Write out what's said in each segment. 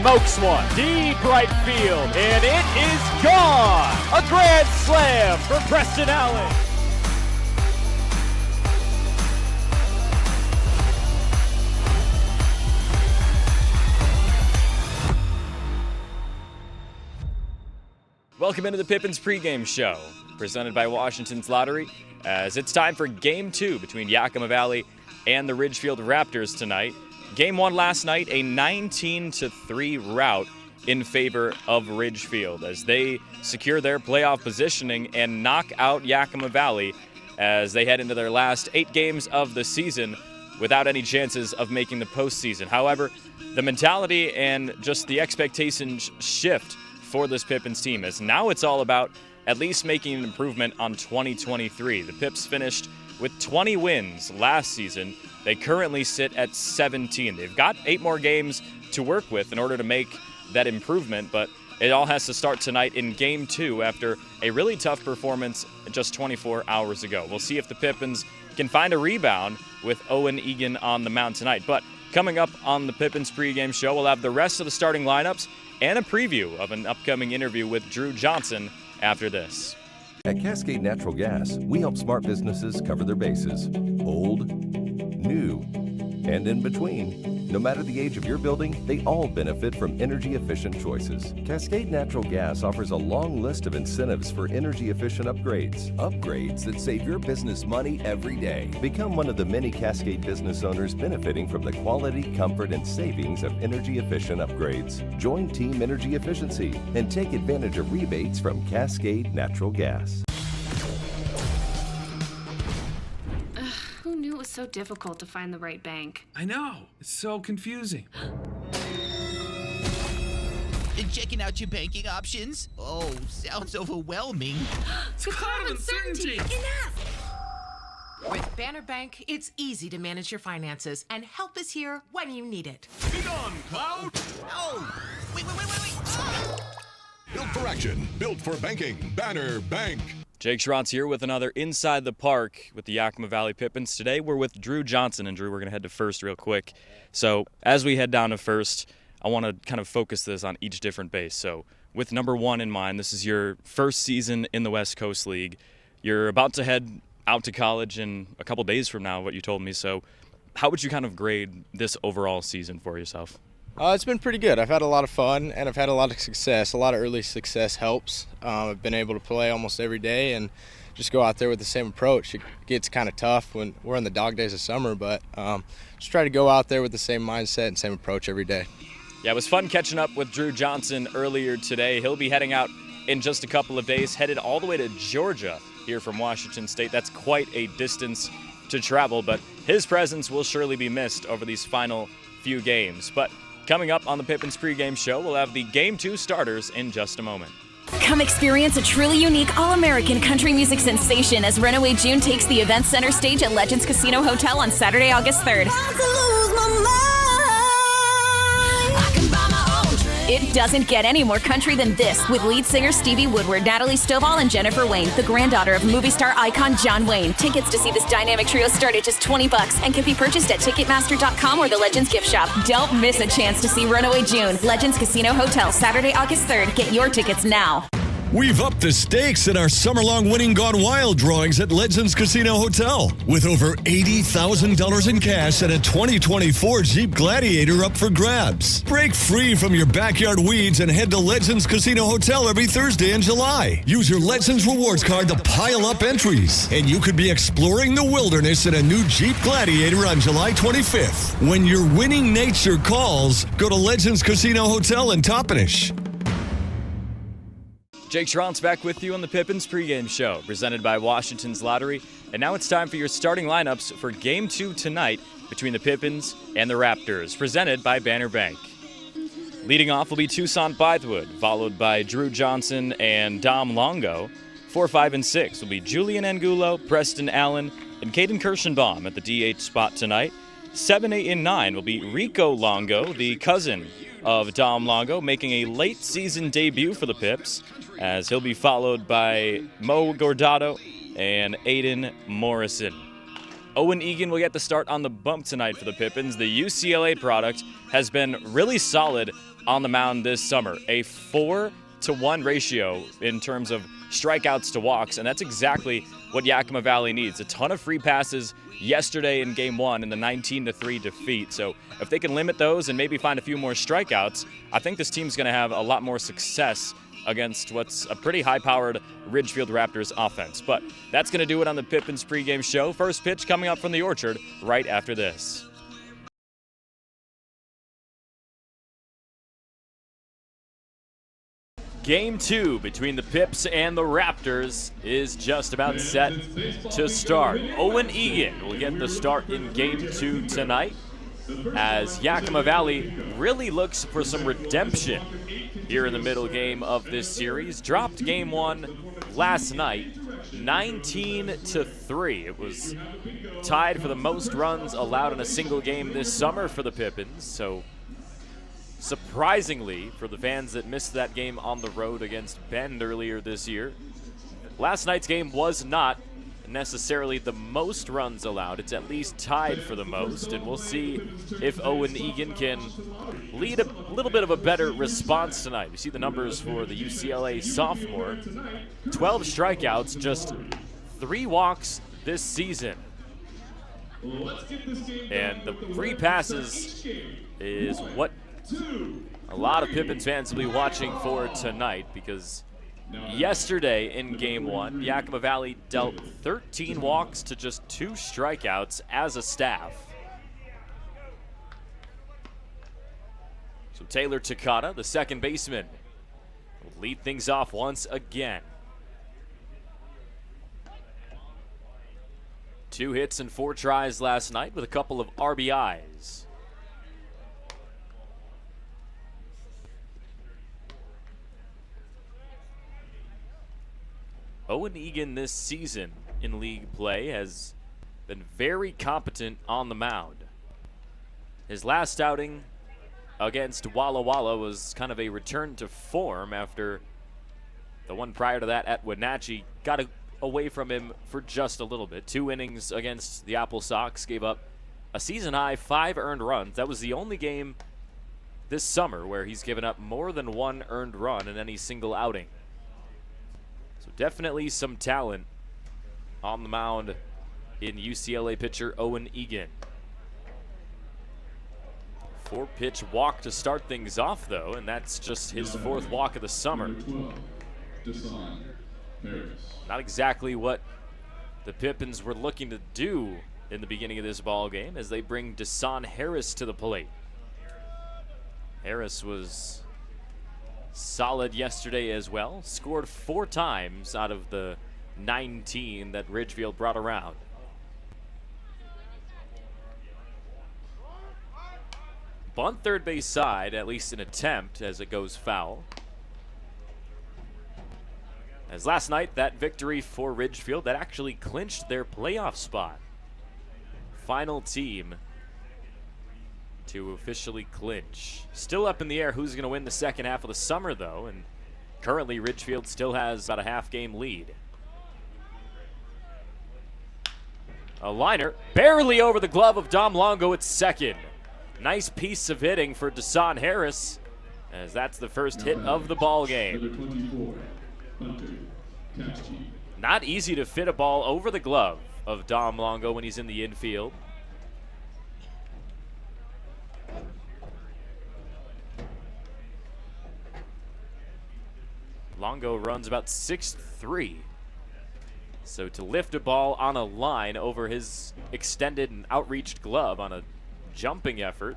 smokes one. Deep right field, and it is gone. A grand slam for Preston Allen. Welcome into the Pippins pregame show, presented by Washington's Lottery, as it's time for Game 2 between Yakima Valley and the Ridgefield Raptors tonight. Game 1 last night, a 19-3 rout in favor of Ridgefield as they secure their playoff positioning and knock out Yakima Valley as they head into their last 8 games of the season without any chances of making the postseason. However, the mentality and just the expectations shift for this Pippins team, as now it's all about at least making an improvement on 2023. The Pips finished with 20 wins last season. They currently sit at 17. They've got 8 more games to work with in order to make that improvement, but it all has to start tonight in Game 2 after a really tough performance just 24 hours ago. We'll see if the Pippins can find a rebound with Owen Egan on the mound tonight. But coming up on the Pippins pregame show, we'll have the rest of the starting lineups and a preview of an upcoming interview with Drew Johnson after this. At Cascade Natural Gas, we help smart businesses cover their bases. Old, new, and in between. No matter the age of your building, they all benefit from energy-efficient choices. Cascade Natural Gas offers a long list of incentives for energy-efficient upgrades. Upgrades that save your business money every day. Become one of the many Cascade business owners benefiting from the quality, comfort, and savings of energy-efficient upgrades. Join Team Energy Efficiency and take advantage of rebates from Cascade Natural Gas. Who knew it was so difficult to find the right bank? I know. It's so confusing. Checking out your banking options? Oh, sounds overwhelming. It's a cloud of uncertainty. Enough! With Banner Bank, it's easy to manage your finances, and help is here when you need it. Be gone, Cloud! Oh, wait. Ah! Built for action, built for banking. Banner Bank. Jake Schrantz here with another Inside the Park with the Yakima Valley Pippins. Today we're with Drew Johnson, and Drew, we're going to head to first real quick. So as we head down to first, I want to kind of focus this on each different base. So with number 1 in mind, this is your first season in the West Coast League. You're about to head out to college in a couple days from now, what you told me. So how would you kind of grade this overall season for yourself? It's been pretty good. I've had a lot of fun, and I've had a lot of success. A lot of early success helps. I've been able to play almost every day and just go out there with the same approach. It gets kind of tough when we're in the dog days of summer, but just try to go out there with the same mindset and same approach every day. Yeah, it was fun catching up with Drew Johnson earlier today. He'll be heading out in just a couple of days, headed all the way to Georgia here from Washington State. That's quite a distance to travel, but his presence will surely be missed over these final few games. But coming up on the Pippins pregame show, we'll have the Game 2 starters in just a moment. Come experience a truly unique all-American country music sensation as Runaway June takes the event center stage at Legends Casino Hotel on Saturday, August 3rd. It doesn't get any more country than this, with lead singer Stevie Woodward, Natalie Stovall, and Jennifer Wayne, the granddaughter of movie star icon John Wayne. Tickets to see this dynamic trio start at just $20 and can be purchased at Ticketmaster.com or the Legends gift shop. Don't miss a chance to see Runaway June. Legends Casino Hotel, Saturday, August 3rd. Get your tickets now. We've upped the stakes in our summer-long Winning Gone Wild drawings at Legends Casino Hotel, with over $80,000 in cash and a 2024 Jeep Gladiator up for grabs. Break free from your backyard weeds and head to Legends Casino Hotel every Thursday in July. Use your Legends Rewards card to pile up entries, and you could be exploring the wilderness in a new Jeep Gladiator on July 25th. When your winning nature calls, go to Legends Casino Hotel in Toppenish. Jake Schrantz back with you on the Pippins pregame show, presented by Washington's Lottery. And now it's time for your starting lineups for Game 2 tonight between the Pippins and the Raptors, presented by Banner Bank. Leading off will be Toussaint Bythewood, followed by Drew Johnson and Dom Longo. 4, 5, and 6 will be Julian Angulo, Preston Allen, and Caden Kirschenbaum at the DH spot tonight. 7, 8, and 9 will be Rico Longo, the cousin of Dom Longo, making a late season debut for the Pips, as he'll be followed by Mo Gordato and Aiden Morrison. Owen Egan will get the start on the bump tonight for the Pippins. The UCLA product has been really solid on the mound this summer. A 4-to-1 ratio in terms of strikeouts to walks, and that's exactly what Yakima Valley needs. A ton of free passes yesterday in Game 1 in the 19-3 defeat. So if they can limit those and maybe find a few more strikeouts, I think this team's going to have a lot more success against what's a pretty high-powered Ridgefield Raptors offense. But that's going to do it on the Pippins pregame show. First pitch coming up from the Orchard right after this. Game 2 between the Pips and the Raptors is just about set to start. Owen Egan will get the start in Game 2 tonight as Yakima Valley really looks for some redemption here in the middle game of this series. Dropped Game 1 last night, 19-3. It was tied for the most runs allowed in a single game this summer for the Pippins, so surprisingly, for the fans that missed that game on the road against Bend earlier this year, last night's game was not necessarily the most runs allowed. It's at least tied for the most, and we'll see if Owen Egan can lead a little bit of a better response tonight. You see the numbers for the UCLA sophomore. 12 strikeouts, just 3 walks this season. And the free passes is what a lot of Pippins fans will be watching for tonight, because yesterday in Game 1, Yakima Valley dealt 13 walks to just 2 strikeouts as a staff. So Taylor Takata, the second baseman, will lead things off once again. 2 hits and 4 tries last night with a couple of RBIs. Owen Egan this season in league play has been very competent on the mound. His last outing against Walla Walla was kind of a return to form after the one prior to that at Wenatchee got away from him for just a little bit. 2 innings against the Apple Sox, gave up a season-high 5 earned runs. That was the only game this summer where he's given up more than 1 earned run in any single outing. So definitely some talent on the mound in UCLA pitcher Owen Egan. 4-pitch walk to start things off, though, and that's just his 4th walk of the summer. Not exactly what the Pippins were looking to do in the beginning of this ball game, as they bring Desan Harris to the plate. Harris was solid yesterday as well. Scored 4 times out of the 19 that Ridgefield brought around. Bunt third base side, at least an attempt, as it goes foul. As last night, that victory for Ridgefield, that actually clinched their playoff spot. Final team to officially clinch. Still up in the air who's going to win the second half of the summer, though, and currently Ridgefield still has about a half-game lead. A liner barely over the glove of Dom Longo at second. Nice piece of hitting for Desan Harris, as that's the first hit of the ball game. Not easy to fit a ball over the glove of Dom Longo when he's in the infield. Longo runs about 6'3". So to lift a ball on a line over his extended and outreached glove on a jumping effort,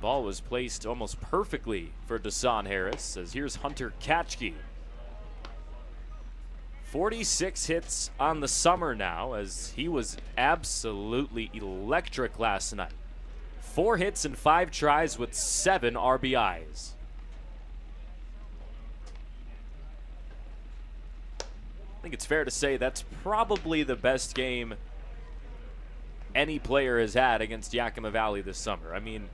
ball was placed almost perfectly for Desan Harris, as here's Hunter Katchke. 46 hits on the summer now, as he was absolutely electric last night. 4 hits and 5 tries with 7 RBIs. I think it's fair to say that's probably the best game any player has had against Yakima Valley this summer. I mean,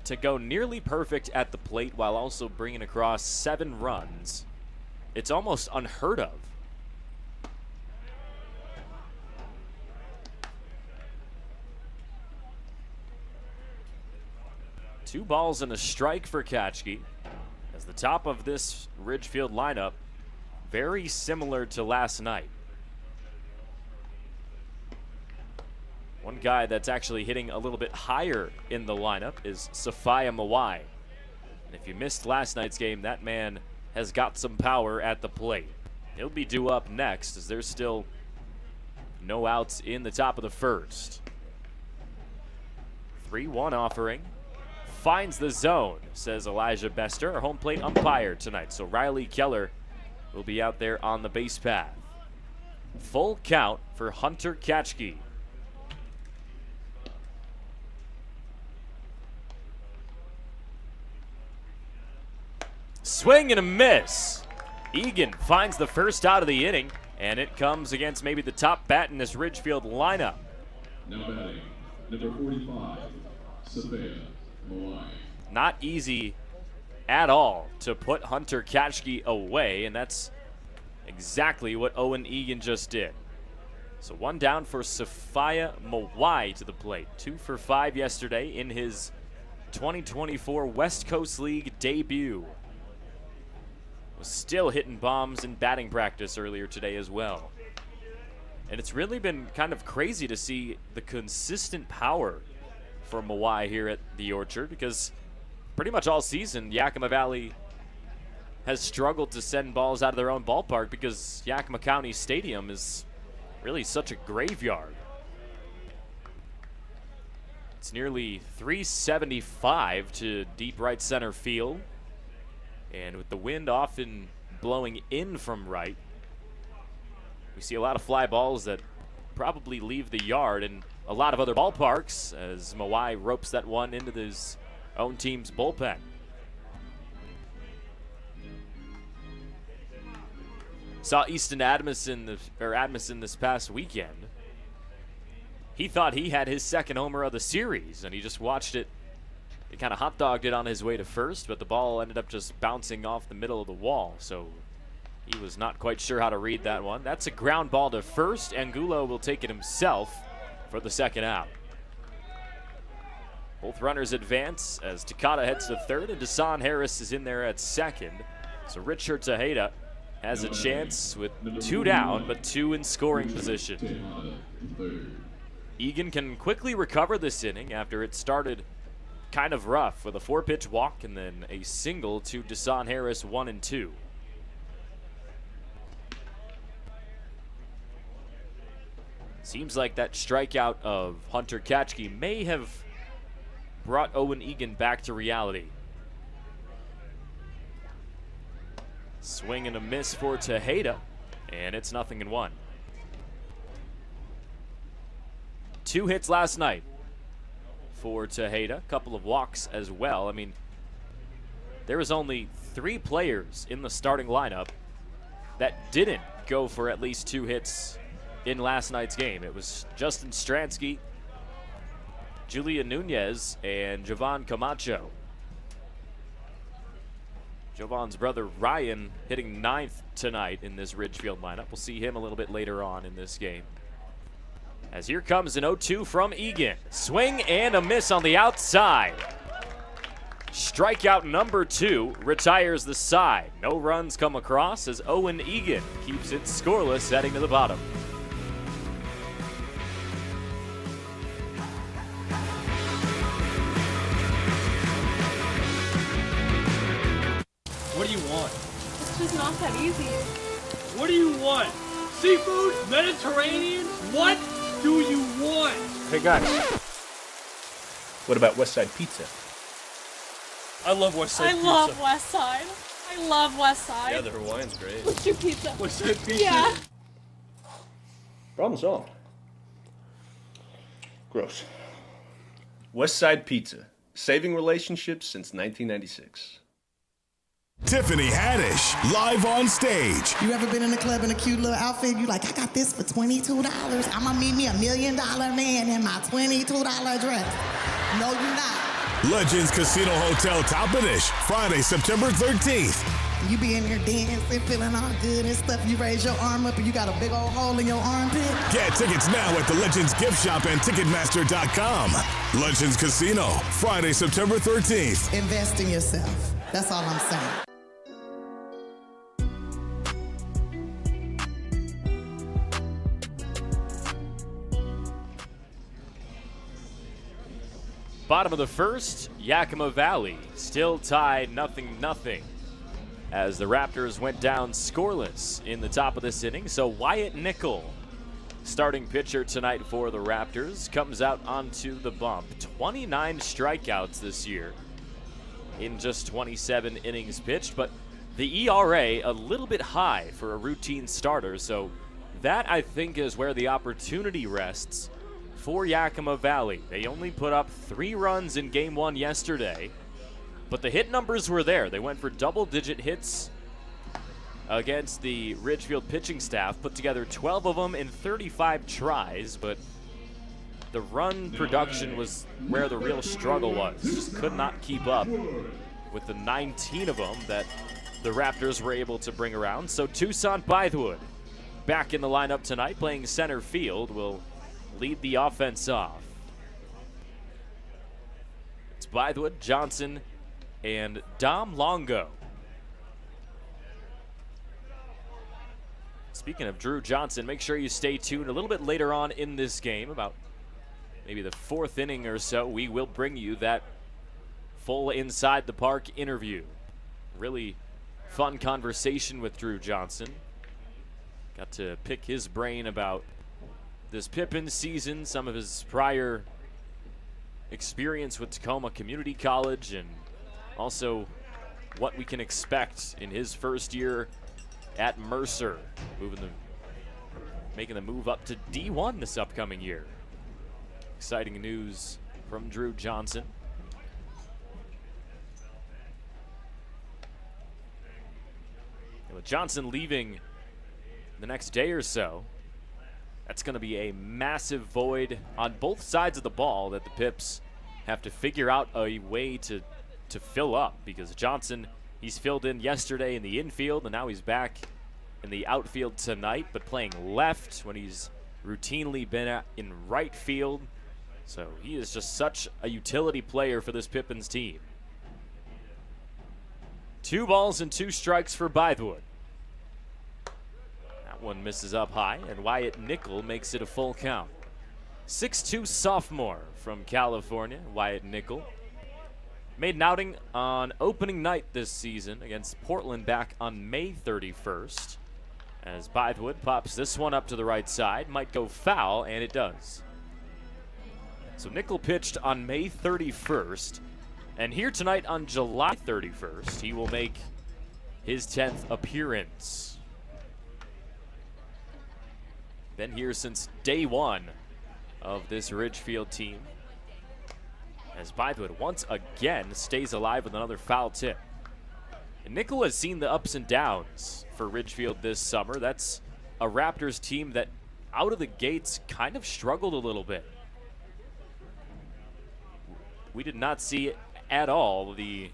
to go nearly perfect at the plate while also bringing across 7 runs, it's almost unheard of. 2 balls and a strike for Katchke. As the top of this Ridgefield lineup, very similar to last night. One guy that's actually hitting a little bit higher in the lineup is Sophia Mawai. And if you missed last night's game, that man has got some power at the plate. He'll be due up next as there's still no outs in the top of the first. 3-1 offering. Finds the zone, says Elijah Bester, our home plate umpire tonight. So Riley Keller will be out there on the base path. Full count for Hunter Katchke. Swing and a miss. Egan finds the first out of the inning, and it comes against maybe the top bat in this Ridgefield lineup. Now batting, number 45, Sophia Mawai. Not easy at all to put Hunter Katchke away, and that's exactly what Owen Egan just did. So 1 down for Sophia Mawai to the plate. 2 for 5 yesterday in his 2024 West Coast League debut. Was still hitting bombs in batting practice earlier today as well. And it's really been kind of crazy to see the consistent power for Mawai here at the Orchard, because pretty much all season Yakima Valley has struggled to send balls out of their own ballpark because Yakima County Stadium is really such a graveyard. It's nearly 375 to deep right center field. And with the wind often blowing in from right, we see a lot of fly balls that probably leave the yard in a lot of other ballparks as Mawai ropes that one into his own team's bullpen. Saw Easton Adamson this past weekend. He thought he had his second homer of the series, and he just watched it. He kind of hot dogged it on his way to first, but the ball ended up just bouncing off the middle of the wall, so he was not quite sure how to read that one. That's a ground ball to first. Angulo will take it himself for the second out. Both runners advance as Takata heads to third, and Desan Harris is in there at second. So Richard Tejeda has a chance with 2 down, but 2 in scoring position. Egan can quickly recover this inning after it started kind of rough with a 4-pitch walk and then a single to Desan Harris, 1 and 2. Seems like that strikeout of Hunter Katchke may have brought Owen Egan back to reality. Swing and a miss for Tejeda, and it's 0-1. 2 hits last night for Tejeda, a couple of walks as well. I mean, there was only 3 players in the starting lineup that didn't go for at least 2 hits in last night's game. It was Justin Stransky, Julian Nunez, and Jovan Camacho. Jovan's brother Ryan hitting 9th tonight in this Ridgefield lineup. We'll see him a little bit later on in this game. As here comes an 0-2 from Egan. Swing and a miss on the outside. Strikeout number 2 retires the side. No runs come across as Owen Egan keeps it scoreless heading to the bottom. What do you want? It's just not that easy. What do you want? Seafood? Mediterranean? What do you want? Hey guys, what about West Side Pizza? I love West Side Pizza. I love West Side. I love West Side. Yeah, the Hawaiian's great. Let's do pizza. West Side Pizza? Yeah. Problem solved. Gross. West Side Pizza, saving relationships since 1996. Tiffany Haddish, live on stage. You ever been in a club in a cute little outfit? You like, I got this for $22. I'm gonna meet me $1 million man in my $22 dress. No, you're not. Legends Casino Hotel Toppenish, Friday, September 13th. You be in there dancing, feeling all good and stuff. You raise your arm up and you got a big old hole in your armpit. Get tickets now at the Legends Gift Shop and Ticketmaster.com. Legends Casino, Friday, September 13th. Invest in yourself. That's all I'm saying. Bottom of the first, Yakima Valley still tied 0-0 as the Raptors went down scoreless in the top of this inning. So Wyatt Nickel, starting pitcher tonight for the Raptors, comes out onto the bump. 29 strikeouts this year in just 27 innings pitched, but the ERA a little bit high for a routine starter. So that, I think, is where the opportunity rests for Yakima Valley. They only put up 3 runs in game 1 yesterday, but the hit numbers were there. They went for double-digit hits against the Ridgefield pitching staff, put together 12 of them in 35 tries, but the run production was where the real struggle was. Just could not keep up with the 19 of them that the Raptors were able to bring around. So Tucson Bythewood back in the lineup tonight, playing center field, will lead the offense off. It's Bythewood, Johnson, and Dom Longo. Speaking of Drew Johnson, make sure you stay tuned. A little bit later on in this game, about maybe the 4th inning or so, we will bring you that full Inside the Park interview. Really fun conversation with Drew Johnson. Got to pick his brain about this Pippins season, some of his prior experience with Tacoma Community College, and also what we can expect in his first year at Mercer, making the move up to D1 this upcoming year. Exciting news from Drew Johnson. And with Johnson leaving the next day or so, that's going to be a massive void on both sides of the ball that the Pips have to figure out a way to fill up, because Johnson, he's filled in yesterday in the infield, and now he's back in the outfield tonight, but playing left when he's routinely been in right field. So he is just such a utility player for this Pippins team. 2 balls and 2 strikes for Bythewood. One misses up high, and Wyatt Nickel makes it a full count. 6'2" sophomore from California, Wyatt Nickel. Made an outing on opening night this season against Portland back on May 31st. As Bythewood pops this one up to the right side, might go foul, and it does. So Nickel pitched on May 31st, and here tonight on July 31st, he will make his 10th appearance. Been here since day 1 of this Ridgefield team, as Bythewood once again stays alive with another foul tip. And Nickel has seen the ups and downs for Ridgefield this summer. That's a Raptors team that out of the gates kind of struggled a little bit. We did not see at all the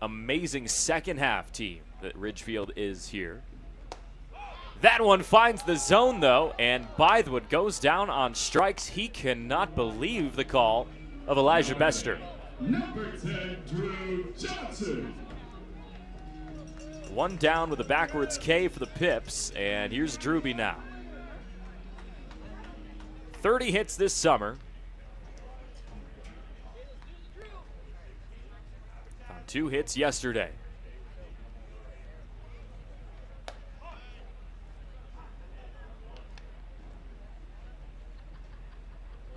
amazing second half team that Ridgefield is here. That one finds the zone, though, and Bythewood goes down on strikes. He cannot believe the call of Elijah Bester. Number 10, Drew Johnson. One down with a backwards K for the Pips, and here's Drewby now. 30 hits this summer. Found 2 hits yesterday.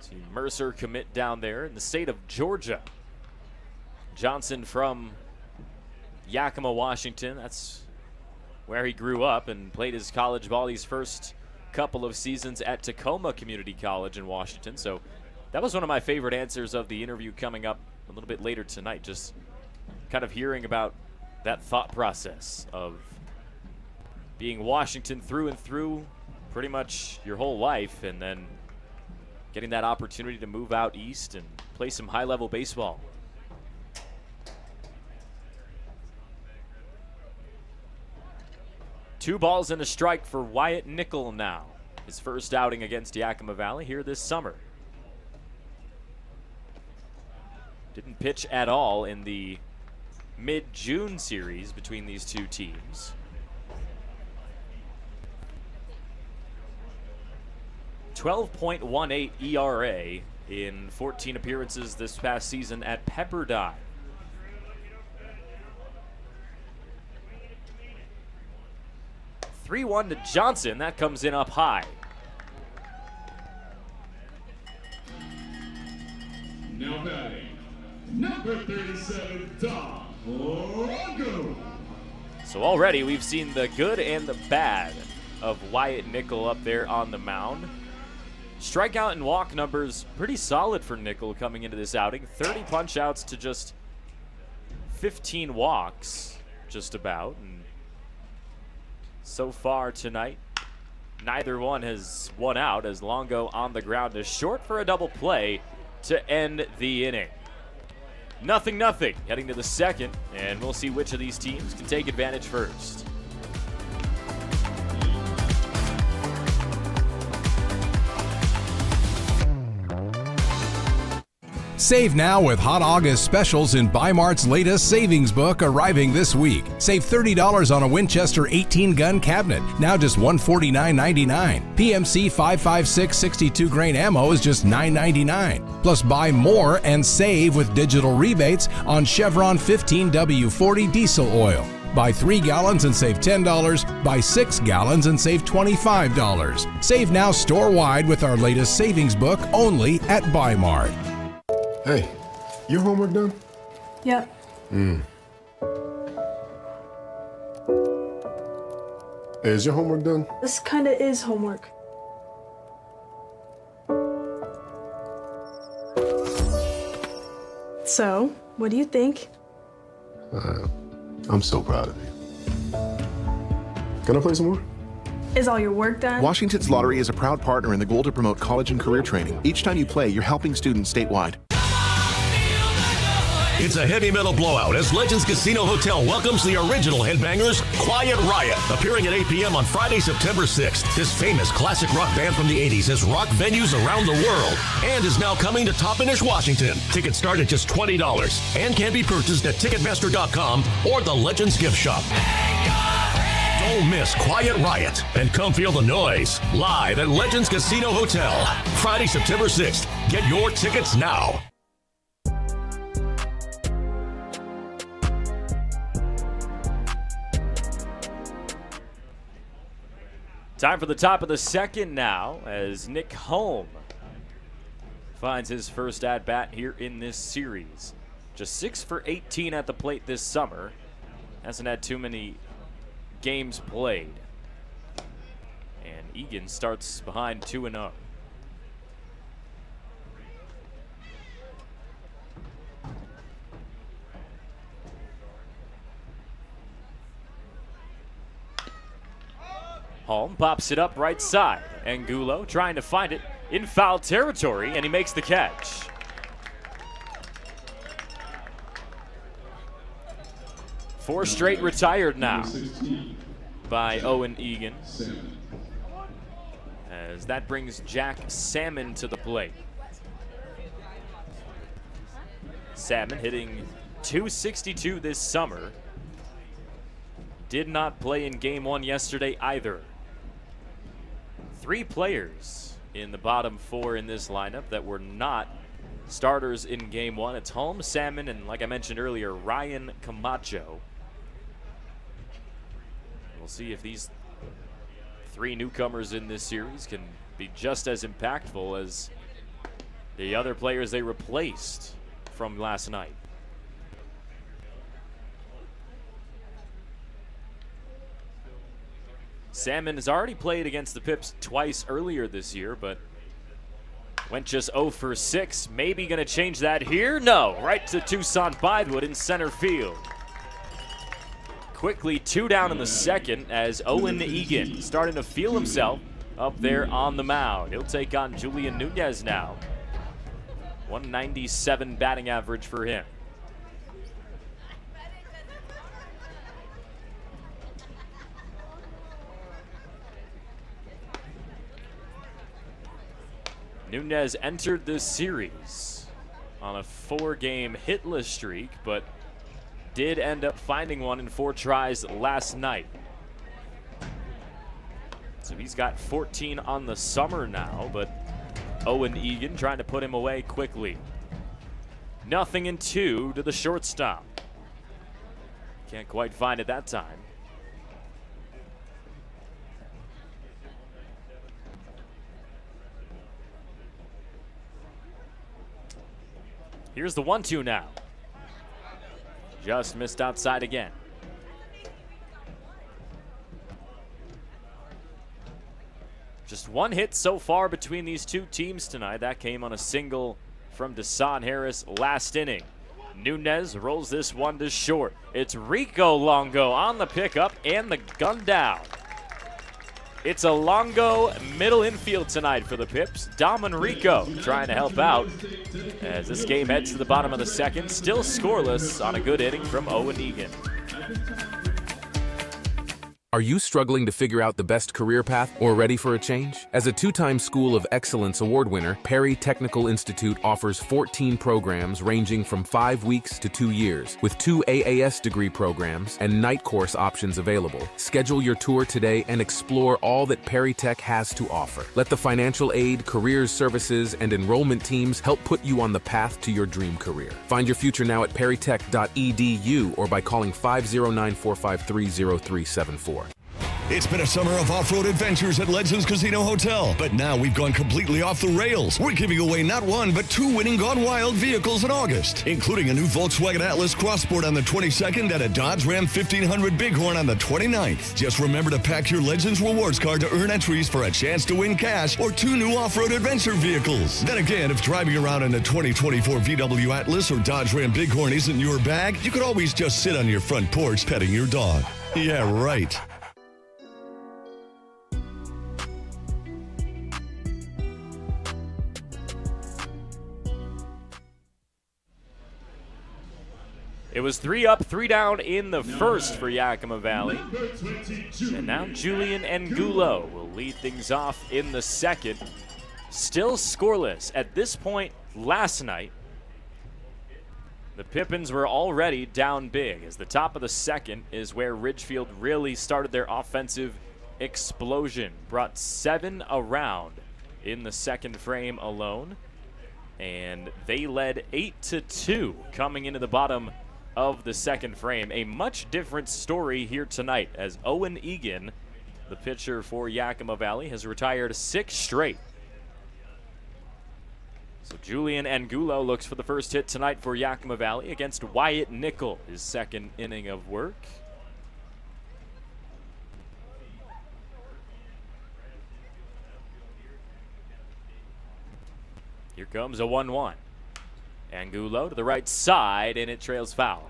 See Mercer commit down there in the state of Georgia. Johnson from Yakima, Washington. That's where he grew up and played his college ball these first couple of seasons at Tacoma Community College in Washington. So that was one of my favorite answers of the interview coming up a little bit later tonight. Just kind of hearing about that thought process of being Washington through and through pretty much your whole life, and then getting that opportunity to move out east and play some high-level baseball. 2 balls and a strike for Wyatt Nickel now. His first outing against Yakima Valley here this summer. Didn't pitch at all in the mid-June series between these two teams. .18 ERA in 14 appearances this past season at Pepperdine. .3-1 to Johnson. That comes in up high. Now batting, number 37, Dom Longo. So already we've seen the good and the bad of Wyatt Nickel up there on the mound. Strikeout and walk numbers pretty solid for Nickel coming into this outing. 30 punch outs to just 15 walks, just about. And so far tonight, neither one has won out as Longo on the ground is short for a double play to end the inning. 0-0 heading to the second, and we'll see which of these teams can take advantage first. Save now with Hot August specials in Bi-Mart's latest savings book arriving this week. Save $30 on a Winchester 18-gun cabinet, now just $149.99. PMC 5.56 62-grain ammo is just $9.99. Plus buy more and save with digital rebates on Chevron 15W40 diesel oil. Buy 3 gallons and save $10. Buy 6 gallons and save $25. Save now store-wide with our latest savings book only at Bi-Mart. Hey, your homework done? Yep. Hey, is your homework done? This kinda is homework. So, what do you think? I'm so proud of you. Can I play some more? Is all your work done? Washington's Lottery is a proud partner in the goal to promote college and career training. Each time you play, you're helping students statewide. It's a heavy metal blowout as Legends Casino Hotel welcomes the original headbangers, Quiet Riot, appearing at 8 p.m. on Friday, September 6th. This famous classic rock band from the 80s has rocked venues around the world and is now coming to Toppenish, Washington. Tickets start at just $20 and can be purchased at Ticketmaster.com or the Legends Gift Shop. Don't miss Quiet Riot and come feel the noise live at Legends Casino Hotel. Friday, September 6th. Get your tickets now. Time for the top of the second now as Nick Holm finds his first at-bat here in this series. Just 6 for 18 at the plate this summer. Hasn't had too many games played. And Egan starts behind 2-0. Holm pops it up right side. Angulo trying to find it in foul territory, and he makes the catch. Four straight retired now by Owen Egan, as that brings Jack Salmon to the plate. Salmon hitting .262 this summer. Did not play in game 1 yesterday either. 3 players in the bottom 4 in this lineup that were not starters in game 1. It's Holm, Salmon, and like I mentioned earlier, Ryan Camacho. We'll see if these 3 newcomers in this series can be just as impactful as the other players they replaced from last night. Salmon has already played against the Pips twice earlier this year, but went just 0 for 6. Maybe going to change that here? No, right to Tucson Bythewood in center field. Quickly 2 down in the second as Owen Egan starting to feel himself up there on the mound. He'll take on Julian Nunez now. 197 batting average for him. Nunez entered this series on a 4-game hitless streak, but did end up finding one in 4 tries last night. So he's got 14 on the summer now, but Owen Egan trying to put him away quickly. 0-2 to the shortstop. Can't quite find it that time. Here's the 1-2 now. Just missed outside again. Just 1 hit so far between these two teams tonight. That came on a single from Desan Harris last inning. Nunez rolls this one to short. It's Rico Longo on the pickup and the gun down. It's a Longo middle infield tonight for the Pips. Dom and Rico trying to help out as this game heads to the bottom of the second. Still scoreless on a good inning from Owen Egan. Are you struggling to figure out the best career path or ready for a change? As a 2-time School of Excellence award winner, Perry Technical Institute offers 14 programs ranging from 5 weeks to 2 years, with 2 AAS degree programs and night course options available. Schedule your tour today and explore all that Perry Tech has to offer. Let the financial aid, careers services, and enrollment teams help put you on the path to your dream career. Find your future now at perrytech.edu or by calling 509-453-0374. It's been a summer of off-road adventures at Legends Casino Hotel, but now we've gone completely off the rails. We're giving away not 1, but 2 winning Gone Wild vehicles in August, including a new Volkswagen Atlas Crossport on the 22nd and a Dodge Ram 1500 Bighorn on the 29th. Just remember to pack your Legends Rewards card to earn entries for a chance to win cash or 2 new off-road adventure vehicles. Then again, if driving around in a 2024 VW Atlas or Dodge Ram Bighorn isn't your bag, you could always just sit on your front porch petting your dog. Yeah, right. It was 3 up, 3 down in the first for Yakima Valley. And now Julian Angulo will lead things off in the second. Still scoreless at this point last night. The Pippins were already down big, as the top of the second is where Ridgefield really started their offensive explosion. Brought 7 around in the second frame alone. And they led 8-2 coming into the bottom of the second frame. A much different story here tonight, as Owen Egan, the pitcher for Yakima Valley, has retired 6 straight. So Julian Angulo looks for the first hit tonight for Yakima Valley against Wyatt Nickel, his second inning of work. Here comes a 1-1. Angulo to the right side, and it trails foul.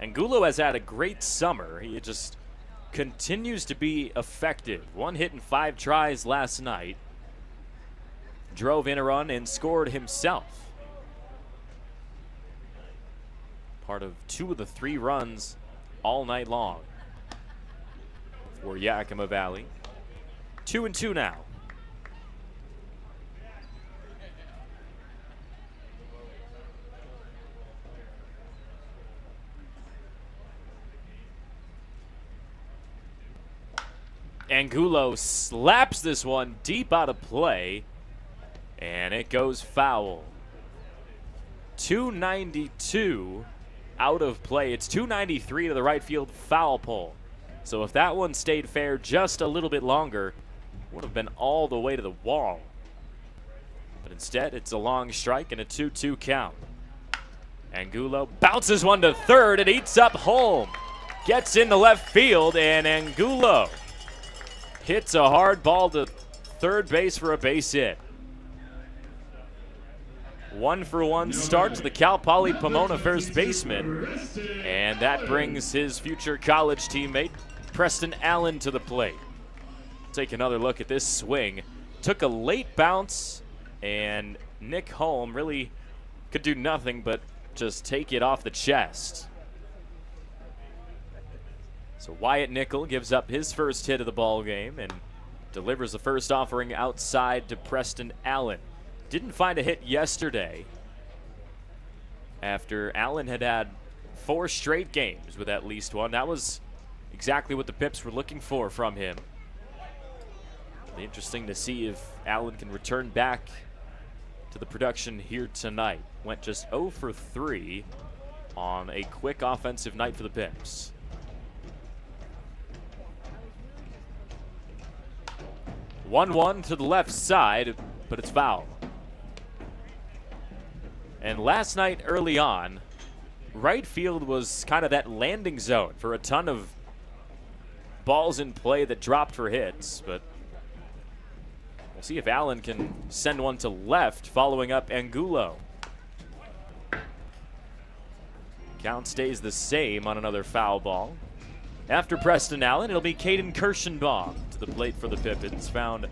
Angulo has had a great summer. He just continues to be effective. 1 hit in 5 tries last night. Drove in a run and scored himself. Part of 2 of the 3 runs all night long for Yakima Valley. 2-2 now. Angulo slaps this one deep out of play, and it goes foul. 292 out of play. It's 293 to the right field foul pole. So if that one stayed fair just a little bit longer, would have been all the way to the wall. But instead, it's a long strike and a 2-2 count. Angulo bounces one to third. It eats up home. Gets into left field, and Angulo hits a hard ball to third base for a base hit. 1-for-1 start to the Cal Poly Pomona first baseman. And that brings his future college teammate, Preston Allen, to the plate. Take another look at this swing. Took a late bounce, and Nick Holm really could do nothing but just take it off the chest. So Wyatt Nickel gives up his first hit of the ball game, and delivers the first offering outside to Preston Allen. Didn't find a hit yesterday after Allen had 4 straight games with at least one. That was exactly what the Pips were looking for from him. It'll be interesting to see if Allen can return back to the production here tonight. Went just 0 for 3 on a quick offensive night for the Pips. One to the left side, but it's foul. And last night early on, right field was kind of that landing zone for a ton of balls in play that dropped for hits, but we'll see if Allen can send one to left following up Angulo. Count stays the same on another foul ball. After Preston Allen, it'll be Caden Kirschenbaum to the plate for the Pippins. Found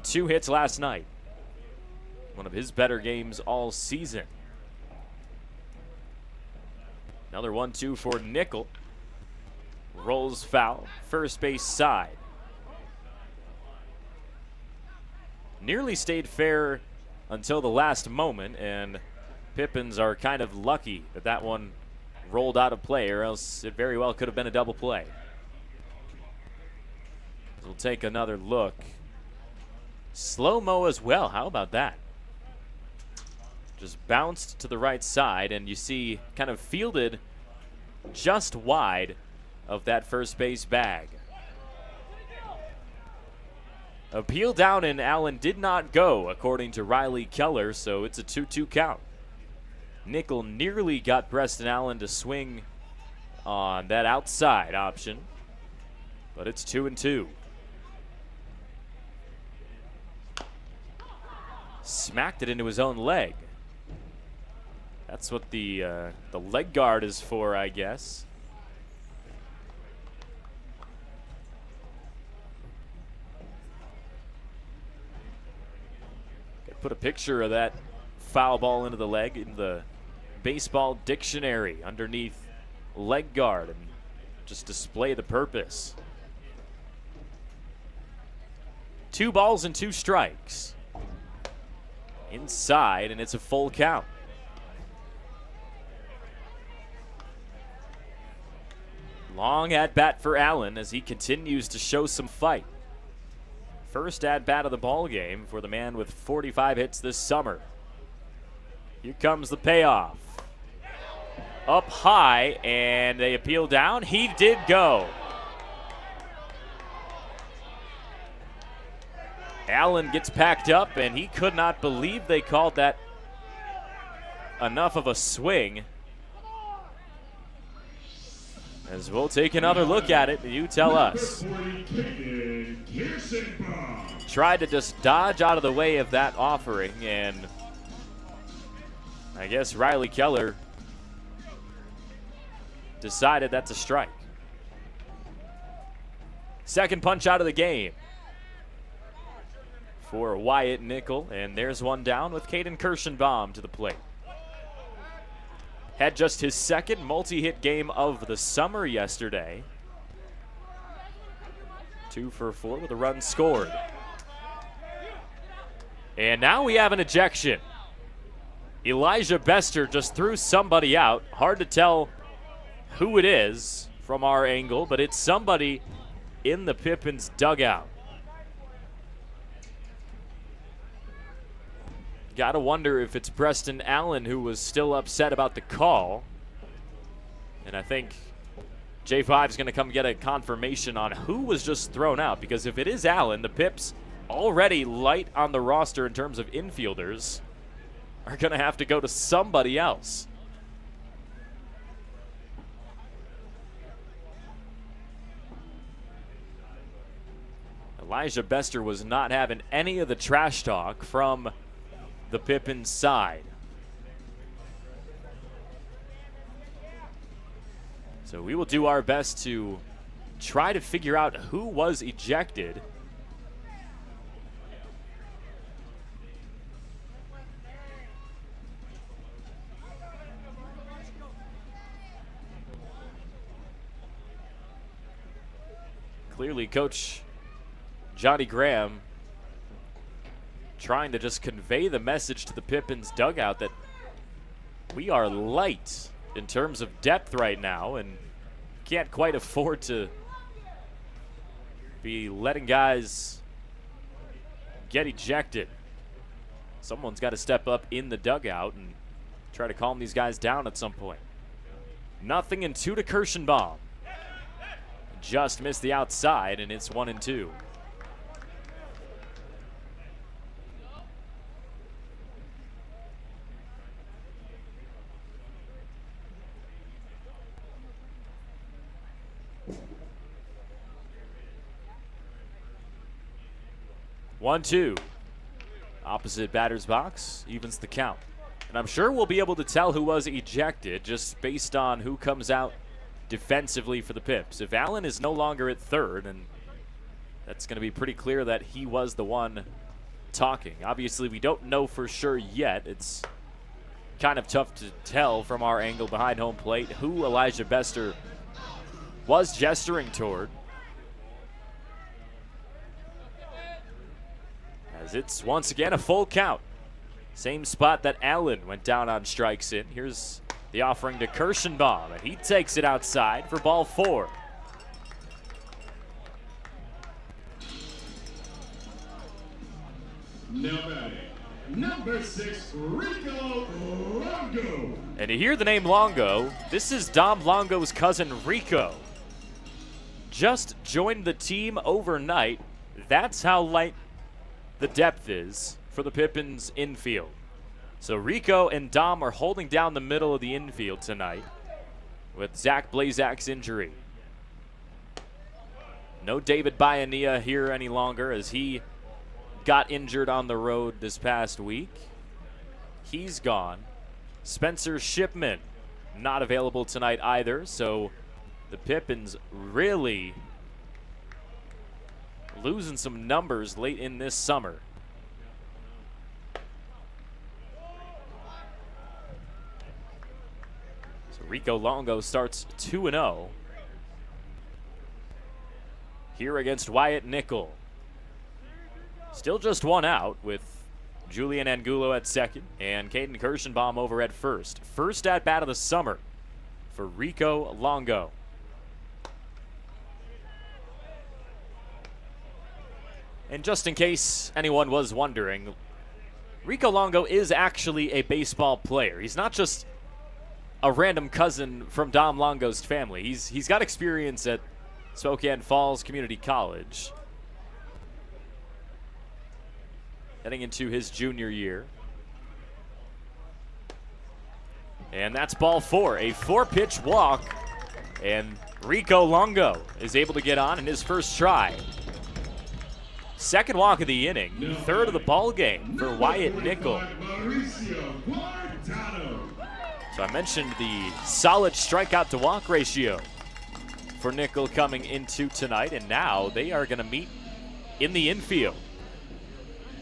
2 hits last night. One of his better games all season. Another 1-2 for Nickel. Rolls foul, first base side. Nearly stayed fair until the last moment, and Pippins are kind of lucky that that one rolled out of play, or else it very well could have been a double play. We'll take another look. Slow-mo as well. How about that? Just bounced to the right side, and you see kind of fielded just wide of that first base bag. Appeal down, and Allen did not go, according to Riley Keller, so it's a 2-2 count. Nickel nearly got Preston Allen to swing on that outside option, but it's 2-2. Smacked it into his own leg. That's what the leg guard is for, I guess. Put a picture of that foul ball into the leg in the baseball dictionary underneath leg guard and just display the purpose. 2 balls and 2 strikes. Inside, and it's a full count. Long at bat for Allen as he continues to show some fight. First at bat of the ball game for the man with 45 hits this summer. Here comes the payoff. Up high, and they appeal down. He did go. Allen gets packed up, and he could not believe they called that enough of a swing. As we'll take another look at it, you tell us. Tried to just dodge out of the way of that offering, and I guess Riley Keller decided that's a strike. Second punch out of the game for Wyatt Nickel, and there's one down with Caden Kirschenbaum to the plate. Had just his second multi-hit game of the summer yesterday. 2 for 4 with a run scored. And now we have an ejection. Elijah Bester just threw somebody out. Hard to tell who it is from our angle, but it's somebody in the Pippins dugout. Gotta wonder if it's Preston Allen who was still upset about the call. And I think J5 is going to come get a confirmation on who was just thrown out, because if it is Allen, the Pips, already light on the roster in terms of infielders, are going to have to go to somebody else. Elijah Bester was not having any of the trash talk from the Pippins side. So we will do our best to try to figure out who was ejected. Clearly, Coach Johnny Graham trying to just convey the message to the Pippins dugout that we are light in terms of depth right now and can't quite afford to be letting guys get ejected. Someone's got to step up in the dugout and try to calm these guys down at some point. 0-2 to Kirschenbaum. Just missed the outside, and it's 1-2. One-two. Opposite batter's box, evens the count. And I'm sure we'll be able to tell who was ejected just based on who comes out defensively for the Pips. If Allen is no longer at third, and that's going to be pretty clear that he was the one talking. Obviously, we don't know for sure yet. It's kind of tough to tell from our angle behind home plate who Elijah Bester was gesturing toward. As it's once again a full count. Same spot that Allen went down on strikes in. Here's the offering to Kirschenbaum, and he takes it outside for ball 4. Now batting, number 6, Rico Longo. And to hear the name Longo, this is Dom Longo's cousin Rico. Just joined the team overnight. That's how light the depth is for the Pippins infield. So Rico and Dom are holding down the middle of the infield tonight with Zach Blazak's injury. No David Bayanilla here any longer as he got injured on the road this past week. He's gone. Spencer Shipman not available tonight either, so the Pippins really losing some numbers late in this summer. So Rico Longo starts 2-0 here against Wyatt Nickel. Still just one out with Julian Angulo at second and Caden Kirschenbaum over at first. First at bat of the summer for Rico Longo. And just in case anyone was wondering, Rico Longo is actually a baseball player. He's not just a random cousin from Dom Longo's family. He's got experience at Spokane Falls Community College. Heading into his junior year. And that's ball 4, a 4-pitch walk. And Rico Longo is able to get on in his first try. Second walk of the inning, third of the ball game for Wyatt Nickel. So I mentioned the solid strikeout to walk ratio for Nickel coming into tonight, and now they are going to meet in the infield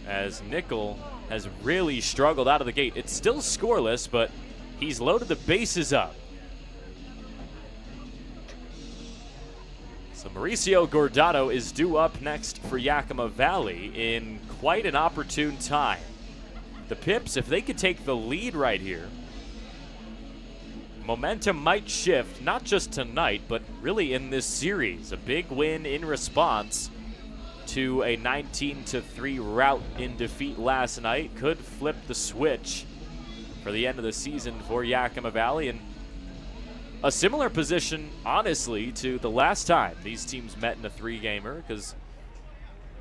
as Nickel has really struggled out of the gate. It's still scoreless, but he's loaded the bases up. So Mauricio Gordado is due up next for Yakima Valley in quite an opportune time. The Pips, if they could take the lead right here, momentum might shift, not just tonight, but really in this series. A big win in response to a 19-3 rout in defeat last night could flip the switch for the end of the season for Yakima Valley. And a similar position, honestly, to the last time these teams met in a 3-gamer, because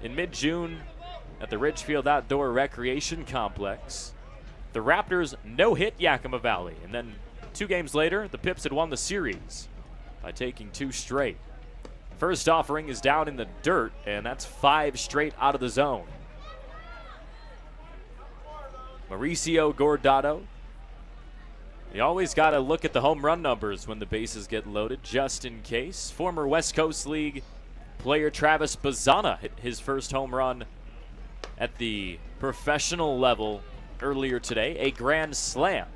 in mid-June at the Ridgefield Outdoor Recreation Complex, the Raptors no-hit Yakima Valley. And then 2 games later, the Pips had won the series by taking 2 straight. First offering is down in the dirt, and that's 5 straight out of the zone. Mauricio Gordado. You always got to look at the home run numbers when the bases get loaded, just in case. Former West Coast League player Travis Bazana hit his first home run at the professional level earlier today, a grand slam.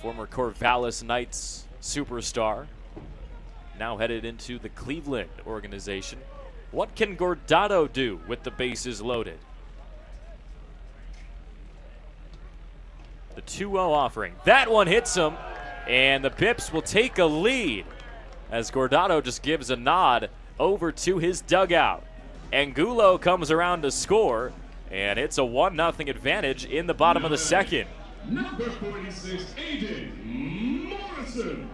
Former Corvallis Knights superstar, now headed into the Cleveland organization. What can Gordado do with the bases loaded? The 2-0 offering. That one hits him, and the Pips will take a lead as Gordado just gives a nod over to his dugout. Angulo comes around to score, and it's a 1-0 advantage in the bottom of the second. Number 46, Aiden Morrison.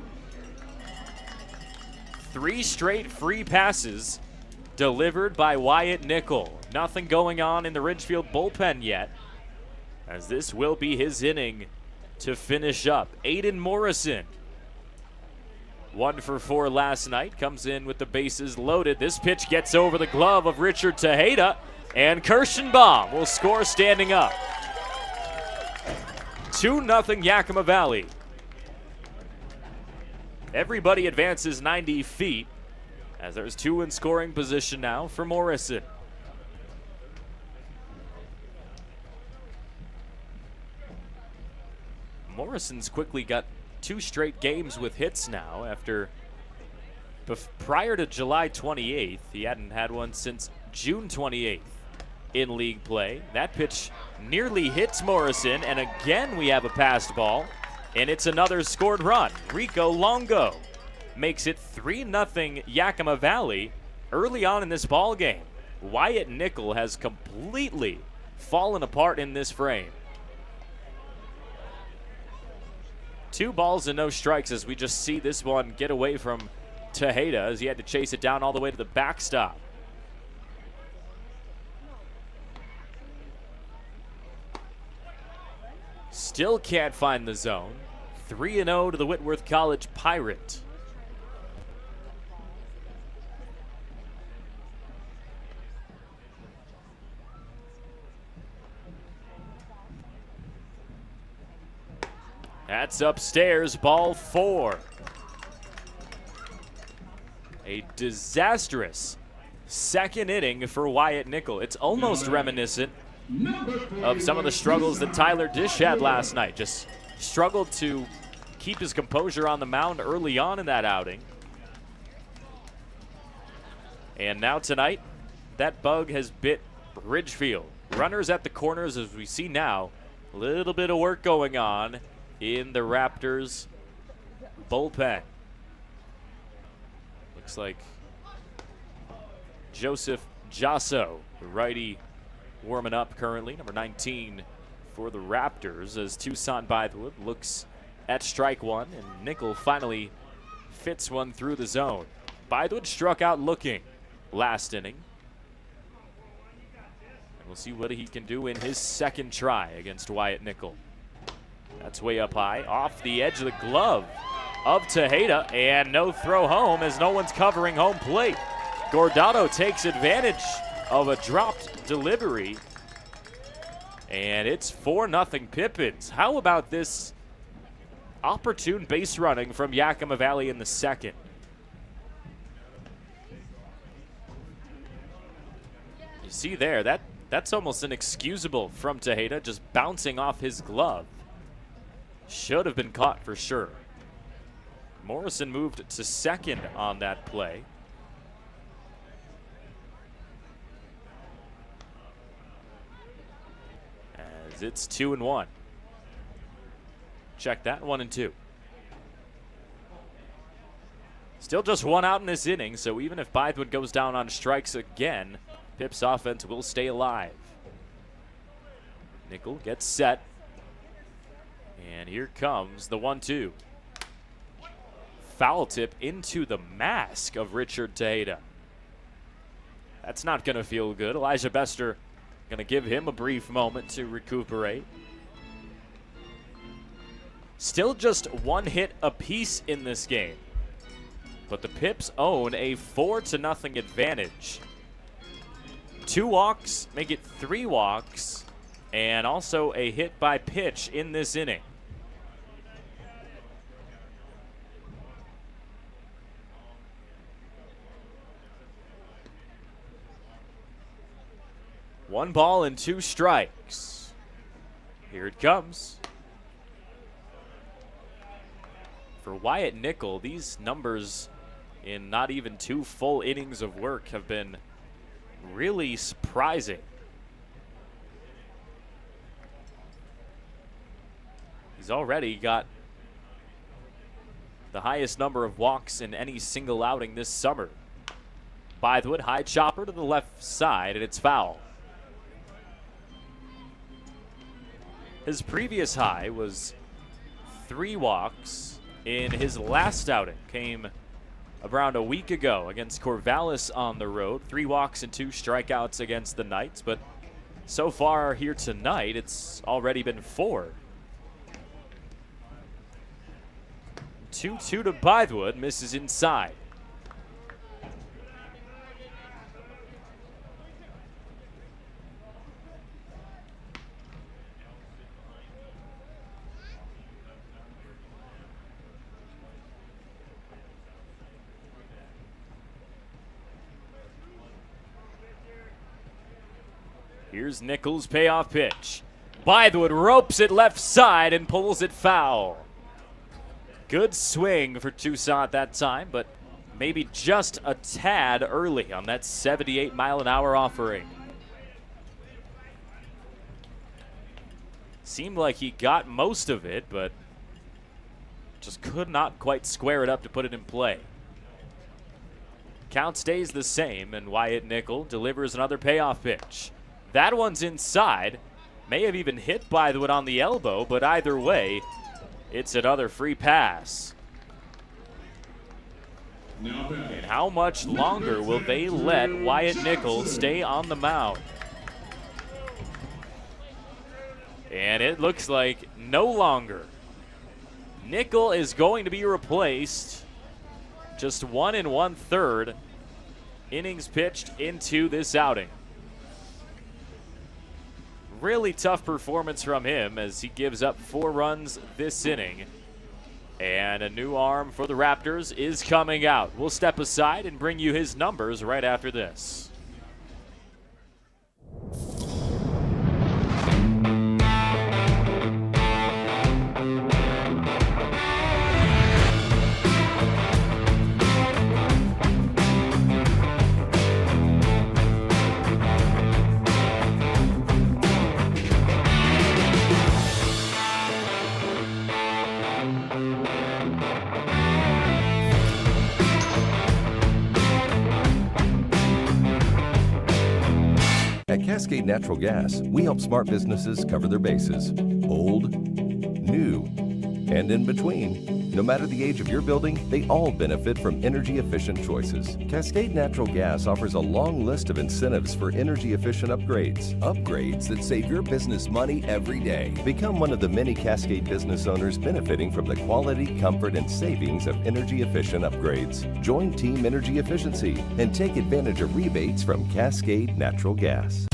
3 straight free passes delivered by Wyatt Nickel. Nothing going on in the Ridgefield bullpen yet, as this will be his inning to finish up. Aiden Morrison, 1 for 4 last night, comes in with the bases loaded. This pitch gets over the glove of Richard Tejeda, and Kirschenbaum will score standing up. 2-0 Yakima Valley. Everybody advances 90 feet, as there's 2 in scoring position now for Morrison. Morrison's quickly got 2 straight games with hits now after prior to July 28th. He hadn't had one since June 28th in league play. That pitch nearly hits Morrison, and again we have a passed ball, and it's another scored run. Rico Longo makes it 3-0 Yakima Valley early on in this ball game. Wyatt Nickel has completely fallen apart in this frame. 2 balls and no strikes as we just see this one get away from Tejeda as he had to chase it down all the way to the backstop. Still can't find the zone. 3-0 to the Whitworth College Pirate. That's upstairs, ball 4. A disastrous second inning for Wyatt Nickel. It's almost reminiscent of some of the struggles that Tyler Dish had last night. Just struggled to keep his composure on the mound early on in that outing. And now tonight, that bug has bit Ridgefield. Runners at the corners as we see now. A little bit of work going on in the Raptors bullpen. Looks like Joseph Jasso, the righty, warming up currently, number 19 for the Raptors, as Tucson Bythewood looks at strike 1, and Nickel finally fits one through the zone. Bythewood struck out looking last inning. And we'll see what he can do in his second try against Wyatt Nickel. That's way up high, off the edge of the glove of Tejeda, and no throw home as no one's covering home plate. Gordado takes advantage of a dropped delivery, and it's 4-0 Pippins. How about this opportune base running from Yakima Valley in the second? You see there, that's almost inexcusable from Tejeda, just bouncing off his glove. Should have been caught for sure. Morrison moved to second on that play. As it's 2-1. Check that, 1-2. Still just 1 out in this inning, so even if Bythewood goes down on strikes again, Pip's offense will stay alive. Nickel gets set. And here comes the 1-2. Foul tip into the mask of Richard Tejeda. That's not going to feel good. Elijah Bester going to give him a brief moment to recuperate. Still just 1 hit apiece in this game. But the Pips own a 4-0 advantage. 2 walks make it 3 walks, and also a hit by pitch in this inning. One ball and 2 strikes. Here it comes. For Wyatt Nickel, these numbers in not even 2 full innings of work have been really surprising. He's already got the highest number of walks in any single outing this summer. Bythewood, high chopper to the left side, and it's foul. His previous high was 3 walks in his last outing. Came around a week ago against Corvallis on the road. 3 walks and 2 strikeouts against the Knights, but so far here tonight, it's already been 4. 2-2 to Bythewood, misses inside. Here's Nichols' payoff pitch. Bythewood ropes it left side and pulls it foul. Good swing for Toussaint that time, but maybe just a tad early on that 78-mile-an-hour offering. Seemed like he got most of it, but just could not quite square it up to put it in play. Count stays the same, and Wyatt Nickel delivers another payoff pitch. That one's inside. May have even hit Bythewood on the elbow, but either way, it's another free pass. And how much longer will they let Wyatt Nickel stay on the mound? And it looks like no longer. Nickel is going to be replaced. Just 1 1/3 innings pitched into this outing. Really tough performance from him as he gives up 4 runs this inning. And a new arm for the Raptors is coming out. We'll step aside and bring you his numbers right after this. At Cascade Natural Gas, we help smart businesses cover their bases. Old, new, and in between. No matter the age of your building, they all benefit from energy-efficient choices. Cascade Natural Gas offers a long list of incentives for energy-efficient upgrades. Upgrades that save your business money every day. Become one of the many Cascade business owners benefiting from the quality, comfort, and savings of energy-efficient upgrades. Join Team Energy Efficiency and take advantage of rebates from Cascade Natural Gas.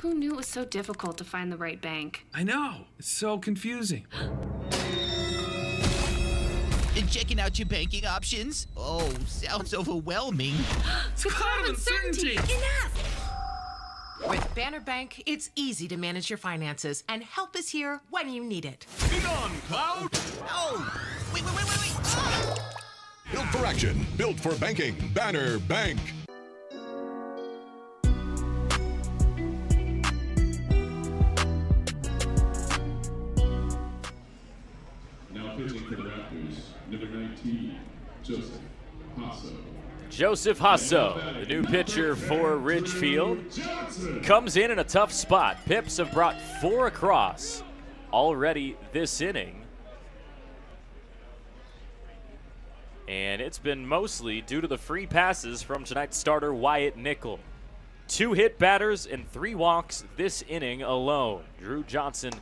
Who knew it was so difficult to find the right bank? I know. It's so confusing. Checking out your banking options? Oh, sounds overwhelming. It's a cloud of uncertainty. Enough! With Banner Bank, it's easy to manage your finances, and help is here when you need it. Be gone, Cloud! Oh! Wait! Ah! Built for action, built for banking. Banner Bank. Now pitching for the Raptors, number 19, Joseph Hasso. Joseph Hasso, the new pitcher for Ridgefield, comes in a tough spot. Pips have brought 4 across already this inning. And it's been mostly due to the free passes from tonight's starter Wyatt Nickel. 2 hit batters and 3 walks this inning alone. Drew Johnson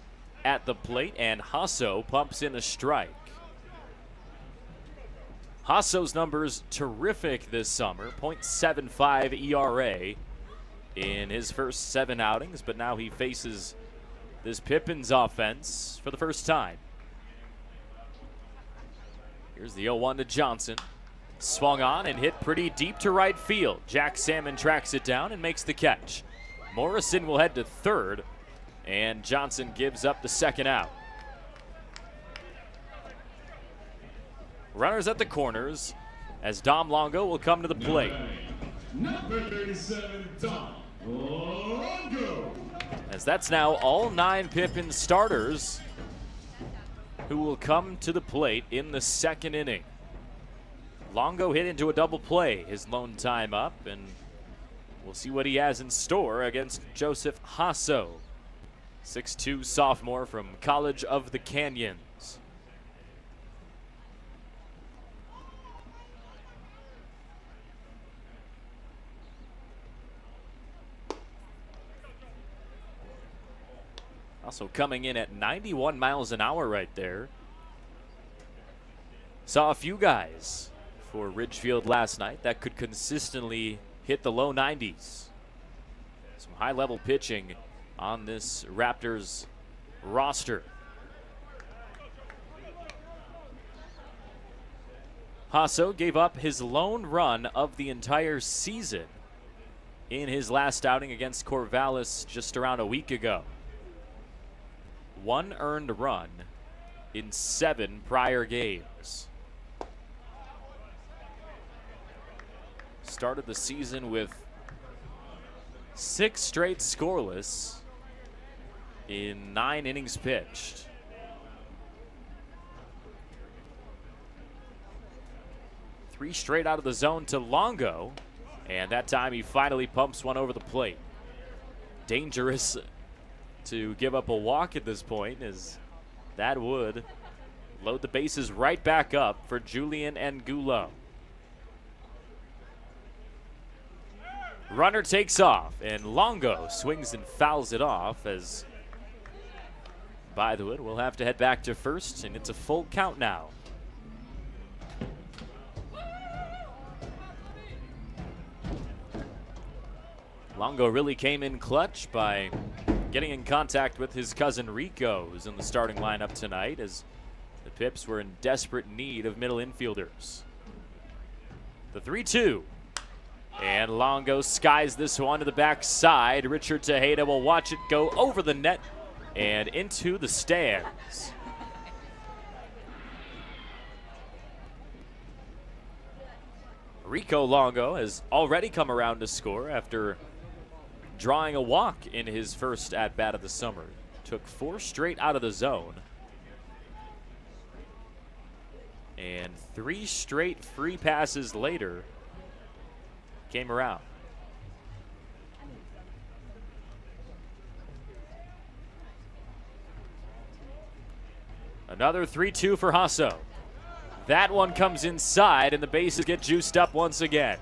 at the plate, and Hasso pumps in a strike. Hasso's numbers terrific this summer, .75 ERA in his first 7 outings, but now he faces this Pippins offense for the first time. Here's the 0-1 to Johnson. Swung on and hit pretty deep to right field. Jack Salmon tracks it down and makes the catch. Morrison will head to third, and Johnson gives up the second out. Runners at the corners. as Dom Longo will come to the plate. Number 37, Dom Longo. As that's now all 9 Pippins starters who will come to the plate in the second inning. Longo hit into a double play his lone time up, and we'll see what he has in store against Joseph Hasso, 6'2" sophomore from College of the Canyons. Also coming in at 91 miles an hour right there. Saw a few guys for Ridgefield last night that could consistently hit the low 90s. Some high-level pitching on this Raptors roster. Hasso gave up his lone run of the entire season in his last outing against Corvallis just around a week ago. 1 earned run in 7 prior games. Started the season with 6 straight scoreless in 9 innings pitched. Three straight out of the zone to Longo, and that time he finally pumps one over the plate. Dangerous to give up a walk at this point, as that would load the bases right back up for Julian Angulo. Runner takes off, and Longo swings and fouls it off, as Bythewood will have to head back to first, and it's a full count now. Longo really came in clutch by getting in contact with his cousin Rico, who's in the starting lineup tonight, as the Pips were in desperate need of middle infielders. The 3-2. And Longo skies this one to the backside. Richard Tejeda will watch it go over the net and into the stands. Rico Longo has already come around to score after drawing a walk in his first at-bat of the summer. Took 4 straight out of the zone. And 3 straight free passes later came around. Another 3-2 for Hasso. That one comes inside, and the bases get juiced up once again.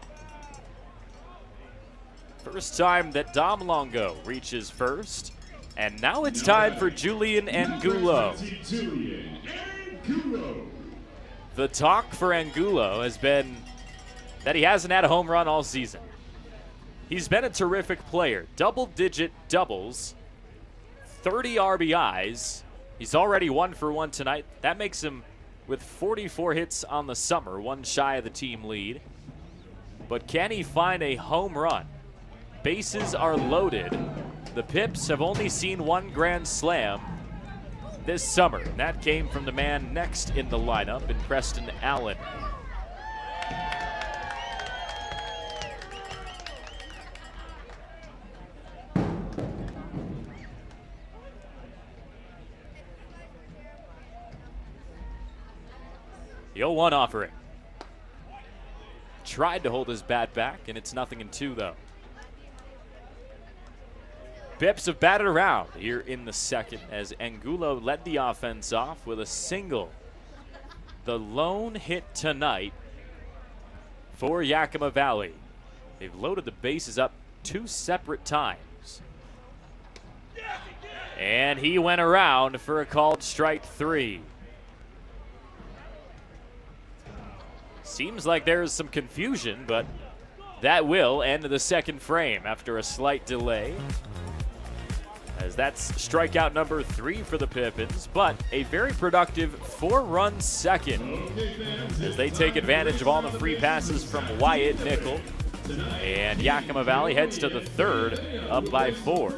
First time that Dom Longo reaches first, and now it's time for Julian Angulo. The talk for Angulo has been that he hasn't had a home run all season. He's been a terrific player. Double-digit doubles, 30 RBIs. He's already 1 for 1 tonight. That makes him with 44 hits on the summer, 1 shy of the team lead. But can he find a home run? Bases are loaded. The Pips have only seen 1 grand slam this summer, and that came from the man next in the lineup in Preston Allen. The 0-1 offering. Tried to hold his bat back, and it's 0-2 though. Pips have batted around here in the second as Angulo led the offense off with a single. The lone hit tonight for Yakima Valley. They've loaded the bases up 2 separate times. And he went around for a called strike 3. Seems like there's some confusion, but that will end the second frame after a slight delay, as that's strikeout number 3 for the Pippins, but a very productive 4-run second as they take advantage of all the free passes from Wyatt Nickel. And Yakima Valley heads to the third, up by 4.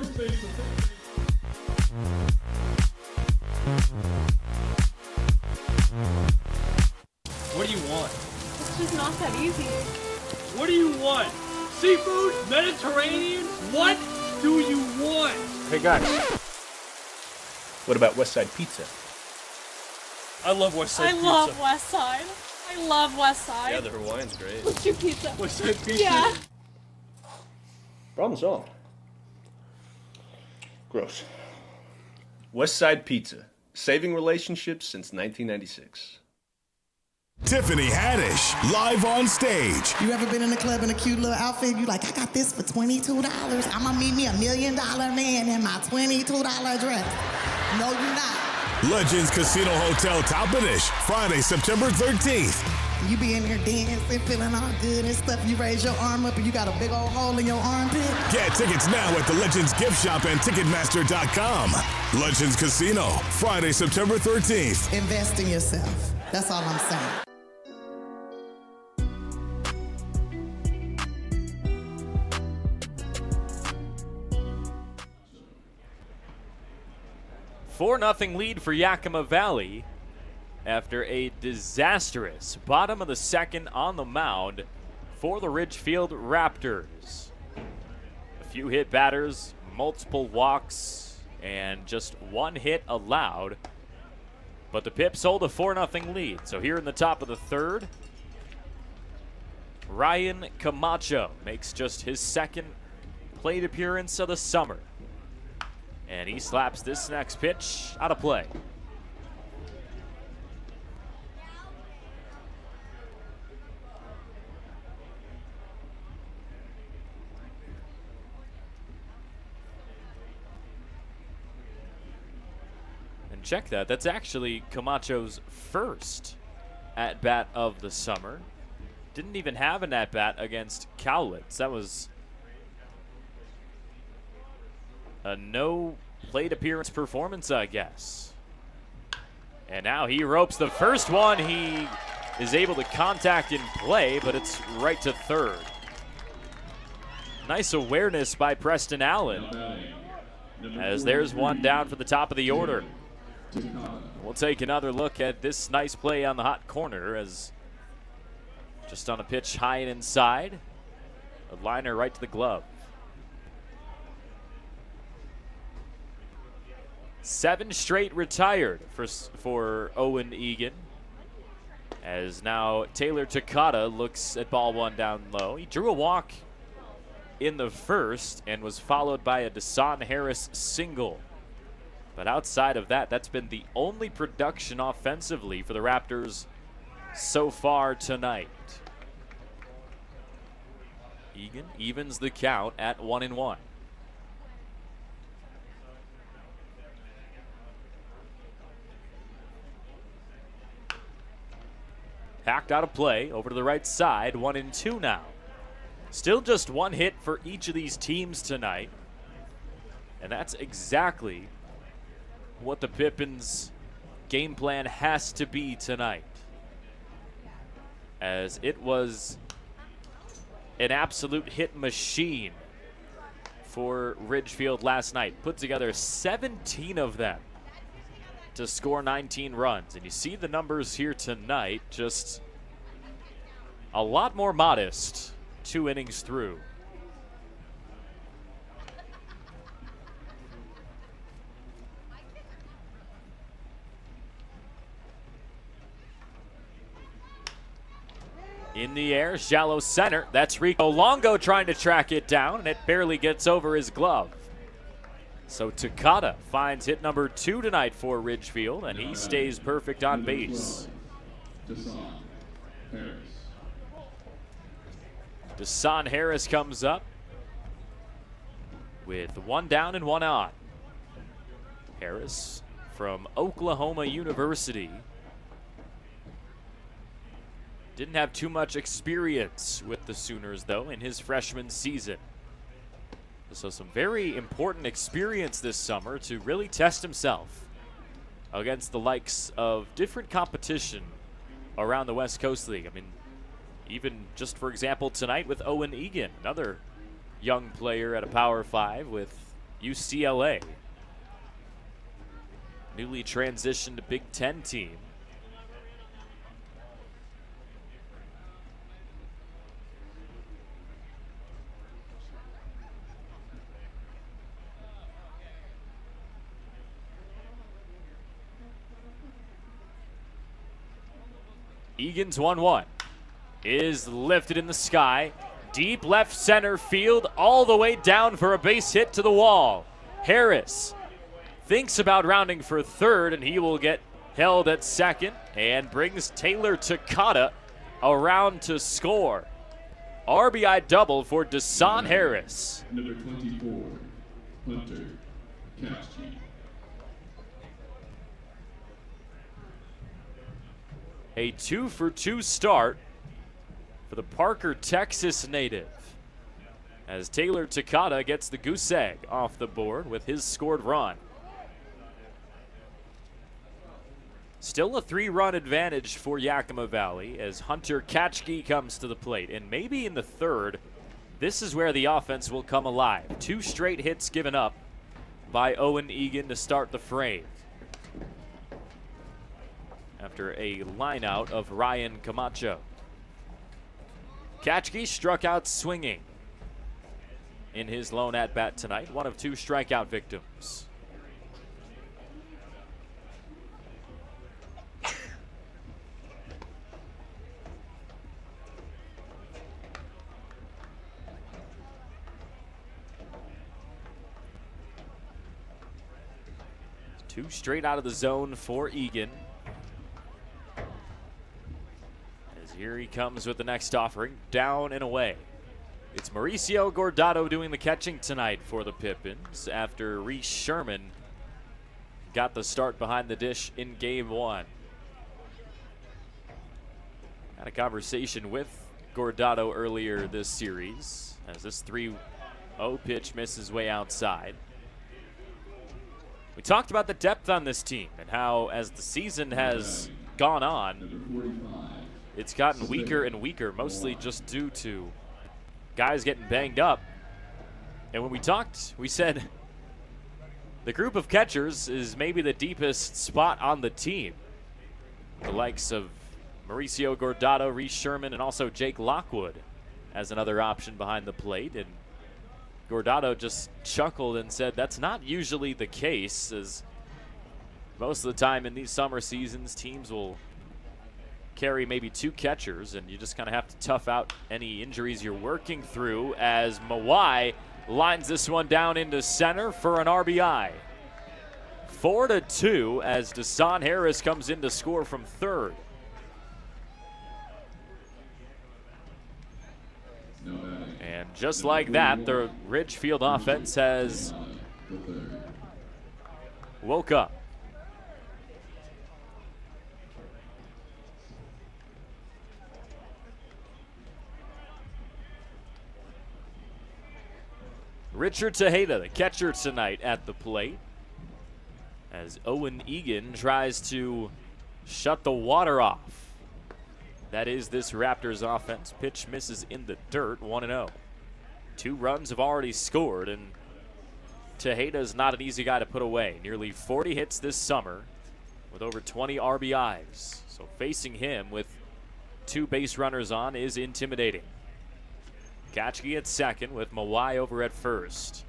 What do you want? It's just not that easy. What do you want? Seafood? Mediterranean? What do you want? Hey guys, what about West Side Pizza? I love West Side Pizza. I love West Side. I love West Side. Yeah, the Hawaiian's great. What's your pizza? West Side Pizza? Yeah. Problem solved. Gross. West Side Pizza, saving relationships since 1996. Tiffany Haddish, live on stage. You ever been in the club in a cute little outfit? You like, I got this for $22. I'm gonna meet me $1 million man in my $22 dress. No, you're not. Legends Casino Hotel Toppenish, Friday, September 13th. You be in here dancing, feeling all good and stuff. You raise your arm up and you got a big old hole in your armpit. Get tickets now at the Legends Gift Shop and Ticketmaster.com. Legends Casino, Friday, September 13th. Invest in yourself. That's all I'm saying. Four 4-0 lead for Yakima Valley after a disastrous bottom of the second on the mound for the Ridgefield Raptors. A few hit batters, multiple walks, and just one hit allowed. But the Pips hold a 4-0 lead. So here in the top of the third, Ryan Camacho makes just his second plate appearance of the summer. And he slaps this next pitch out of play. And check that. That's actually Camacho's first at-bat of the summer. Didn't even have an at-bat against Cowlitz. That was a no plate appearance performance, I guess. And now he ropes the first one. He is able to contact in play, but it's right to third. Nice awareness by Preston Allen, as there's one down for the top of the order. We'll take another look at this nice play on the hot corner, as just on a pitch high and inside, a liner right to the glove. 7 straight retired for Owen Egan, as now Taylor Takata looks at ball one down low. He drew a walk in the first and was followed by a Desan Harris single. But outside of that, that's been the only production offensively for the Raptors so far tonight. Egan evens the count at 1-1. Hacked out of play, over to the right side, 1-2 now. Still just one hit for each of these teams tonight. And that's exactly what the Pippins game plan has to be tonight, as it was an absolute hit machine for Ridgefield last night. Put together 17 of them to score 19 runs. And you see the numbers here tonight, just a lot more modest 2 innings through. In the air, shallow center. That's Rico Longo trying to track it down, and it barely gets over his glove. So Takata finds hit number 2 tonight for Ridgefield, and he stays perfect on base. Desan Harris comes up with 1 down and 1 on. Harris from Oklahoma University. Didn't have too much experience with the Sooners, though, in his freshman season. So some very important experience this summer to really test himself against the likes of different competition around the West Coast League. I mean, even just, for example, tonight with Owen Egan, another young player at a Power 5 with UCLA. Newly transitioned to Big Ten team. Egan's 1-1 is lifted in the sky. Deep left center field, all the way down for a base hit to the wall. Harris thinks about rounding for third, and he will get held at second and brings Taylor Takata around to score. RBI double for Desan Harris. Number 24, Hunter Katchke. A 2-for-2 start for the Parker, Texas native, as Taylor Takata gets the goose egg off the board with his scored run. Still a 3-run advantage for Yakima Valley as Hunter Katchke comes to the plate. And maybe in the third, this is where the offense will come alive. 2 straight hits given up by Owen Egan to start the frame, after a lineout of Ryan Camacho. Katchke struck out swinging in his lone at-bat tonight, one of 2 strikeout victims. Two straight out of the zone for Egan. As here he comes with the next offering, down and away. It's Mauricio Gordado doing the catching tonight for the Pippins after Reese Sherman got the start behind the dish in game 1. Had a conversation with Gordado earlier this series as this 3-0 pitch misses way outside. We talked about the depth on this team and how as the season has gone on, it's gotten weaker and weaker, mostly just due to guys getting banged up. And when we talked, we said the group of catchers is maybe the deepest spot on the team. The likes of Mauricio Gordado, Reese Sherman, and also Jake Lockwood as another option behind the plate. And Gordado just chuckled and said that's not usually the case, as most of the time in these summer seasons, teams will carry maybe 2 catchers, and you just kind of have to tough out any injuries you're working through, as Mawai lines this one down into center for an RBI. 4-2 as Desan Harris comes in to score from third. And just like that, the Ridgefield offense has woke up. Richard Tejeda, the catcher tonight at the plate, as Owen Egan tries to shut the water off. That is this Raptors offense. Pitch misses in the dirt, 1-0. 2 runs have already scored, and Tejeda's not an easy guy to put away. Nearly 40 hits this summer with over 20 RBIs. So facing him with 2 base runners on is intimidating. Katchke at second with Mawai over at first.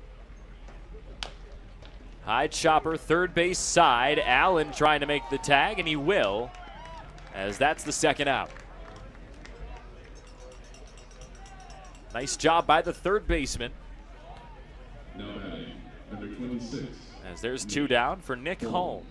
High chopper, third base side. Allen trying to make the tag, and he will, as that's the second out. Nice job by the third baseman. Now batting, number 26. As there's 2 down for Nick Holm.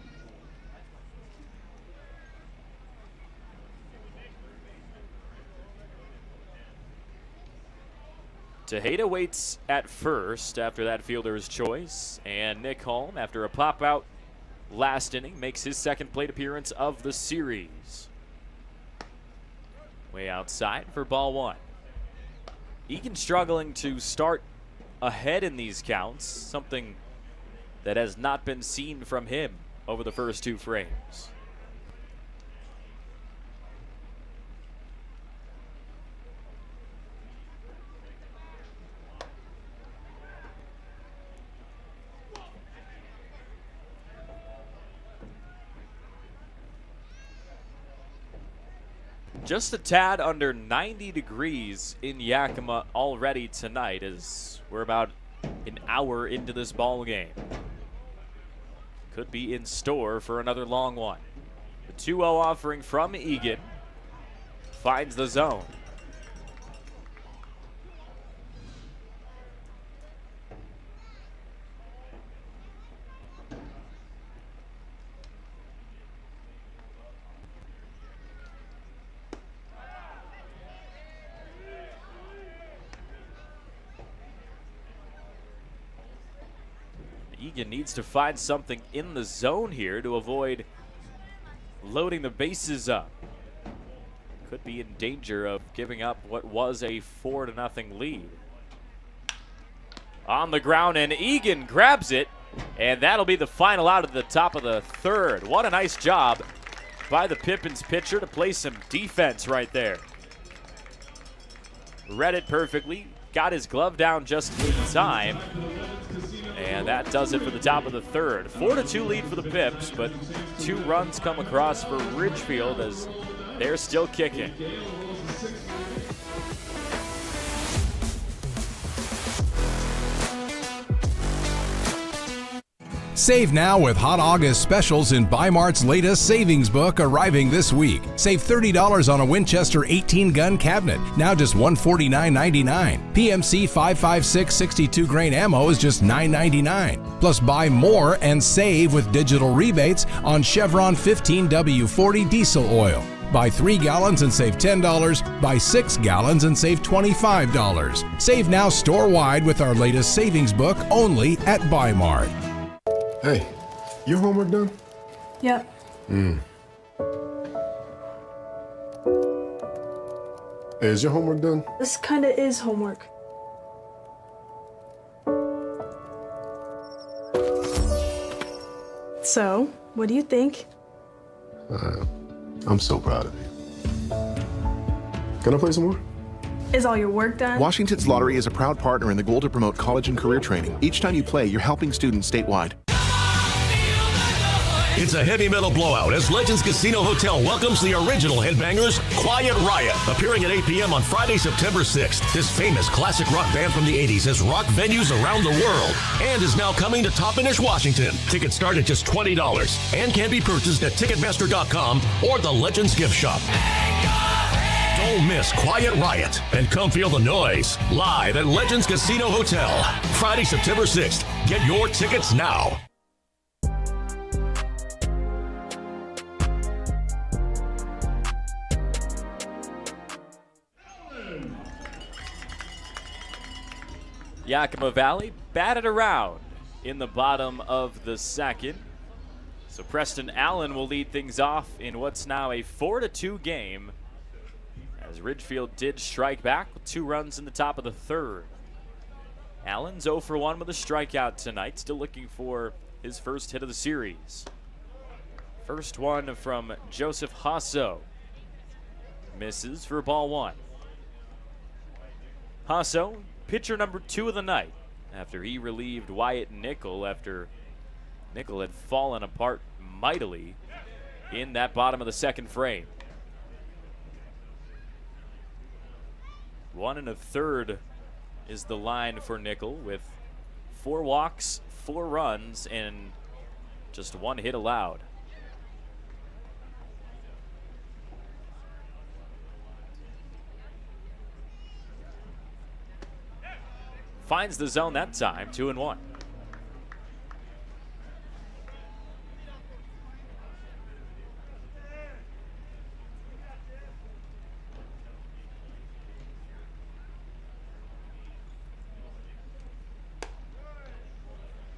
Tejeda waits at first after that fielder's choice, and Nick Holm, after a pop-out last inning, makes his second plate appearance of the series. Way outside for ball 1. Egan struggling to start ahead in these counts, something that has not been seen from him over the first 2 frames. Just a tad under 90 degrees in Yakima already tonight, as we're about an hour into this ball game. Could be in store for another long one. The 2-0 offering from Egan. finds the zone. Egan needs to find something in the zone here to avoid loading the bases up. Could be in danger of giving up what was a 4-0 lead. On the ground, and Egan grabs it, and that'll be the final out at the top of the third. What a nice job by the Pippins pitcher to play some defense right there. Read it perfectly, got his glove down just in time, and that does it for the top of the third. 4-2 lead for the Pips, but 2 runs come across for Ridgefield as they're still kicking. Save now with Hot August specials in Bi-Mart's latest savings book arriving this week. Save $30 on a Winchester 18-gun cabinet, now just $149.99. PMC 5.56 62-grain ammo is just $9.99. Plus buy more and save with digital rebates on Chevron 15W40 diesel oil. Buy 3 gallons and save $10. Buy 6 gallons and save $25. Save now store-wide with our latest savings book only at Bi-Mart. Hey, your homework done? Yep. Hey, is your homework done? This kinda is homework. So, what do you think? I'm so proud of you. Can I play some more? Is all your work done? Washington's Lottery is a proud partner in the goal to promote college and career training. Each time you play, you're helping students statewide. It's a heavy metal blowout as Legends Casino Hotel welcomes the original headbangers, Quiet Riot, appearing at 8 p.m. on Friday, September 6th. This famous classic rock band from the 80s has rocked venues around the world and is now coming to Toppenish, Washington. Tickets start at just $20 and can be purchased at Ticketmaster.com or the Legends Gift Shop. Don't miss Quiet Riot and come feel the noise live at Legends Casino Hotel. Friday, September 6th. Get your tickets now. Yakima Valley batted around in the bottom of the second. So Preston Allen will lead things off in what's now a 4-2 game, as Ridgefield did strike back with 2 runs in the top of the third. Allen's 0 for 1 with a strikeout tonight, still looking for his first hit of the series. First one from Joseph Hasso. Misses for ball 1. Hasso, pitcher number 2 of the night, after he relieved Wyatt Nickel after Nickel had fallen apart mightily in that bottom of the second frame. 1 1/3 is the line for Nickel, with 4 walks, 4 runs, and just 1 hit allowed. Finds the zone that time, 2-1.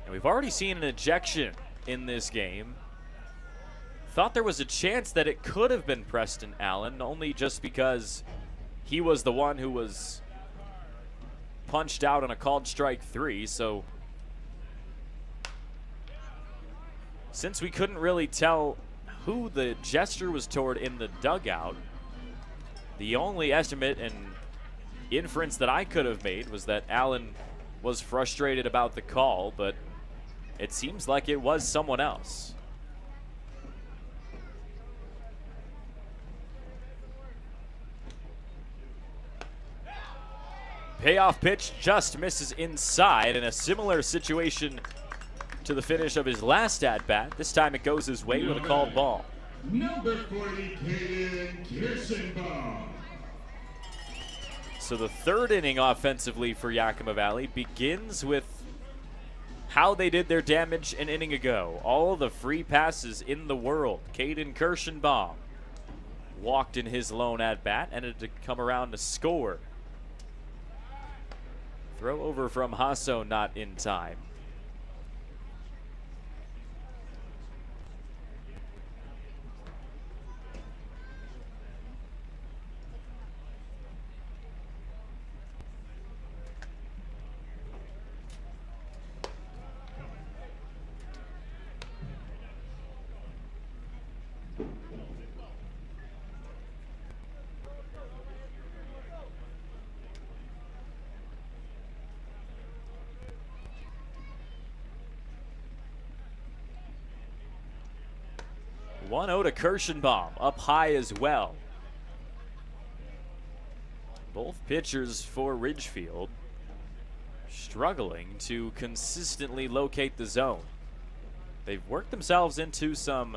And we've already seen an ejection in this game. Thought there was a chance that it could have been Preston Allen, only just because he was the one who was punched out on a called strike 3, so since we couldn't really tell who the gesture was toward in the dugout, the only estimate and inference that I could have made was that Allen was frustrated about the call, but it seems like it was someone else. Payoff pitch just misses inside, in a similar situation to the finish of his last at-bat. This time it goes his way with a called ball. number 40, Caden Kirschenbaum. So the third inning offensively for Yakima Valley begins with how they did their damage an inning ago. All the free passes in the world. Caden Kirschenbaum walked in his lone at-bat, ended to come around to score. Throw over from Hasso not in time. One 0 to Kirschenbaum, up high as well. Both pitchers for Ridgefield struggling to consistently locate the zone. They've worked themselves into some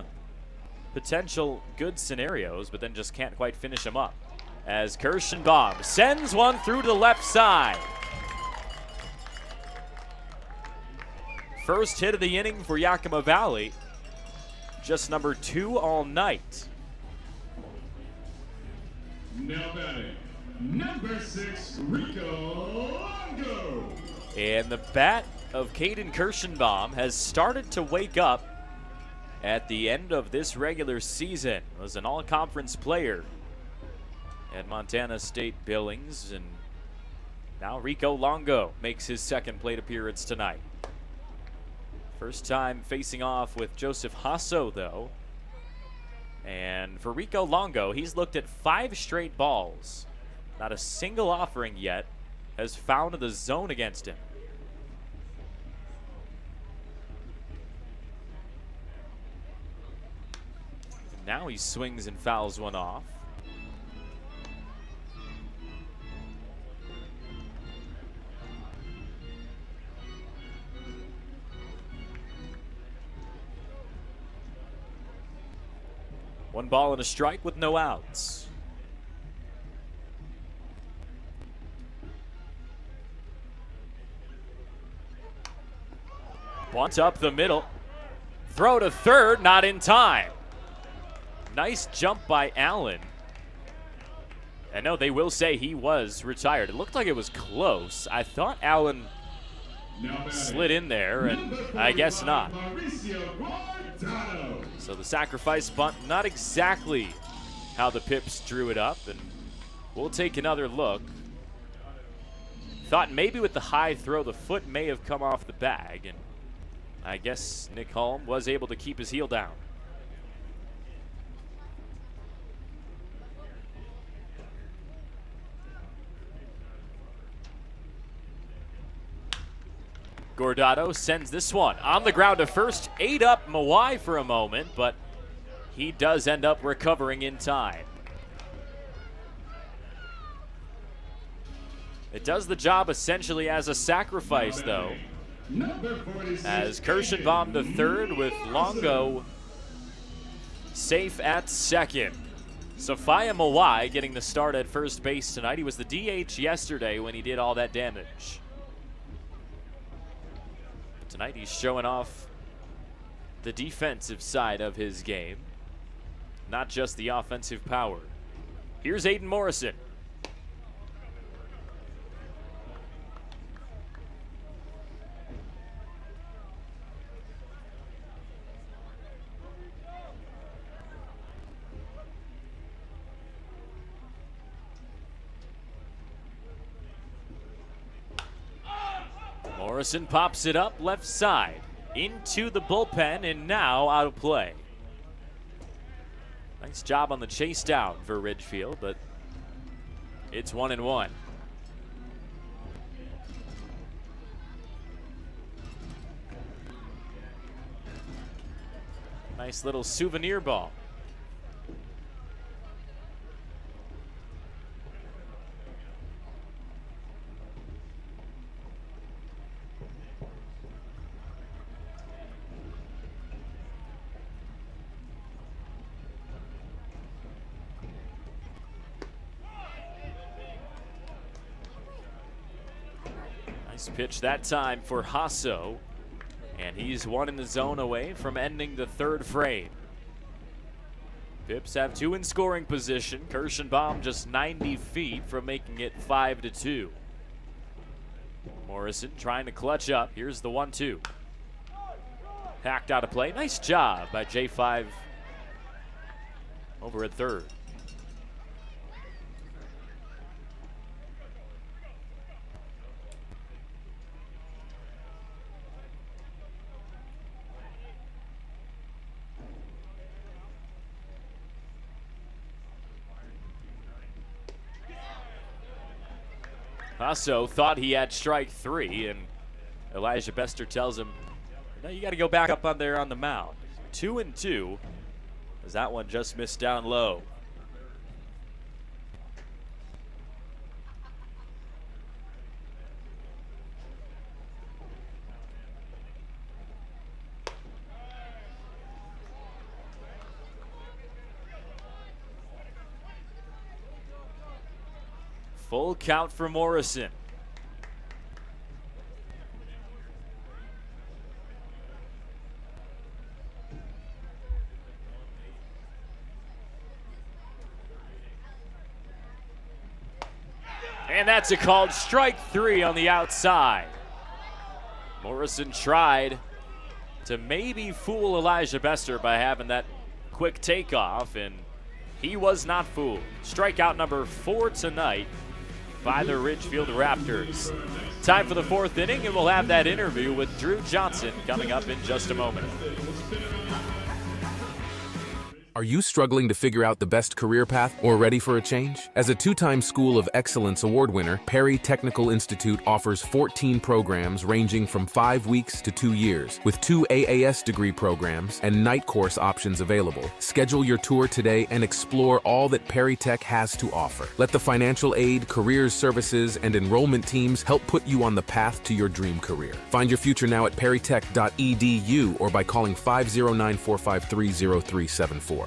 potential good scenarios, but then just can't quite finish them up. As Kirschenbaum sends one through to the left side. First hit of the inning for Yakima Valley. Just number 2 all night. Now batting, number 6, Rico Longo. And the bat of Caden Kirschenbaum has started to wake up at the end of this regular season. Was an all-conference player at Montana State Billings, and now Rico Longo makes his second plate appearance tonight. First time facing off with Joseph Hasso, though. And for Rico Longo, he's looked at 5 straight balls. Not a single offering yet has found the zone against him. And now he swings and fouls one off. One ball and a strike with no outs. Bunt up the middle. Throw to third, not in time. Nice jump by Allen. I know they will say he was retired. It looked like it was close. I thought Allen slid in there, and I guess not. So the sacrifice bunt, not exactly how the Pips drew it up, and we'll take another look. Thought maybe with the high throw, the foot may have come off the bag, and I guess Nick Holm was able to keep his heel down. Gordado sends this one on the ground to first. Ate up Mawai for a moment, but he does end up recovering in time. It does the job essentially as a sacrifice, though, as Kirschenbaum to third with Longo safe at second. Sophia Mawai getting the start at first base tonight. He was the DH yesterday when he did all that damage. Tonight he's showing off the defensive side of his game, not just the offensive power. Here's Aiden Morrison. Morrison pops it up left side into the bullpen and now out of play. Nice job on the chase down for Ridgefield, but it's 1-1. Nice little souvenir ball. Nice pitch that time for Hasso, and he's one in the zone away from ending the third frame. Pips have two in scoring position. Kirschenbaum just 90 feet from making it 5-2. Morrison trying to clutch up. Here's the 1-2. Hacked out of play. Nice job by J5 over at third. Hasso thought he had strike three, and Elijah Bester tells him, no, you got to go back up on there on the mound. 2-2, as that one just missed down low. Full count for Morrison. And that's a called strike three on the outside. Morrison tried to maybe fool Elijah Bester by having that quick takeoff, and he was not fooled. Strikeout number 4 tonight by the Ridgefield Raptors. Time for the fourth inning, and we'll have that interview with Drew Johnson coming up in just a moment. Are you struggling to figure out the best career path or ready for a change? As a two-time School of Excellence award winner, Perry Technical Institute offers 14 programs ranging from 5 weeks to 2 years, with 2 AAS degree programs and night course options available. Schedule your tour today and explore all that Perry Tech has to offer. Let the financial aid, careers services, and enrollment teams help put you on the path to your dream career. Find your future now at perrytech.edu or by calling 509-453-0374.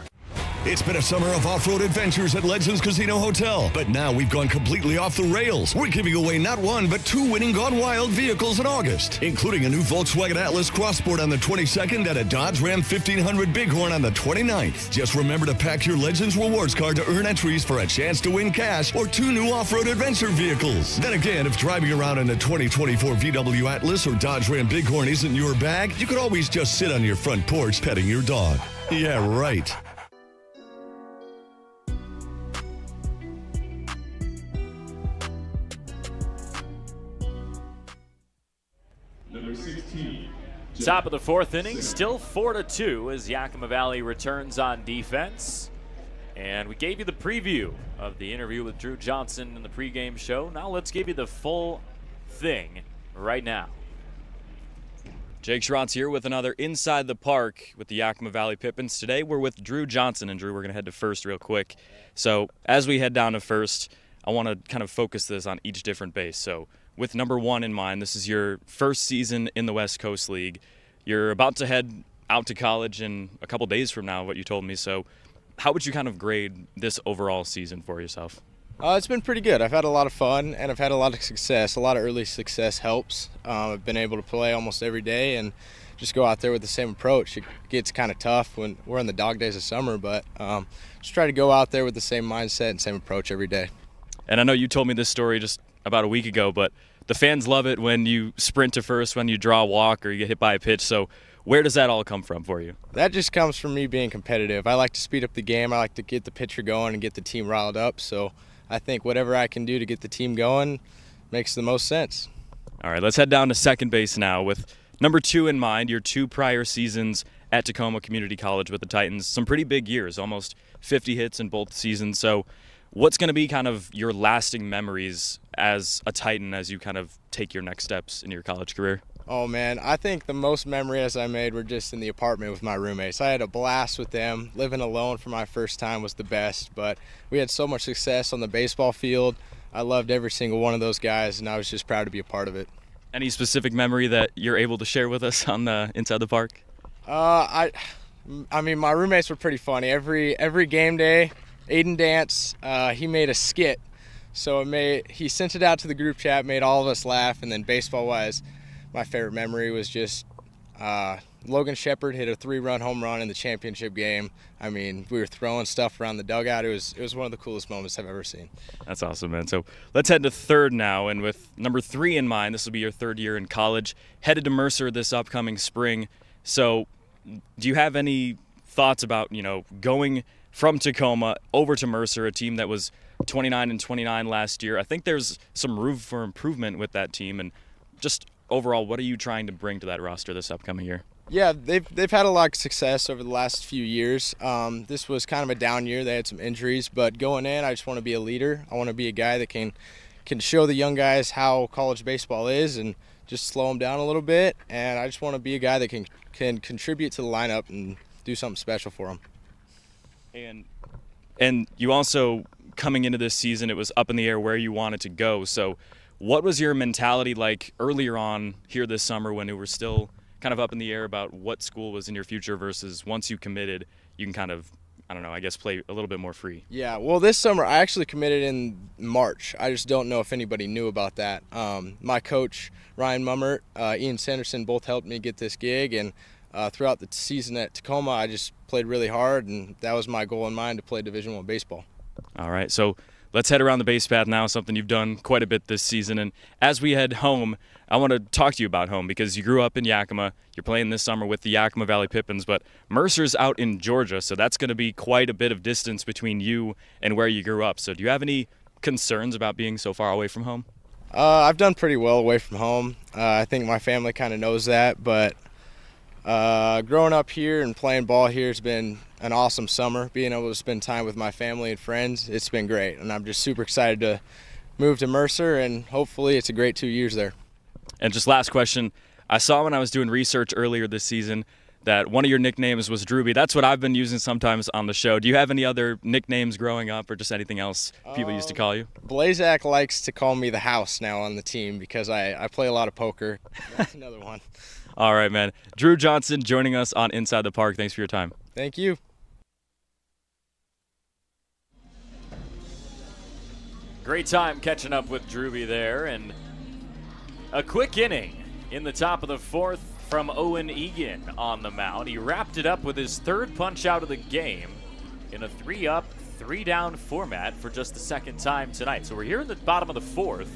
It's been a summer of off-road adventures at Legends Casino Hotel, but now we've gone completely off the rails. We're giving away not one, but 2 winning Gone Wild vehicles in August, including a new Volkswagen Atlas Crossport on the 22nd and a Dodge Ram 1500 Bighorn on the 29th. Just remember to pack your Legends Rewards card to earn entries for a chance to win cash or 2 new off-road adventure vehicles. Then again, if driving around in a 2024 VW Atlas or Dodge Ram Bighorn isn't your bag, you could always just sit on your front porch petting your dog. Yeah, right. Number 16. Top of the fourth inning, still 4-2 as Yakima Valley returns on defense. And we gave you the preview of the interview with Drew Johnson in the pregame show. Now let's give you the full thing right now. Jake Schrantz here with another Inside the Park with the Yakima Valley Pippins. Today we're with Drew Johnson, and Drew, we're going to head to first real quick. So as we head down to first, I want to kind of focus this on each different base. So with number 1 in mind, this is your first season in the West Coast League. You're about to head out to college in a couple days from now, what you told me. So how would you kind of grade this overall season for yourself? It's been pretty good. I've had a lot of fun, and I've had a lot of success. A lot of early success helps. I've been able to play almost every day and just go out there with the same approach. It gets kind of tough when we're in the dog days of summer, but just try to go out there with the same mindset and same approach every day. And I know you told me this story just about a week ago, but the fans love it when you sprint to first, when you draw a walk or you get hit by a pitch. So where does that all come from for you? That just comes from me being competitive. I like to speed up the game. I like to get the pitcher going and get the team riled up. So I think whatever I can do to get the team going makes the most sense. All right, let's head down to second base now with number 2 in mind, your 2 prior seasons at Tacoma Community College with the Titans. Some pretty big years, almost 50 hits in both seasons. So what's going to be kind of your lasting memories as a Titan as you kind of take your next steps in your college career? Oh, man, I think the most memories I made were just in the apartment with my roommates. I had a blast with them. Living alone for my first time was the best, but we had so much success on the baseball field. I loved every single one of those guys, and I was just proud to be a part of it. Any specific memory that you're able to share with us on the Inside the Park? I mean, my roommates were pretty funny. Every game day, Aiden Dance, he made a skit So he sent it out to the group chat, made all of us laugh, and then baseball-wise, my favorite memory was just Logan Shepard hit a 3-run home run in the championship game. I mean, we were throwing stuff around the dugout. It was one of the coolest moments I've ever seen. That's awesome, man. So let's head to third now, and with number 3 in mind, this will be your third year in college, headed to Mercer this upcoming spring. So do you have any thoughts about, going from Tacoma over to Mercer, a team that was 29-29 last year? I think there's some room for improvement with that team, and just overall, what are you trying to bring to that roster this upcoming year? Yeah, they've had a lot of success over the last few years. This was kind of a down year. They had some injuries, but going in, I just want to be a leader. I want to be a guy that can show the young guys how college baseball is and just slow them down a little bit. And I just want to be a guy that can contribute to the lineup and do something special for them. And you also, coming into this season, it was up in the air where you wanted to go. So what was your mentality like earlier on here this summer when it were still kind of up in the air about what school was in your future versus once you committed, you can kind of, play a little bit more free? Yeah, well, this summer I actually committed in March. I just don't know if anybody knew about that. My coach, Ryan Mummert, Ian Sanderson both helped me get this gig, and throughout the season at Tacoma, I just played really hard, and that was my goal in mind, to play Division I baseball. All right, so let's head around the base path now, something you've done quite a bit this season. And as we head home, I want to talk to you about home because you grew up in Yakima. You're playing this summer with the Yakima Valley Pippins, but Mercer's out in Georgia, so that's going to be quite a bit of distance between you and where you grew up. So do you have any concerns about being so far away from home? I've done pretty well away from home. I think my family kind of knows that, but growing up here and playing ball here has been an awesome summer. Being able to spend time with my family and friends, it's been great, and I'm just super excited to move to Mercer, and hopefully it's a great 2 years there. And just last question, I saw when I was doing research earlier this season that one of your nicknames was Drewby. That's what I've been using sometimes on the show. Do you have any other nicknames growing up or just anything else people used to call you? Blazak likes to call me the house now on the team because I play a lot of poker. That's another one. All right, man. Drew Johnson joining us on Inside the Park. Thanks for your time. Thank you. Great time catching up with Drewby there, and a quick inning in the top of the fourth from Owen Egan on the mound. He wrapped it up with his third punch out of the game in a 3-up, 3-down format for just the second time tonight. So we're here in the bottom of the fourth,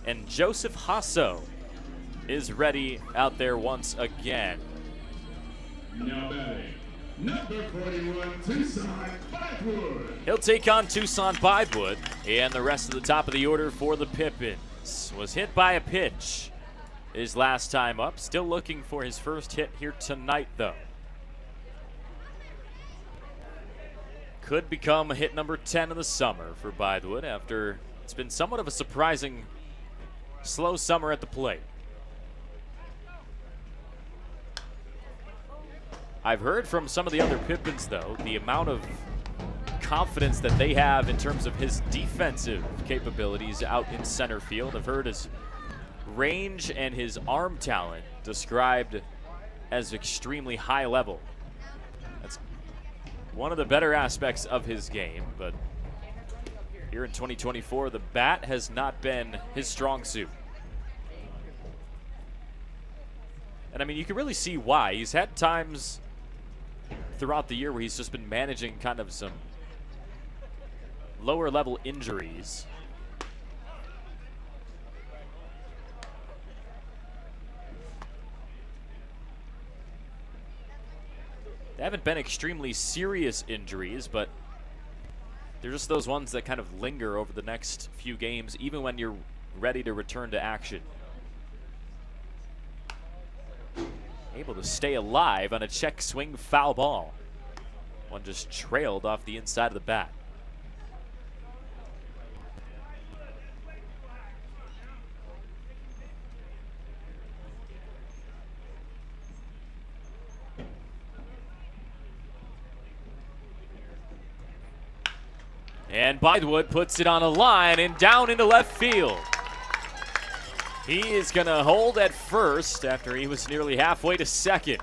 and Joseph Hasso is ready out there once again. Now batting, number 41, Tucson Bythewood. He'll take on Tucson Bythewood, and the rest of the top of the order for the Pippins. Was hit by a pitch his last time up. Still looking for his first hit here tonight, though. Could become hit number 10 of the summer for Bythewood after it's been somewhat of a surprising slow summer at the plate. I've heard from some of the other Pippins, though, the amount of confidence that they have in terms of his defensive capabilities out in center field. I've heard his range and his arm talent described as extremely high level. That's one of the better aspects of his game, but here in 2024, the bat has not been his strong suit. And I mean, you can really see why. He's had times throughout the year where he's just been managing kind of some lower level injuries. They haven't been extremely serious injuries, but they're just those ones that kind of linger over the next few games, even when you're ready to return to action. Able to stay alive on a check swing foul ball. One just trailed off the inside of the bat. And Bythewood puts it on a line and down into left field. He is going to hold at first after he was nearly halfway to second.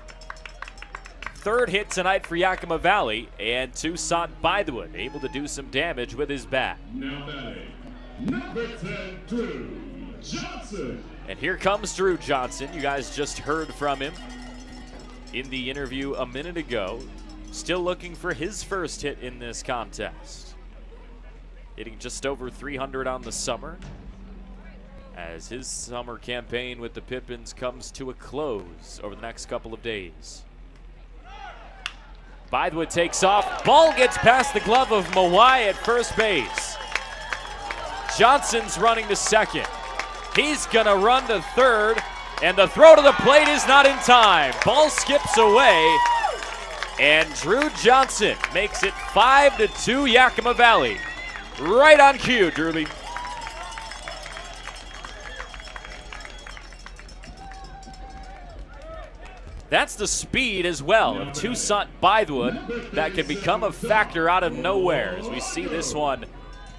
Third hit tonight for Yakima Valley, and Tucson Bythewood able to do some damage with his bat. Now batting, number 10, Drew Johnson. And here comes Drew Johnson. You guys just heard from him in the interview a minute ago. Still looking for his first hit in this contest. Hitting just over 300 on the summer, as his summer campaign with the Pippins comes to a close over the next couple of days. Bythewood takes off. Ball gets past the glove of Mawai at first base. Johnson's running to second. He's going to run to third, and the throw to the plate is not in time. Ball skips away, and Drew Johnson makes it 5-2 Yakima Valley. Right on cue, Drewby. That's the speed as well of Toussaint Bythewood that can become a factor out of nowhere, as we see this one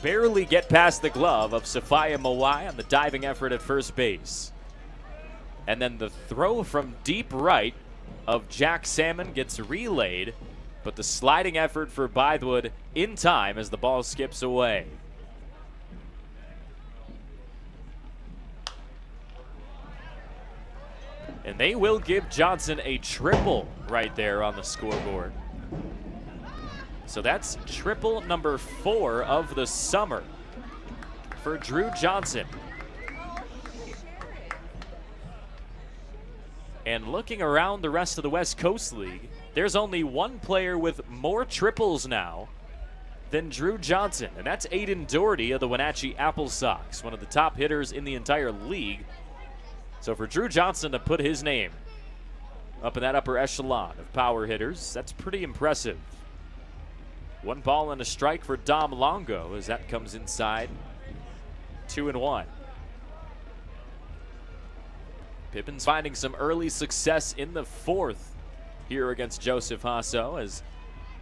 barely get past the glove of Sophia Mawai on the diving effort at first base. And then the throw from deep right of Jack Salmon gets relayed, but the sliding effort for Bythewood in time as the ball skips away. And they will give Johnson a triple right there on the scoreboard. So that's triple number 4 of the summer for Drew Johnson. And looking around the rest of the West Coast League, there's only one player with more triples now than Drew Johnson, and that's Aiden Doherty of the Wenatchee Apple Sox, one of the top hitters in the entire league. So for Drew Johnson to put his name up in that upper echelon of power hitters, that's pretty impressive. 1 ball and a strike for Dom Longo as that comes inside. 2-1. Pippins finding some early success in the 4th here against Joseph Hasso, as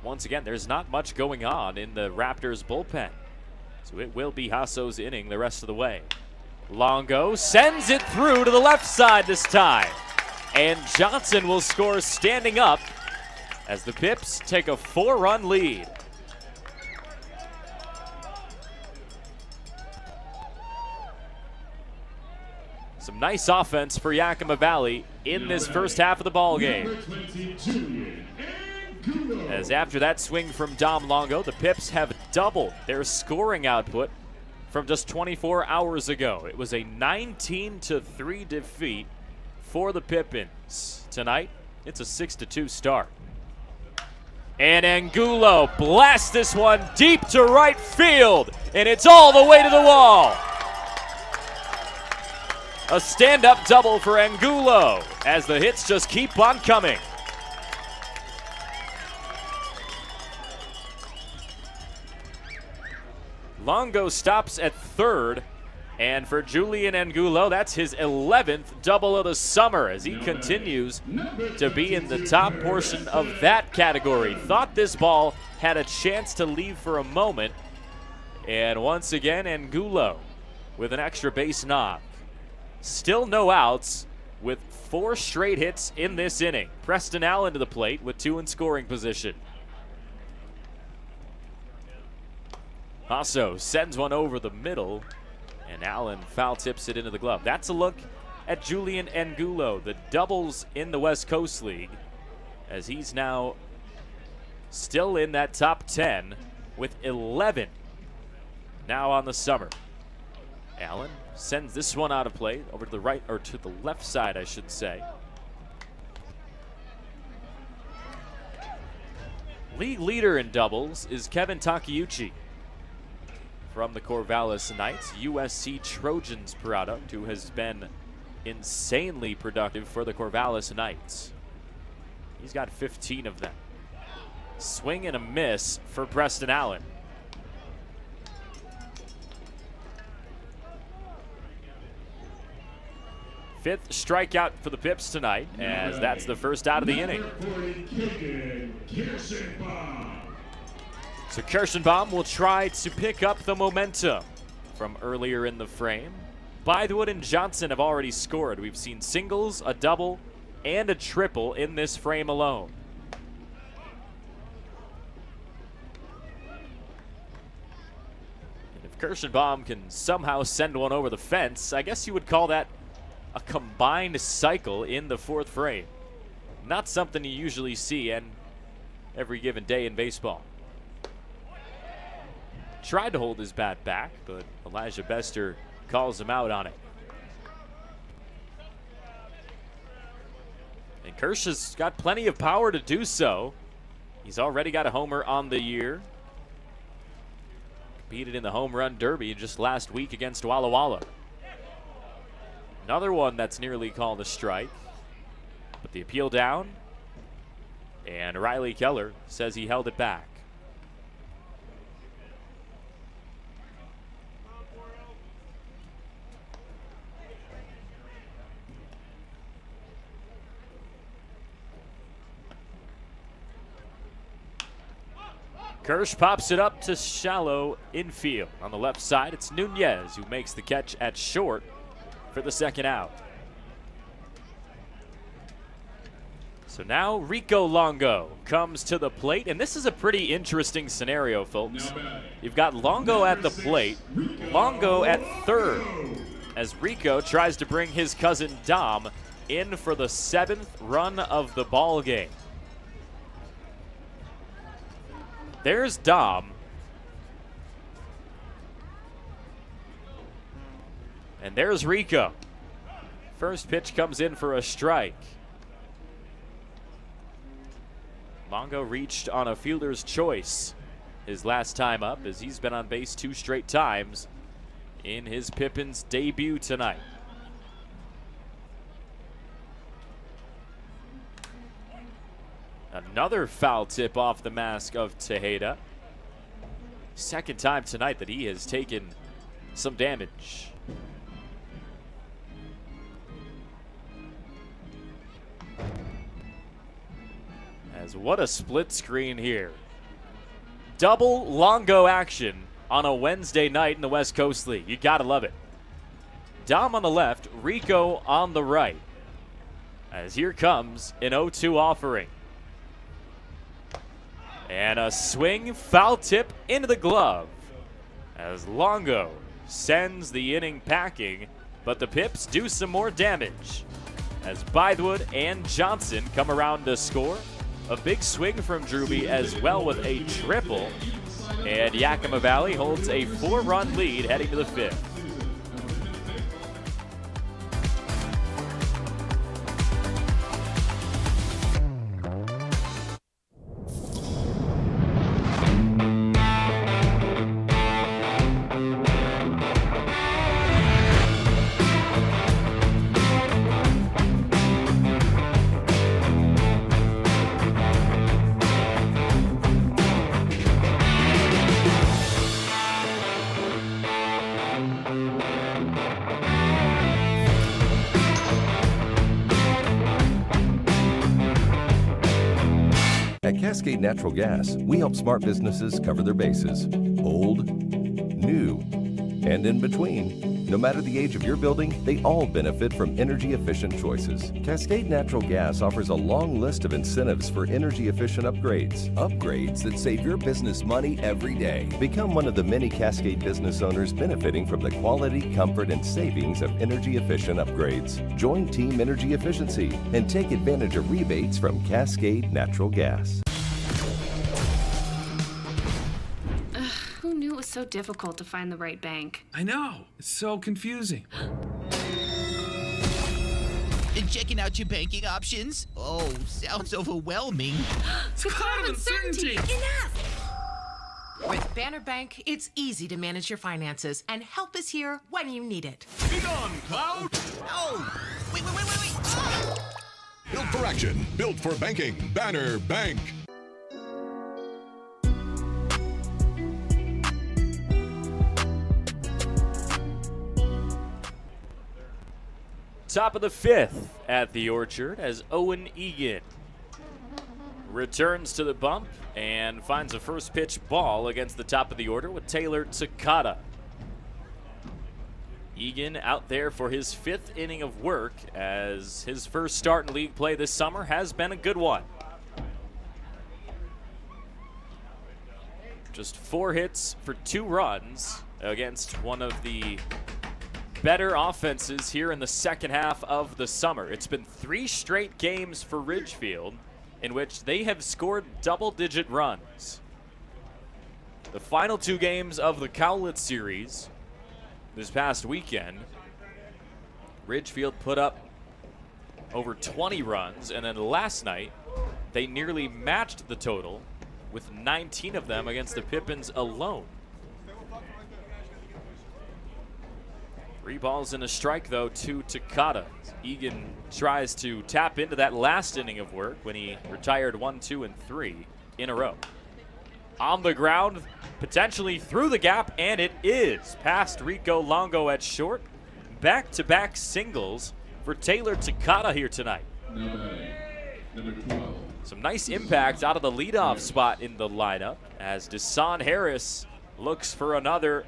once again there's not much going on in the Raptors bullpen. So it will be Hasso's inning the rest of the way. Longo sends it through to the left side this time, and Johnson will score standing up as the Pips take a 4-run lead. Some nice offense for Yakima Valley in this first half of the ball game. As after that swing from Dom Longo, the Pips have doubled their scoring output from just 24 hours ago. It was a 19-3 defeat for the Pippins. Tonight, it's a 6-2 start. And Angulo blasts this one deep to right field, and it's all the way to the wall. A stand-up double for Angulo as the hits just keep on coming. Longo stops at third, and for Julian Angulo, that's his 11th double of the summer as he continues to be in the top portion of that category. Thought this ball had a chance to leave for a moment, and once again Angulo with an extra base knock. Still no outs with 4 straight hits in this inning. Preston Allen to the plate with 2 in scoring position. Hasso sends one over the middle, and Allen foul tips it into the glove. That's a look at Julian Angulo, the doubles in the West Coast League, as he's now still in that top 10 with 11 now on the summer. Allen sends this one out of play over to the right, or to the left side, I should say. League leader in doubles is Kevin Takeuchi from the Corvallis Knights, USC Trojans product, who has been insanely productive for the Corvallis Knights. He's got 15 of them. Swing and a miss for Preston Allen. Fifth strikeout for the Pips tonight, as that's the first out of the inning. So Kirschenbaum will try to pick up the momentum from earlier in the frame. Bythewood and Johnson have already scored. We've seen singles, a double, and a triple in this frame alone. And if Kirschenbaum can somehow send one over the fence, I guess you would call that a combined cycle in the fourth frame. Not something you usually see in every given day in baseball. Tried to hold his bat back, but Elijah Bester calls him out on it. And Kirsch has got plenty of power to do so. He's already got a homer on the year. Competed in the home run derby just last week against Walla Walla. Another one that's nearly called a strike. But the appeal down. And Riley Keller says he held it back. Kirsch pops it up to shallow infield. On the left side, it's Nunez who makes the catch at short for the second out. So now Rico Longo comes to the plate, and this is a pretty interesting scenario, folks. You've got Longo at the plate, Longo at third, as Rico tries to bring his cousin Dom in for the 7th run of the ball game. There's Dom. And there's Rico. First pitch comes in for a strike. Longo reached on a fielder's choice his last time up, as he's been on base 2 straight times in his Pippins debut tonight. Another foul tip off the mask of Tejeda. Second time tonight that he has taken some damage. As what a split screen here. Double Longo action on a Wednesday night in the West Coast League. You gotta love it. Dom on the left, Rico on the right. As here comes an 0-2 offering. And a swing, foul tip into the glove as Longo sends the inning packing, but the Pips do some more damage as Bythewood and Johnson come around to score. A big swing from Drewby as well with a triple, and Yakima Valley holds a 4-run lead heading to the 5th. At Cascade Natural Gas, we help smart businesses cover their bases. Old, new, and in between. No matter the age of your building, they all benefit from energy-efficient choices. Cascade Natural Gas offers a long list of incentives for energy-efficient upgrades. Upgrades that save your business money every day. Become one of the many Cascade business owners benefiting from the quality, comfort, and savings of energy-efficient upgrades. Join Team Energy Efficiency and take advantage of rebates from Cascade Natural Gas. Who knew it was so difficult to find the right bank? I know. It's so confusing. Checking out your banking options? Oh, sounds overwhelming. It's a cloud of uncertainty. Enough! With Banner Bank, it's easy to manage your finances, and help is here when you need it. Be gone, Cloud! Oh! Wait! Ah! Built for action, built for banking. Banner Bank. Top of the 5th at the Orchard as Owen Egan returns to the bump and finds a first pitch ball against the top of the order with Taylor Takata. Egan out there for his 5th inning of work, as his first start in league play this summer has been a good one. Just 4 hits for 2 runs. against one of the better offenses here in the second half of the summer. It's been 3 straight games for Ridgefield in which they have scored double-digit runs. The final 2 games of the Cowlitz series this past weekend, Ridgefield put up over 20 runs, and then last night they nearly matched the total with 19 of them against the Pippins alone. 3 balls and a strike, though, to Takata. Egan tries to tap into that last inning of work when he retired 1, 2, and 3 in a row. On the ground, potentially through the gap, and it is past Rico Longo at short. Back-to-back singles for Taylor Takata here tonight. Number 12. Some nice impact out of the leadoff spot in the lineup as Desan Harris looks for another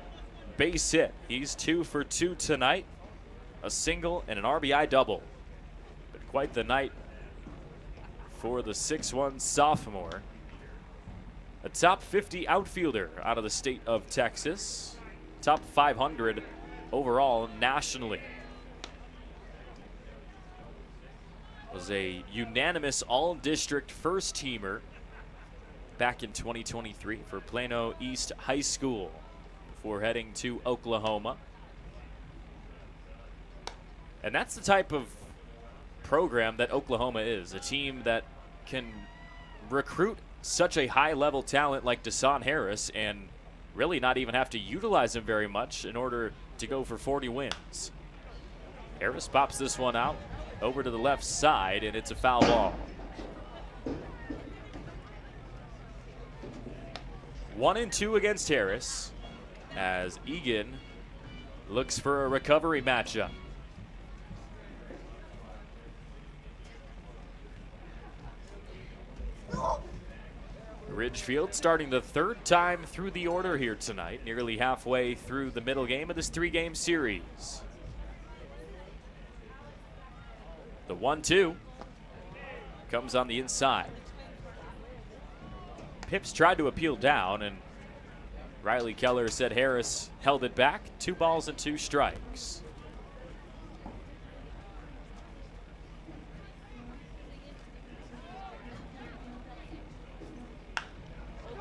base hit. He's 2 for 2 tonight, a single and an RBI double. But quite the night for the 6'1" sophomore. A top 50 outfielder out of the state of Texas, top 500 overall nationally. Was a unanimous all-district first-teamer back in 2023 for Plano East High School before heading to Oklahoma. And that's the type of program that Oklahoma is, a team that can recruit such a high-level talent like Desan Harris and really not even have to utilize him very much in order to go for 40 wins. Harris pops this one out over to the left side, and it's a foul ball. 1-2 against Harris as Egan looks for a recovery matchup. Ridgefield starting the 3rd time through the order here tonight, nearly halfway through the middle game of this 3-game series. The 1-2 comes on the inside. Pips tried to appeal down, and Riley Keller said Harris held it back. 2 balls and 2 strikes.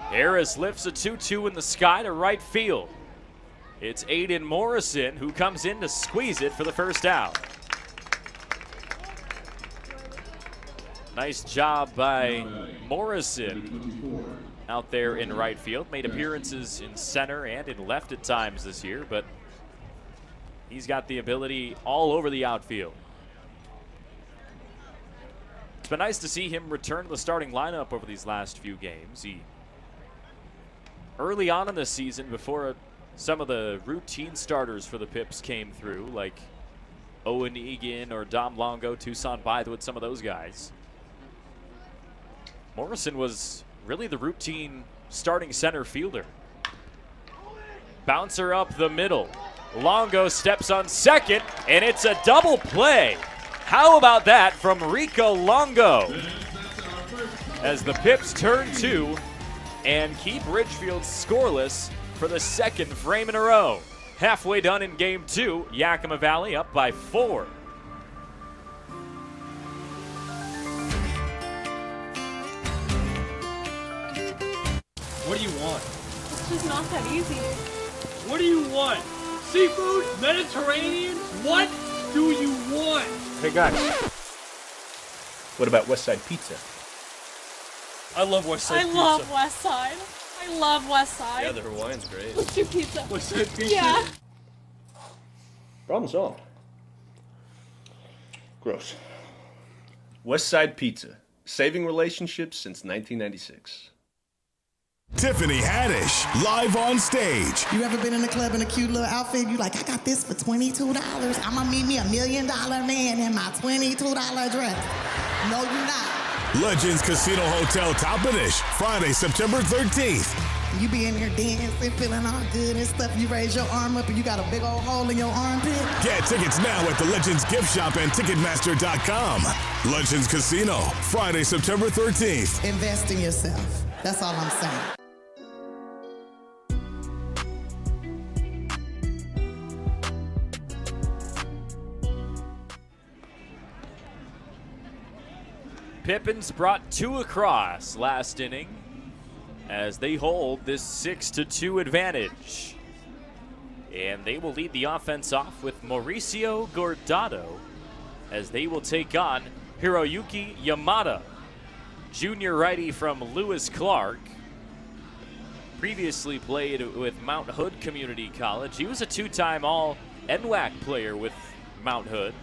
Harris lifts a 2-2 in the sky to right field. It's Aiden Morrison who comes in to squeeze it for the first out. Nice job by Morrison out there in right field. Made appearances in center and in left at times this year, but he's got the ability all over the outfield. It's been nice to see him return to the starting lineup over these last few games. He early on in the season, before some of the routine starters for the Pips came through, like Owen Egan or Dom Longo, Tucson Bythewood, some of those guys, Morrison was really the routine starting center fielder. Bouncer up the middle. Longo steps on second, and it's a double play. How about that from Rico Longo? As the Pips turn 2 and keep Ridgefield scoreless for the 2nd frame in a row. Halfway done in game 2, Yakima Valley up by 4. What do you want? It's just not that easy. What do you want? Seafood? Mediterranean? What do you want? Hey guys, what about Westside Pizza? I love Westside Pizza. I love West Side. I love West Side. Yeah, the Hawaiian's great. Let's do pizza. Westside Pizza? Yeah. Problem solved. Gross. Westside Pizza, saving relationships since 1996. Tiffany Haddish, live on stage. You ever been in a club in a cute little outfit? You like, I got this for $22. I'ma meet me $1 million man in my $22 dress. No, you're not. Legends Casino Hotel Toppenish, Friday, September 13th. You be in here dancing, feeling all good and stuff. You raise your arm up and you got a big old hole in your armpit. Get tickets now at the Legends Gift Shop and Ticketmaster.com. Legends Casino, Friday, September 13th. Invest in yourself. That's all I'm saying. Pippins brought 2 across last inning as they hold this 6-2 advantage. And they will lead the offense off with Mauricio Guardado as they will take on Hiroyuki Yamada, junior righty from Lewis Clark. Previously played with Mount Hood Community College. He was a 2-time All-NWAC player with Mount Hood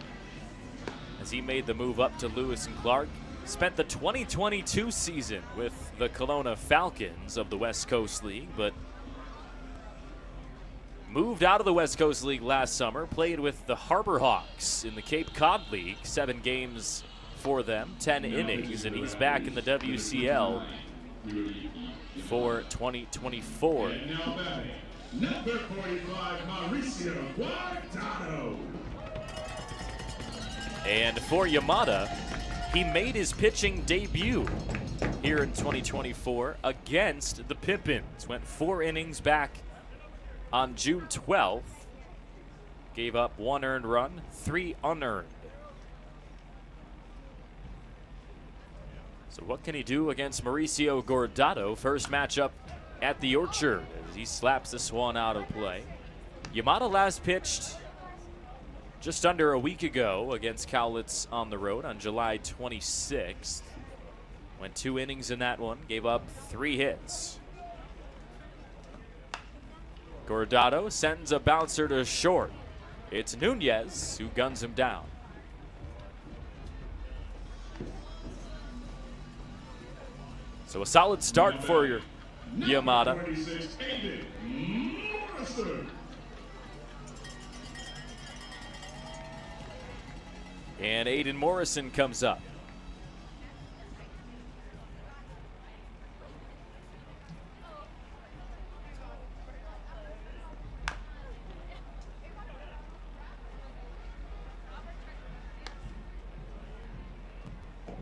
as he made the move up to Lewis and Clark. Spent the 2022 season with the Kelowna Falcons of the West Coast League, but moved out of the West Coast League last summer, played with the Harbor Hawks in the Cape Cod League, 7 games for them, 10 innings, and he's back in the WCL for 2024. And now batting, number 45, Mauricio Guardado. And for Yamada, he made his pitching debut here in 2024 against the Pippins. Went 4 innings back on June 12th. Gave up 1 earned run, 3 unearned. So what can he do against Mauricio Guardado? First matchup at the Orchard as he slaps this one out of play. Yamada last pitched just under a week ago against Cowlitz on the road on July 26th. Went 2 innings in that one, gave up 3 hits. Guardado sends a bouncer to short. It's Nunez who guns him down. So a solid start for your Yamada. And Aiden Morrison comes up.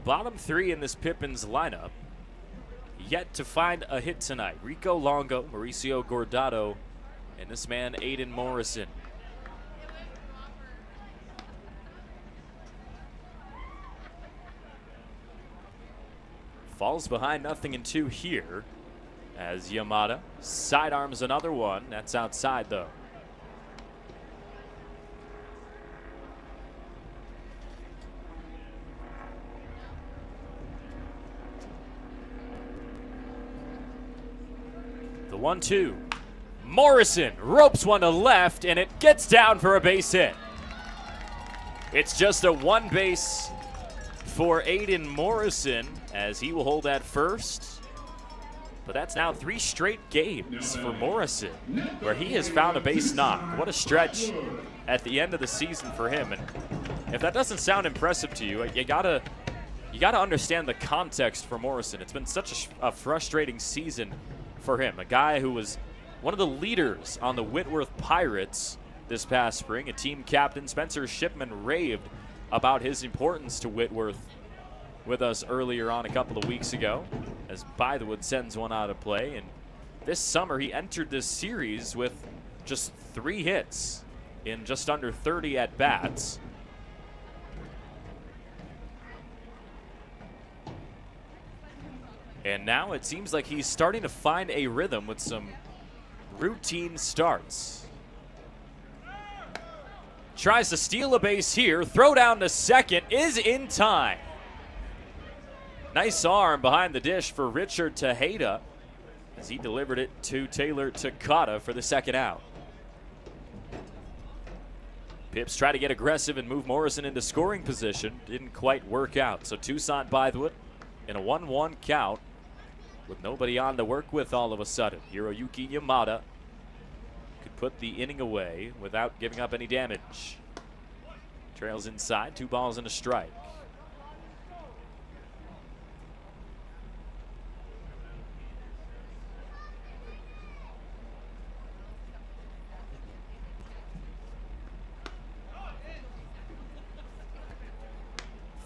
Bottom 3 in this Pippins lineup. Yet to find a hit tonight. Rico Longo, Mauricio Guardado, and this man, Aiden Morrison. Falls behind 0-2 here as Yamada sidearms another one. That's outside though. The 1-2. Morrison ropes one to left, and it gets down for a base hit. It's just a 1 base for Aiden Morrison as he will hold at first. But that's now 3 straight games for Morrison where he has found a base knock. What a stretch at the end of the season for him. And if that doesn't sound impressive to you, you gotta understand the context for Morrison. It's been such a frustrating season for him. A guy who was one of the leaders on the Whitworth Pirates this past spring. A team captain, Spencer Shipman, raved about his importance to Whitworth with us earlier on a couple of weeks ago as Bythewood sends one out of play. And this summer he entered this series with just 3 hits in just under 30 at-bats. And now it seems like he's starting to find a rhythm with some routine starts. Tries to steal a base here. Throw down to second is in time. Nice arm behind the dish for Richard Tejeda as he delivered it to Taylor Takata for the second out. Pips try to get aggressive and move Morrison into scoring position. Didn't quite work out. So Toussaint Bythewood in a 1-1 count with nobody on to work with all of a sudden. Hiroyuki Yamada could put the inning away without giving up any damage. Trails inside, 2 balls and a strike.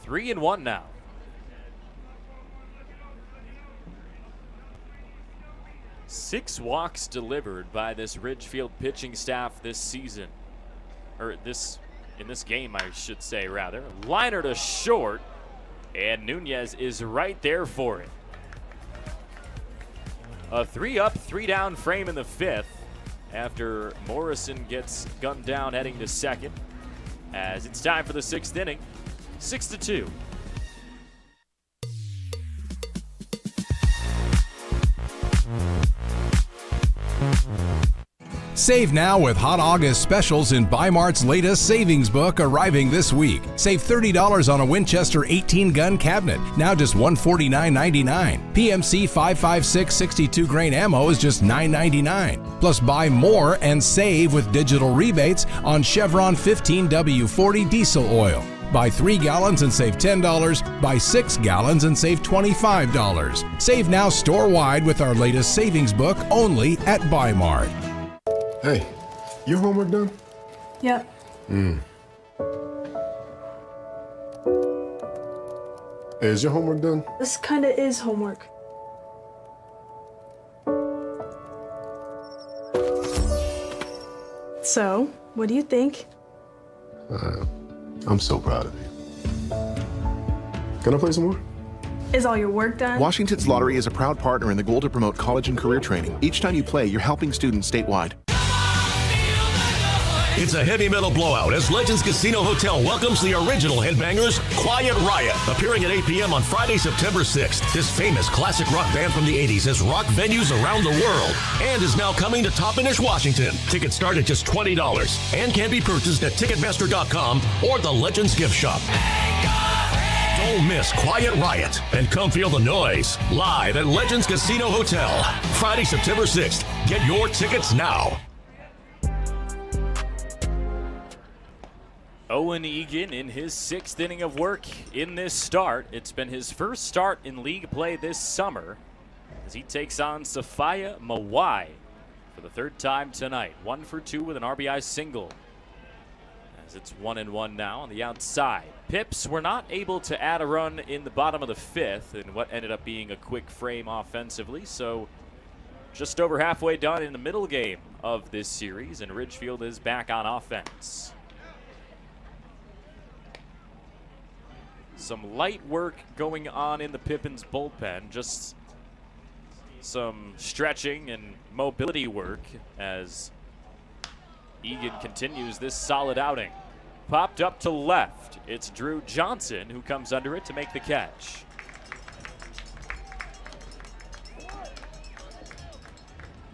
Three and 1 now. Six walks delivered by this Ridgefield pitching staff this season. Or in this game, I should say, rather. Liner to short. And Nunez is right there for it. A 3-up, 3-down frame in the 5th after Morrison gets gunned down heading to second. As it's time for the 6th inning, 6-2. Save now with Hot August specials in Bi-Mart's latest savings book arriving this week. Save $30 on a Winchester 18-gun cabinet, now just $149.99. PMC 5.56 62 grain ammo is just $9.99. Plus buy more and save with digital rebates on Chevron 15W40 diesel oil. Buy 3 gallons and save $10. Buy 6 gallons and save $25. Save now store-wide with our latest savings book only at Bi-Mart. Hey, your homework done? Yep. Hey, is your homework done? This kinda is homework. So, what do you think? I'm so proud of you. Can I play some more? Is all your work done? Washington's Lottery is a proud partner in the goal to promote college and career training. Each time you play, you're helping students statewide. It's a heavy metal blowout as Legends Casino Hotel welcomes the original Headbangers, Quiet Riot, appearing at 8 p.m. on Friday, September 6th. This famous classic rock band from the 80s has rocked venues around the world and is now coming to Toppenish, Washington. Tickets start at just $20 and can be purchased at Ticketmaster.com or the Legends Gift Shop. Don't miss Quiet Riot and come feel the noise live at Legends Casino Hotel. Friday, September 6th. Get your tickets now. Owen Egan in his 6th inning of work in this start. It's been his first start in league play this summer as he takes on Sophia Mawai for the 3rd time tonight. 1 for 2 with an RBI single. As it's 1-1 now on the outside. Pips were not able to add a run in the bottom of the 5th in what ended up being a quick frame offensively. So just over halfway done in the middle game of this series, and Ridgefield is back on offense. Some light work going on in the Pippins bullpen, just some stretching and mobility work as Egan continues this solid outing. Popped up to left. It's Drew Johnson who comes under it to make the catch.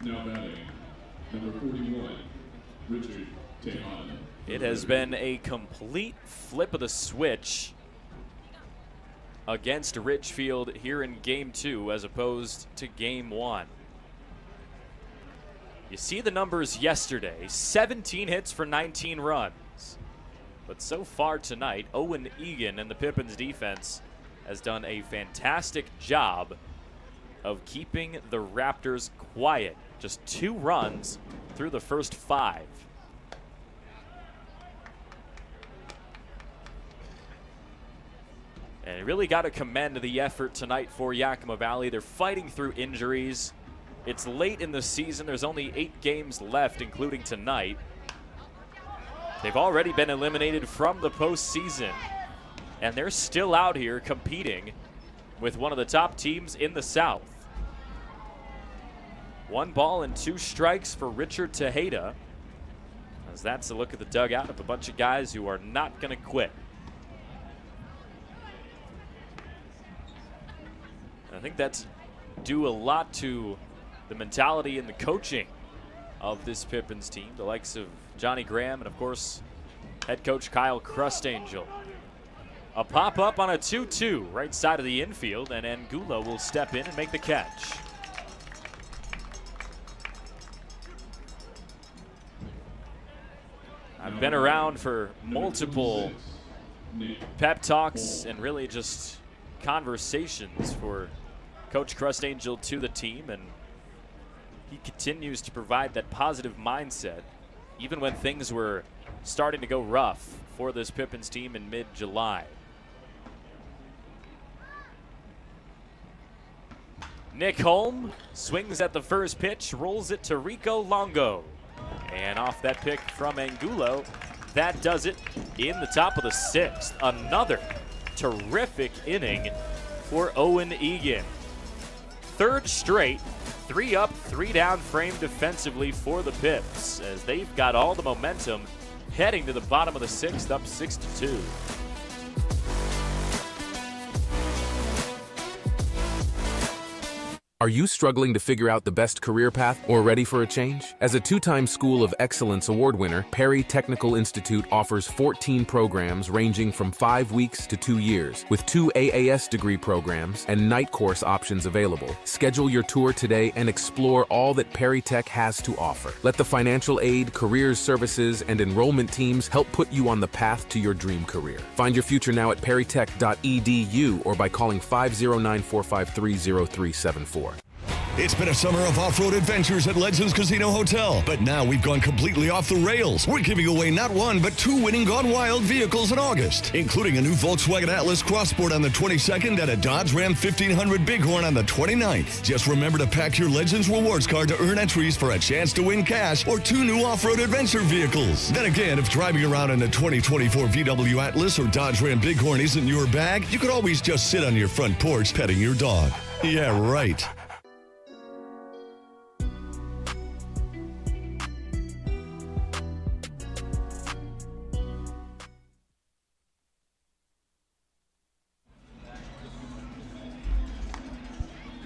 Now batting, number 41, Richard Tejada. It has been a complete flip of the switch against Ridgefield here in Game 2 as opposed to Game 1. You see the numbers yesterday, 17 hits for 19 runs. But so far tonight, Owen Egan and the Pippins defense has done a fantastic job of keeping the Raptors quiet. Just 2 runs through the first 5. And you really got to commend the effort tonight for Yakima Valley. They're fighting through injuries. It's late in the season. There's only 8 games left, including tonight. They've already been eliminated from the postseason, and they're still out here competing with one of the top teams in the South. 1 ball and 2 strikes for Richard Tejada, as that's a look at the dugout of a bunch of guys who are not going to quit. And I think that's due a lot to the mentality and the coaching of this Pippins team, the likes of Johnny Graham and, of course, head coach Kyle Crustangel. A pop-up on a 2-2 right side of the infield, and Angulo will step in and make the catch. I've been around for multiple pep talks and really just conversations for Coach Crustangel to the team, and he continues to provide that positive mindset even when things were starting to go rough for this Pippins team in mid-July. Nick Holm swings at the first pitch, rolls it to Rico Longo. And off that pick from Angulo, that does it in the top of the 6th. Another terrific inning for Owen Egan. Third straight, 3 up, 3 down frame defensively for the Pips as they've got all the momentum heading to the bottom of the 6th, up 6-2. Are you struggling to figure out the best career path or ready for a change? As a 2-time School of Excellence award winner, Perry Technical Institute offers 14 programs ranging from 5 weeks to 2 years, with 2 AAS degree programs and night course options available. Schedule your tour today and explore all that Perry Tech has to offer. Let the financial aid, careers services, and enrollment teams help put you on the path to your dream career. Find your future now at perrytech.edu or by calling 509-453-0374. It's been a summer of off-road adventures at Legends Casino Hotel, but now we've gone completely off the rails. We're giving away not 1, but 2 winning Gone Wild vehicles in August, including a new Volkswagen Atlas Crossport on the 22nd and a Dodge Ram 1500 Bighorn on the 29th. Just remember to pack your Legends Rewards card to earn entries for a chance to win cash or 2 new off-road adventure vehicles. Then again, if driving around in a 2024 VW Atlas or Dodge Ram Bighorn isn't your bag, you could always just sit on your front porch petting your dog. Yeah, right.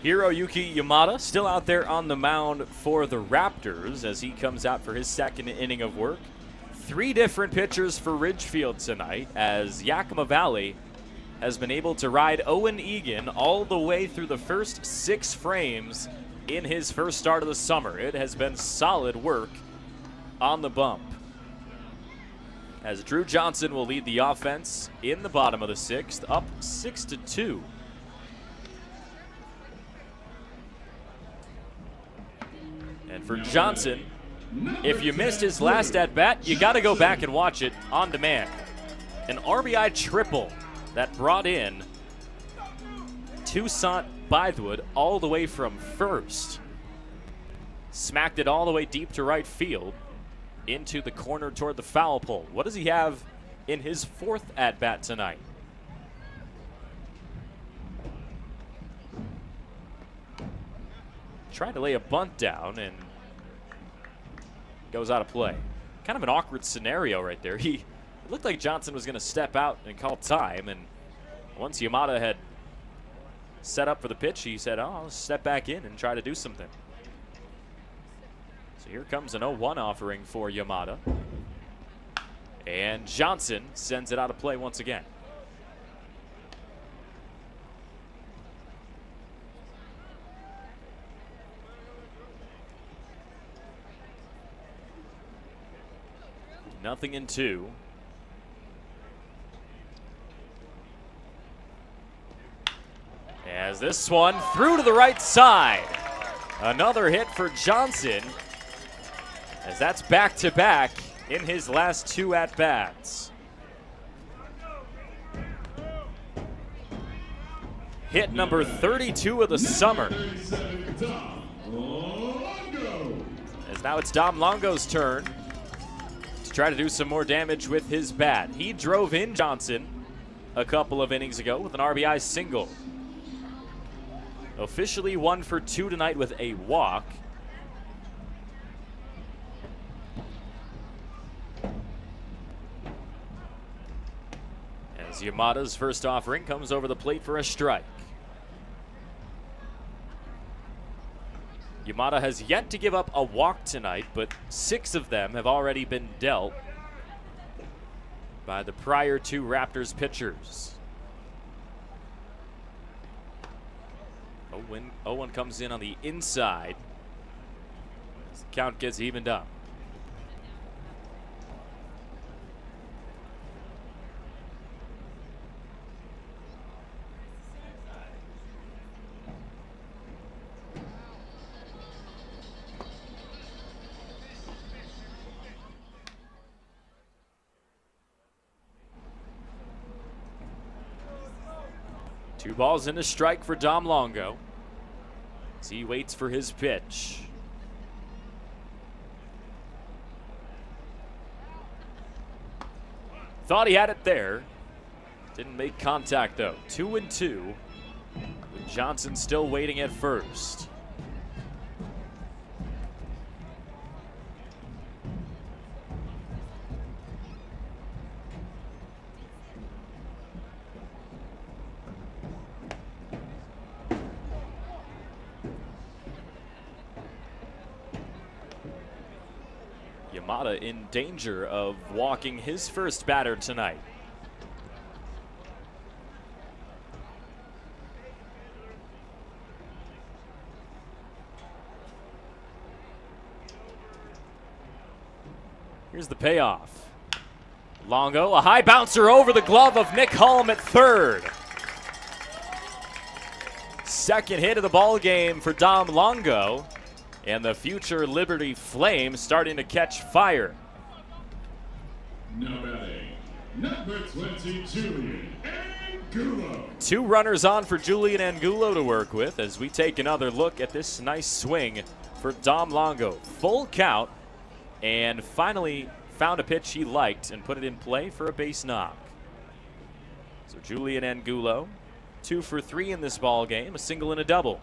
Hiroyuki Yamada still out there on the mound for the Raptors as he comes out for his second inning of work. 3 different pitchers for Ridgefield tonight as Yakima Valley has been able to ride Owen Egan all the way through the first 6 frames in his first start of the summer. It has been solid work on the bump. As Drew Johnson will lead the offense in the bottom of the 6th, up 6-2. And for Johnson, if you missed his last at-bat, you got to go back and watch it on demand. An RBI triple that brought in Toussaint Bythewood all the way from first. Smacked it all the way deep to right field into the corner toward the foul pole. What does he have in his 4th at-bat tonight? Trying to lay a bunt down and goes out of play. Kind of an awkward scenario right there. It looked like Johnson was going to step out and call time, and once Yamada had set up for the pitch, he said, I'll step back in and try to do something. So here comes an 0-1 offering for Yamada. And Johnson sends it out of play once again. Nothing in 2. As this one through to the right side. Another hit for Johnson, as that's back-to-back in his last 2 at-bats. Hit number 32 of the summer. As now it's Dom Longo's turn to try to do some more damage with his bat. He drove in Johnson a couple of innings ago with an RBI single. Officially 1 for 2 tonight with a walk. As Yamada's first offering comes over the plate for a strike. Yamada has yet to give up a walk tonight, but 6 of them have already been dealt by the prior 2 Raptors pitchers. Owen comes in on the inside as the count gets evened up. Two balls and a strike for Dom Longo as he waits for his pitch. Thought he had it there. Didn't make contact though. 2-2. With Johnson still waiting at first. Yamada in danger of walking his first batter tonight. Here's the payoff. Longo, a high bouncer over the glove of Nick Hulme at third. Second hit of the ball game for Dom Longo. And the future Liberty Flames starting to catch fire. Now batting, number 20, Julian Angulo. 2 runners on for Julian Angulo to work with as we take another look at this nice swing for Dom Longo. Full count, and finally found a pitch he liked and put it in play for a base knock. So Julian Angulo, 2 for 3 in this ball game, a single and a double.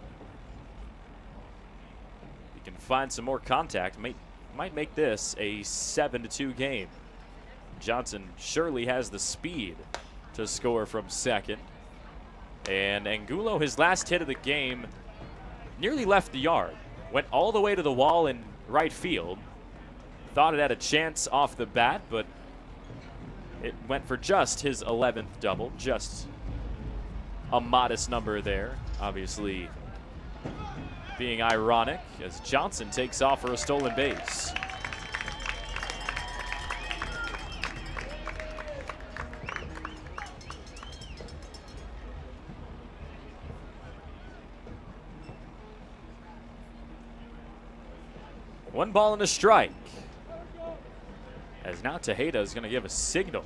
Can find some more contact, might make this a 7-2 game. Johnson surely has the speed to score from second. And Angulo, his last hit of the game, nearly left the yard. Went all the way to the wall in right field. Thought it had a chance off the bat, but it went for just his 11th double. Just a modest number there. Obviously being ironic as Johnson takes off for a stolen base. One ball and a strike. As now Tejeda is going to give a signal.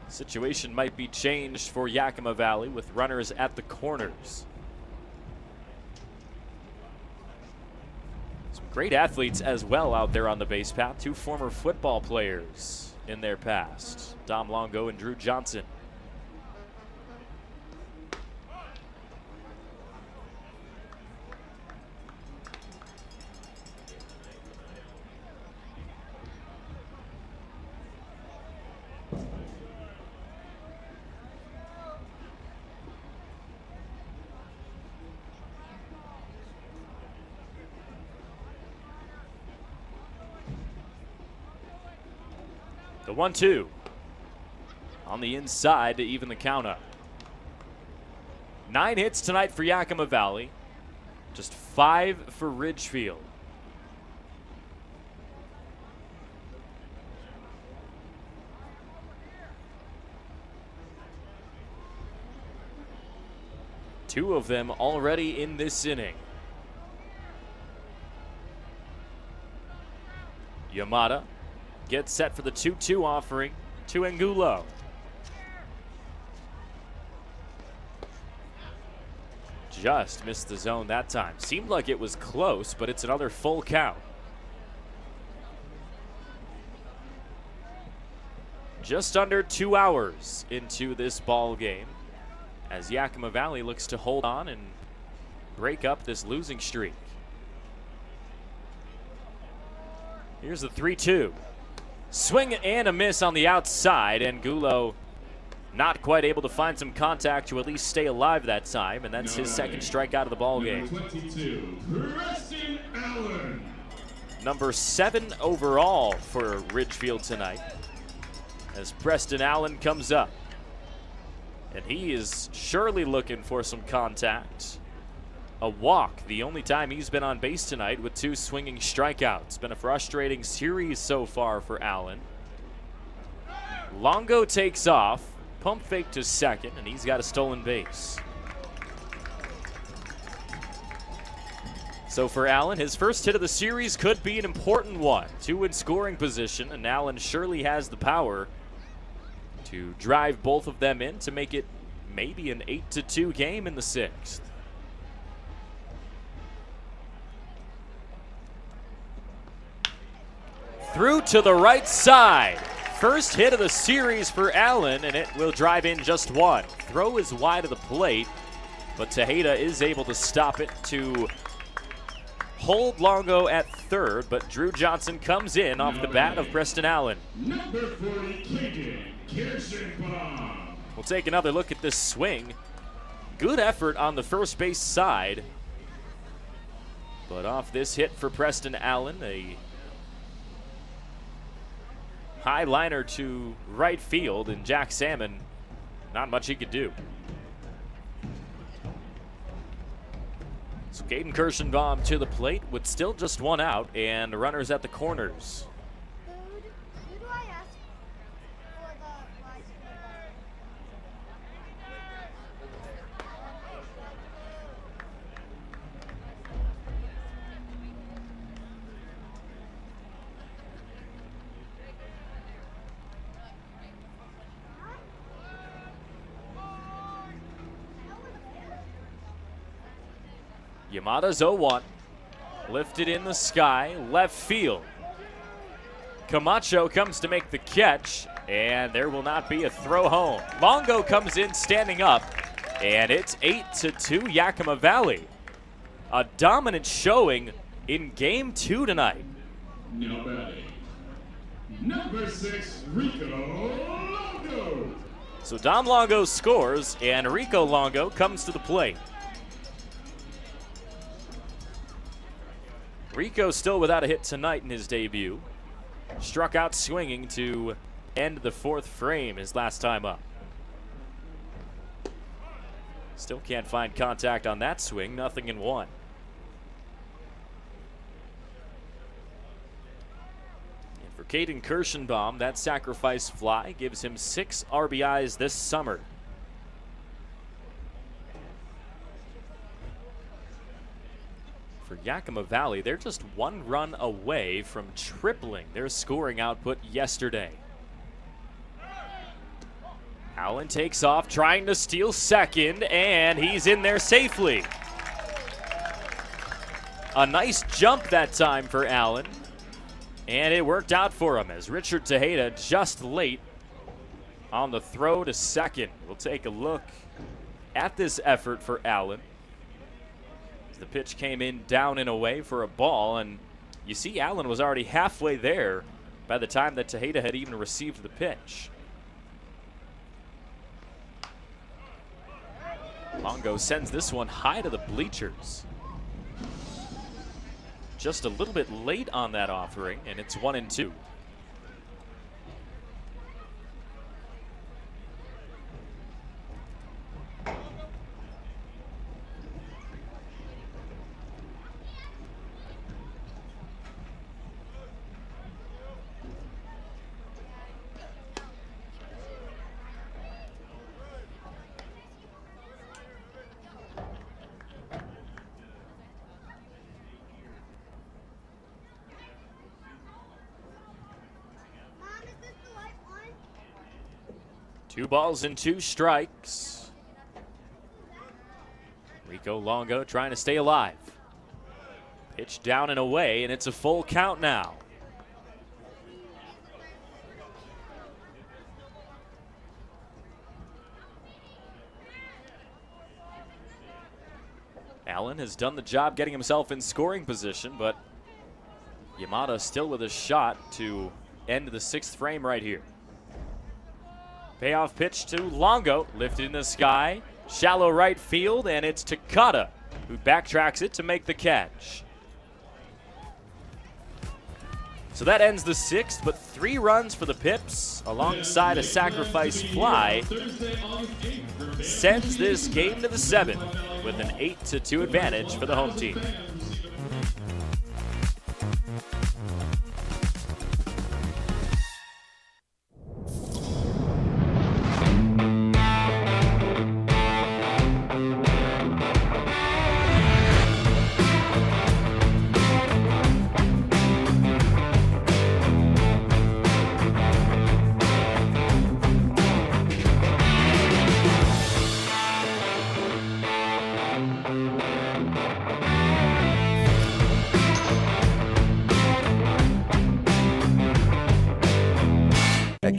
Situation might be changed for Yakima Valley with runners at the corners. Great athletes as well out there on the base path. 2 former football players in their past, Dom Longo and Drew Johnson. The 1-2 on the inside to even the count up. 9 hits tonight for Yakima Valley, just 5 for Ridgefield. Two of them already in this inning. Yamada gets set for the 2-2 offering to Angulo. Just missed the zone that time. Seemed like it was close, but it's another full count. Just under 2 hours into this ball game as Yakima Valley looks to hold on and break up this losing streak. Here's the 3-2. Swing and a miss on the outside. Angulo not quite able to find some contact to at least stay alive that time, and that's his second strikeout of the ball game. 22, Preston Allen. Number 7 overall for Ridgefield tonight as Preston Allen comes up. And he is surely looking for some contact. A walk, the only time he's been on base tonight with 2 swinging strikeouts. Been a frustrating series so far for Allen. Longo takes off, pump fake to second, and he's got a stolen base. So for Allen, his first hit of the series could be an important one. 2 in scoring position, and Allen surely has the power to drive both of them in to make it maybe an 8-2 game in the 6th. Through to the right side. First hit of the series for Allen, and it will drive in just one. Throw is wide of the plate, but Tejeda is able to stop it to hold Longo at third, but Drew Johnson comes in off the bat of Preston Allen. Number 40, Kirschenbaum. We'll take another look at this swing. Good effort on the first base side, but off this hit for Preston Allen, a high liner to right field, and Jack Salmon, not much he could do. So Caden Kirschenbaum to the plate with still just one out and runners at the corners. Yamada's 0-1. Lifted in the sky, left field. Camacho comes to make the catch, and there will not be a throw home. Longo comes in standing up, and it's 8-2 Yakima Valley. A dominant showing in Game 2 tonight. Now batting, number 6, Rico Longo. So Dom Longo scores, and Rico Longo comes to the plate. Rico still without a hit tonight in his debut. Struck out swinging to end the fourth frame his last time up. Still can't find contact on that swing, nothing in one. And for Caden Kirschenbaum, that sacrifice fly gives him 6 RBIs this summer. For Yakima Valley, they're just 1 run away from tripling their scoring output yesterday. Allen takes off, trying to steal second, and he's in there safely. A nice jump that time for Allen, and it worked out for him as Richard Tejeda just late on the throw to second. We'll take a look at this effort for Allen. The pitch came in down and away for a ball, and you see Allen was already halfway there by the time that Tejeda had even received the pitch. Longo sends this one high to the bleachers. Just a little bit late on that offering, and it's 1-2. Two balls and 2 strikes. Rico Longo trying to stay alive. Pitch down and away, and it's a full count now. Allen has done the job getting himself in scoring position, but Yamada still with a shot to end the 6th frame right here. Payoff pitch to Longo, lifted in the sky, shallow right field, and it's Takata who backtracks it to make the catch. So that ends the 6th, but 3 runs for the Pips alongside a sacrifice fly sends this game to the 7th with an 8-2 advantage for the home team.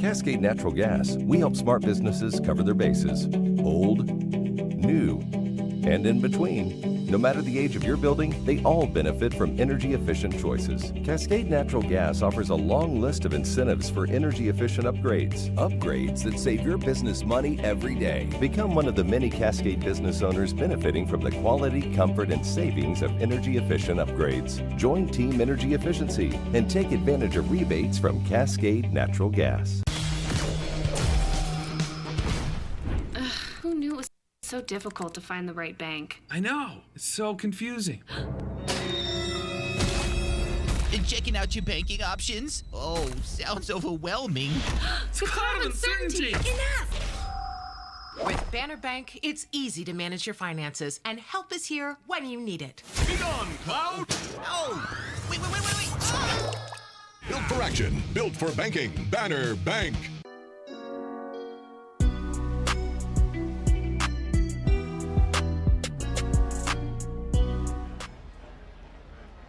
Cascade Natural Gas, we help smart businesses cover their bases. Old, new, and in between. No matter the age of your building, they all benefit from energy-efficient choices. Cascade Natural Gas offers a long list of incentives for energy-efficient upgrades. Upgrades that save your business money every day. Become one of the many Cascade business owners benefiting from the quality, comfort, and savings of energy-efficient upgrades. Join Team Energy Efficiency and take advantage of rebates from Cascade Natural Gas. Who knew it was so difficult to find the right bank? I know. It's so confusing. Checking out your banking options? Oh, sounds overwhelming. It's a cloud of uncertainty. With Banner Bank, it's easy to manage your finances, and help is here when you need it. Be gone, Cloud! Oh, wait. Ah! Built for action, built for banking. Banner Bank.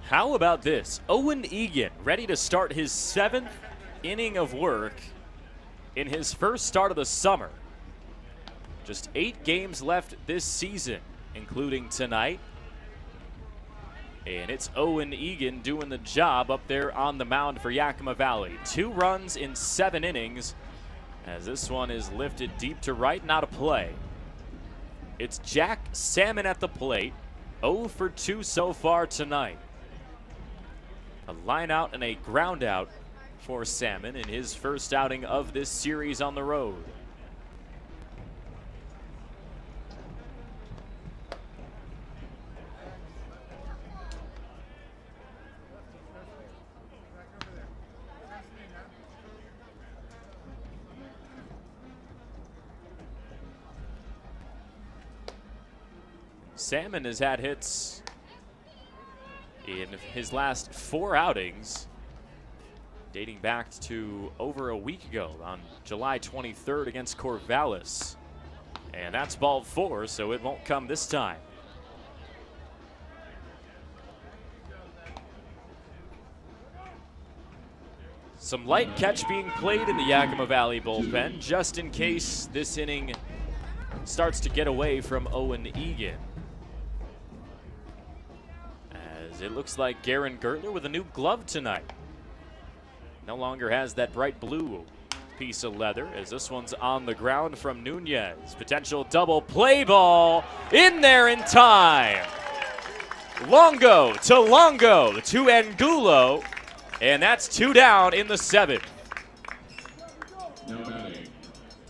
How about this? Owen Egan ready to start his 7th inning of work in his first start of the summer. Just 8 games left this season, including tonight. And it's Owen Egan doing the job up there on the mound for Yakima Valley. 2 runs in 7 innings, as this one is lifted deep to right and out of play. It's Jack Salmon at the plate, 0 for 2 so far tonight. A line out and a ground out for Salmon in his first outing of this series on the road. Salmon has had hits in his last 4 outings, dating back to over a week ago on July 23rd against Corvallis. And that's ball 4, so it won't come this time. Some light catch being played in the Yakima Valley bullpen, just in case this inning starts to get away from Owen Egan. It looks like Garen Gertler with a new glove tonight. No longer has that bright blue piece of leather, as this one's on the ground from Nunez. Potential double play ball in there in time. Longo to Angulo, and that's 2 down in the 7th. Now batting,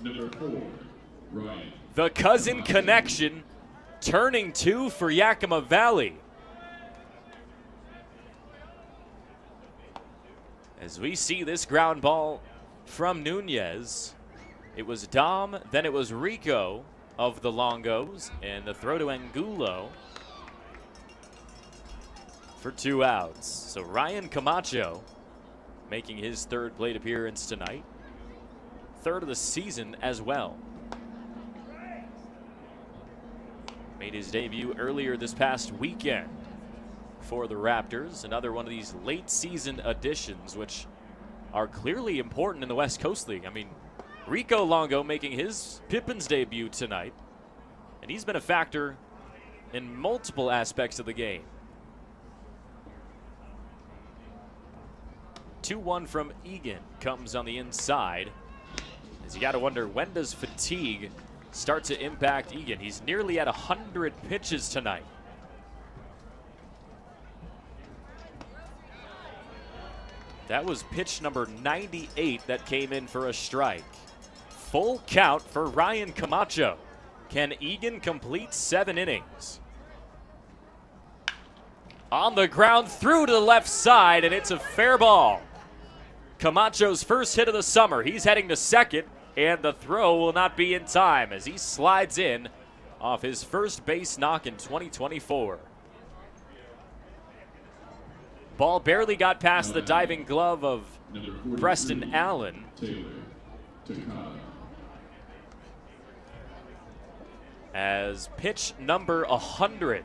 number 4, Ryan. The cousin connection turning 2 for Yakima Valley. As we see this ground ball from Nunez, it was Dom, then it was Rico of the Longos, and the throw to Angulo for 2 outs. So Ryan Camacho making his 3rd plate appearance tonight, 3rd of the season as well. Made his debut earlier this past weekend for the Raptors. Another one of these late season additions, which are clearly important in the West Coast League. I mean, Rico Longo making his Pippins debut tonight, and he's been a factor in multiple aspects of the game. 2-1 from Egan comes on the inside, as you got to wonder, when does fatigue start to impact Egan? He's nearly at 100 pitches tonight. That was pitch number 98 that came in for a strike. Full count for Ryan Camacho. Can Egan complete 7 innings? On the ground through to the left side, and it's a fair ball. Camacho's first hit of the summer. He's heading to second, and the throw will not be in time as he slides in off his first base knock in 2024. Ball barely got past the diving glove of Preston Allen. As pitch number 100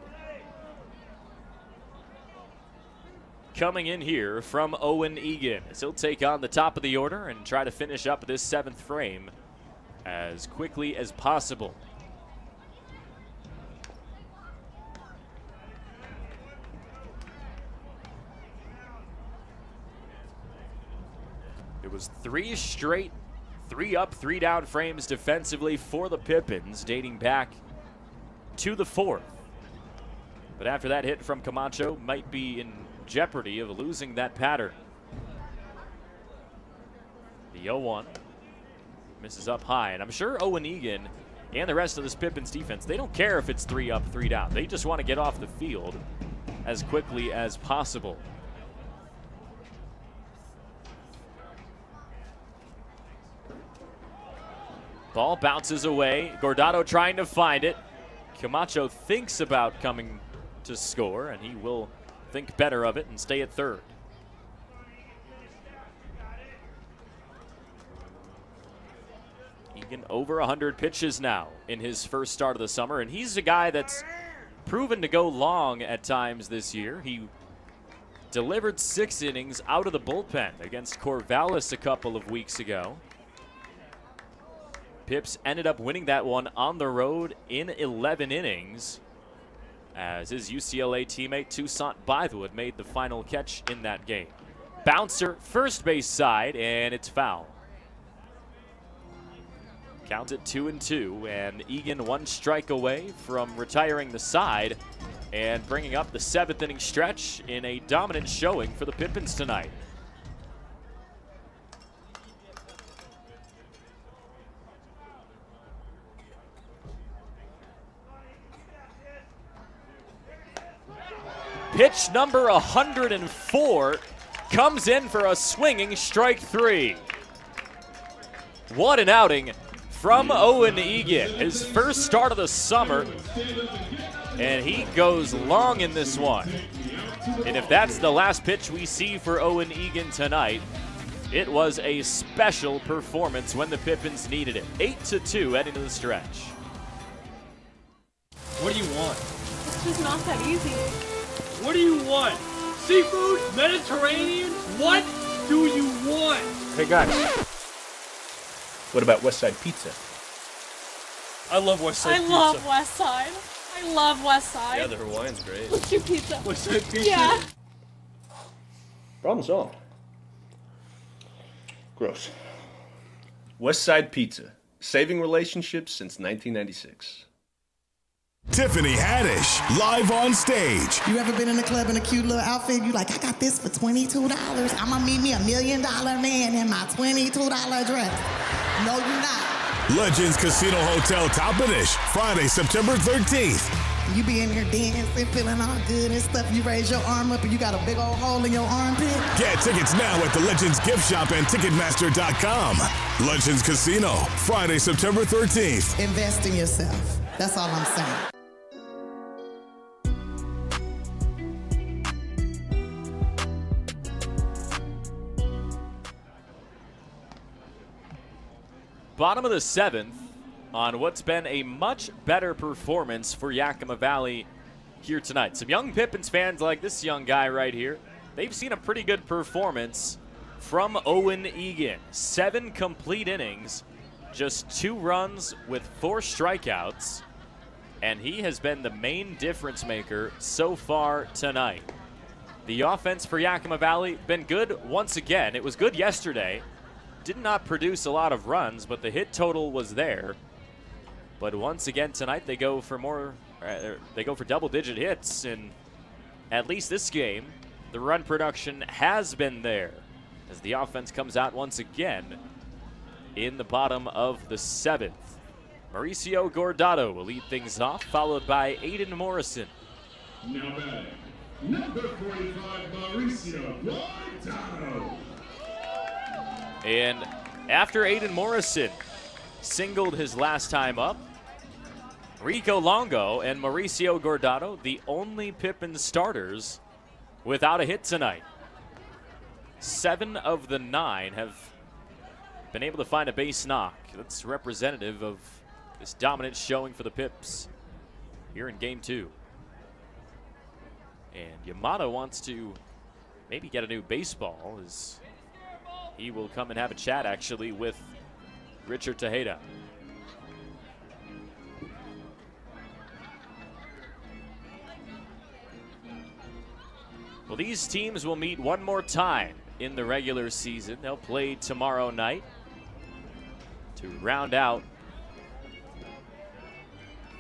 coming in here from Owen Egan, as he'll take on the top of the order and try to finish up this 7th frame as quickly as possible. It was 3 straight 3 up, 3 down frames defensively for the Pippins, dating back to the 4th. But after that hit from Camacho, might be in jeopardy of losing that pattern. The 0-1 misses up high, and I'm sure Owen Egan and the rest of this Pippins defense, they don't care if it's 3 up, 3 down. They just want to get off the field as quickly as possible. Ball bounces away. Guardado trying to find it. Camacho thinks about coming to score, and he will think better of it and stay at third. Egan over 100 pitches now in his first start of the summer, and he's a guy that's proven to go long at times this year. He delivered 6 innings out of the bullpen against Corvallis a couple of weeks ago. Pips ended up winning that one on the road in 11 innings as his UCLA teammate Toussaint Bythewood made the final catch in that game. Bouncer first base side, and it's foul. Count it 2-2, and Egan 1 strike away from retiring the side and bringing up the 7th inning stretch in a dominant showing for the Pippins tonight. Pitch number 104 comes in for a swinging strike 3. What an outing from Owen Egan. His first start of the summer, and he goes long in this one. And if that's the last pitch we see for Owen Egan tonight, it was a special performance when the Pippins needed it. 8-2 heading to the stretch. What do you want? It's just not that easy. What do you want? Seafood? Mediterranean? What do you want? Hey guys, what about Westside Pizza? I love Westside Pizza. I love Westside. I love Westside. Yeah, the Hawaiian's great. What's your pizza? Westside Pizza? Yeah. Problem solved. Gross. Westside Pizza, saving relationships since 1996. Tiffany Haddish, live on stage. You ever been in the club in a cute little outfit? You like, I got this for $22. I'ma meet me $1 million man in my $22 dress. No, you're not. Legends Casino Hotel Toppenish, Friday, September 13th. You be in here dancing, feeling all good and stuff. You raise your arm up and you got a big old hole in your armpit. Get tickets now at the Legends Gift Shop and Ticketmaster.com. Legends Casino, Friday, September 13th. Invest in yourself. That's all I'm saying. Bottom of the 7th on what's been a much better performance for Yakima Valley here tonight. Some young Pippins fans like this young guy right here, they've seen a pretty good performance from Owen Egan. 7 complete innings, just 2 runs with 4 strikeouts, and he has been the main difference maker so far tonight. The offense for Yakima Valley been good once again. It was good yesterday. Did not produce a lot of runs, but the hit total was there. But once again tonight, they go for double-digit hits, and at least this game, the run production has been there as the offense comes out once again in the bottom of the 7th. Mauricio Guardado will lead things off, followed by Aiden Morrison. Now batting, number 45, Mauricio Guardado. And after Aiden Morrison singled his last time up, Rico Longo and Mauricio Guardado, the only Pippins starters without a hit tonight. 7 of the 9 have been able to find a base knock. That's representative of this dominant showing for the Pips here in Game 2. And Yamada wants to maybe get a new baseball, as he will come and have a chat actually with Richard Tejeda. Well, these teams will meet one more time in the regular season. They'll play tomorrow night to round out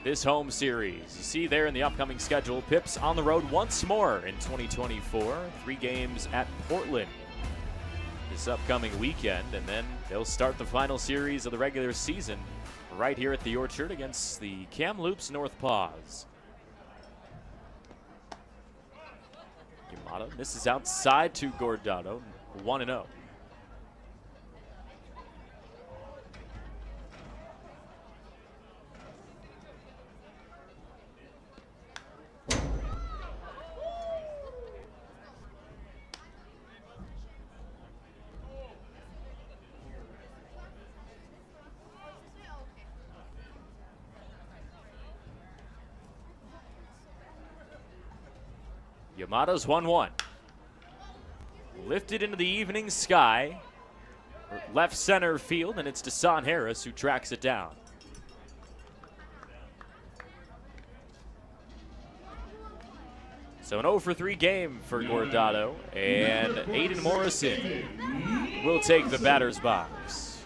this home series. You see there in the upcoming schedule, Pips on the road once more in 2024. 3 games at Portland this upcoming weekend, and then they'll start the final series of the regular season right here at the Orchard against the Kamloops North Paws. Yamada misses outside to Gordado, 1-0. Yamada's 1-1. Lifted into the evening sky. Left center field, and it's Desan Harris who tracks it down. So an 0-for-3 game for Gordado, and Aiden Morrison will take the batter's box.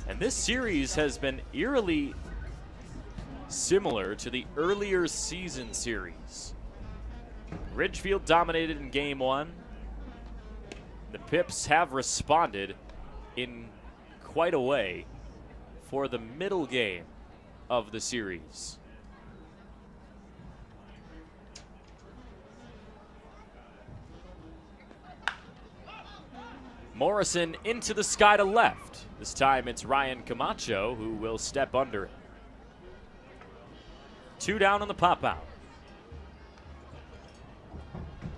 And this series has been eerily similar to the earlier season series. Ridgefield dominated in game 1. The Pips have responded in quite a way for the middle game of the series. Morrison into the sky to left. This time it's Ryan Camacho who will step under it. 2 down on the pop-out.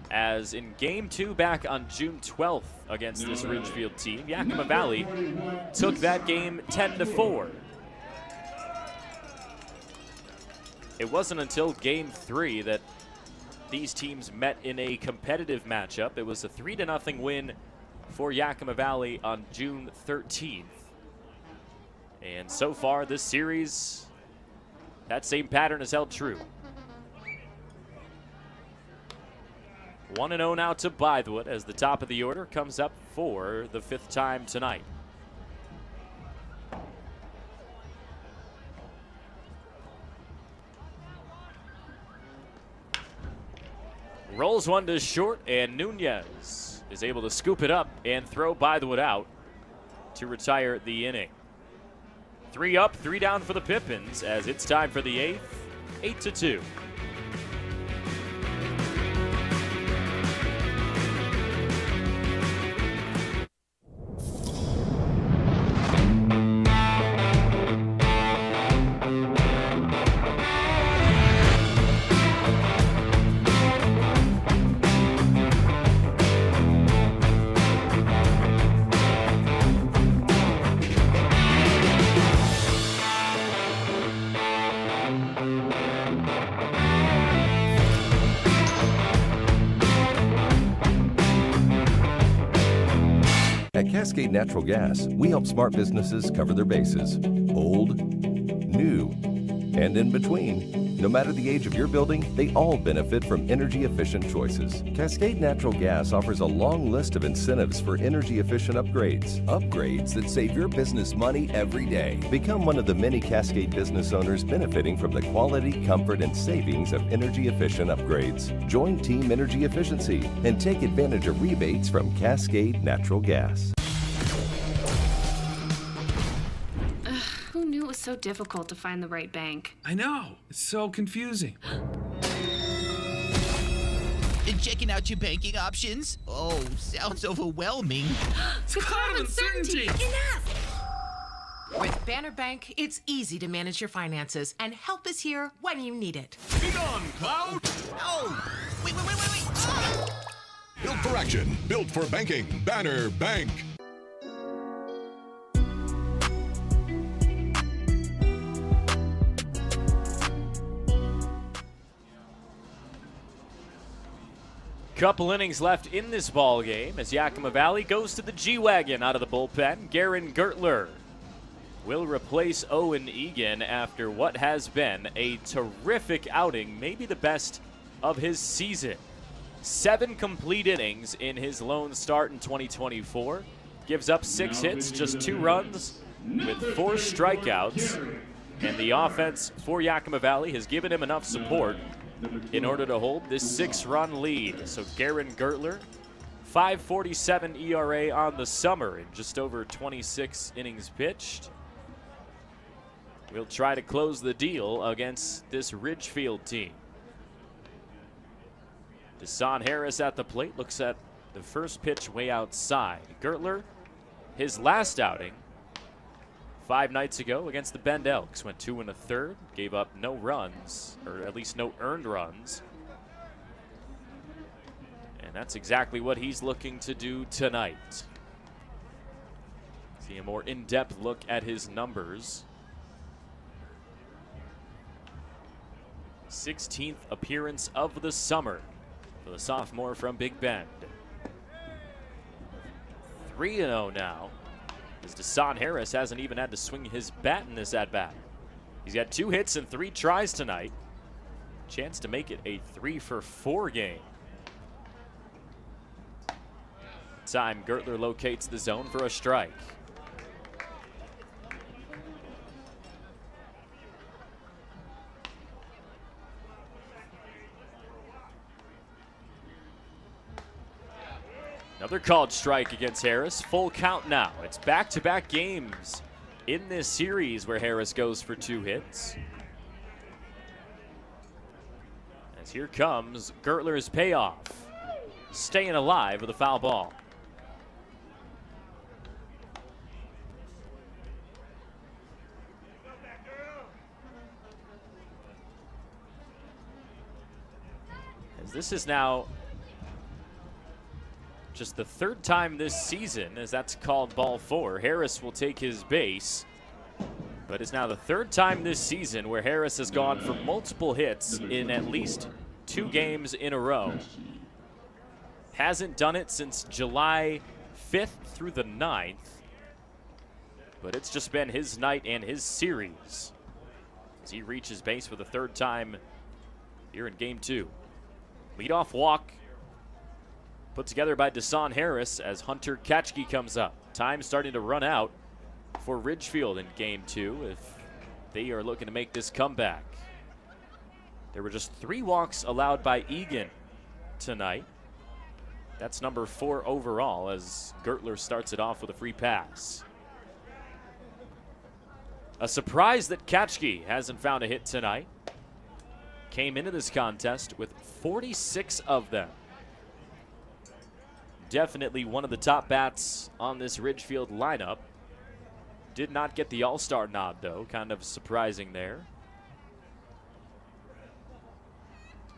As in Game 2 back on June 12th against this Ridgefield team, Yakima Valley took that game 10-4. It wasn't until Game 3 that these teams met in a competitive matchup. It was a 3-0 win for Yakima Valley on June 13th. And so far this series, that same pattern has held true. 1-0 now to Bythewood as the top of the order comes up for the 5th time tonight. Rolls one to short, and Nunez is able to scoop it up and throw Bythewood out to retire the inning. 3 up, 3 down for the Pippins as it's time for the 8th, 8-2. At Cascade Natural Gas, we help smart businesses cover their bases. Old, new, and in between. No matter the age of your building, they all benefit from energy-efficient choices. Cascade Natural Gas offers a long list of incentives for energy-efficient upgrades. Upgrades that save your business money every day. Become one of the many Cascade business owners benefiting from the quality, comfort, and savings of energy-efficient upgrades. Join Team Energy Efficiency and take advantage of rebates from Cascade Natural Gas. Who knew it was so difficult to find the right bank? I know. It's so confusing. Checking out your banking options? Oh, sounds overwhelming. It's a cloud of uncertainty. Enough! With Banner Bank, it's easy to manage your finances, and help is here when you need it. Be gone, Cloud! Oh, wait. Ah! Built for action, built for banking. Banner Bank. Couple innings left in this ball game as Yakima Valley goes to the G-Wagon out of the bullpen. Garen Gertler will replace Owen Egan after what has been a terrific outing, maybe the best of his season. 7 complete innings in his lone start in 2024. Gives up 6 hits, just 2 runs with 4 strikeouts. And the offense for Yakima Valley has given him enough support in order to hold this 6-run lead. So Garen Gertler, 5.47 ERA on the summer in just over 26 innings pitched. We'll try to close the deal against this Ridgefield team. Desan Harris at the plate, looks at the first pitch way outside. Gertler, his last outing 5 nights ago against the Bend Elks, went 2 1/3, gave up no runs, or at least no earned runs. And that's exactly what he's looking to do tonight. See a more in-depth look at his numbers. 16th appearance of the summer for the sophomore from Big Bend. 3-0 now, as Desan Harris hasn't even had to swing his bat in this at-bat. He's got 2 hits and 3 tries tonight. Chance to make it a 3-for-4 game. Time Gertler locates the zone for a strike. Another called strike against Harris. Full count now. It's back-to-back games in this series where Harris goes for 2 hits. As here comes Gertler's payoff. Staying alive with a foul ball. As this is now just the 3rd time this season as that's called ball 4. Harris will take his base, but it's now the 3rd time this season where Harris has gone for multiple hits in at least 2 games in a row. Hasn't done it since July 5th through the 9th, but it's just been his night and his series as he reaches base for the 3rd time here in game 2. Leadoff walk put together by Desan Harris as Hunter Katchke comes up. Time starting to run out for Ridgefield in game 2 if they are looking to make this comeback. There were just 3 walks allowed by Egan tonight. That's number 4 overall as Gertler starts it off with a free pass. A surprise that Katchke hasn't found a hit tonight. Came into this contest with 46 of them. Definitely one of the top bats on this Ridgefield lineup. Did not get the All-Star nod, though. Kind of surprising there.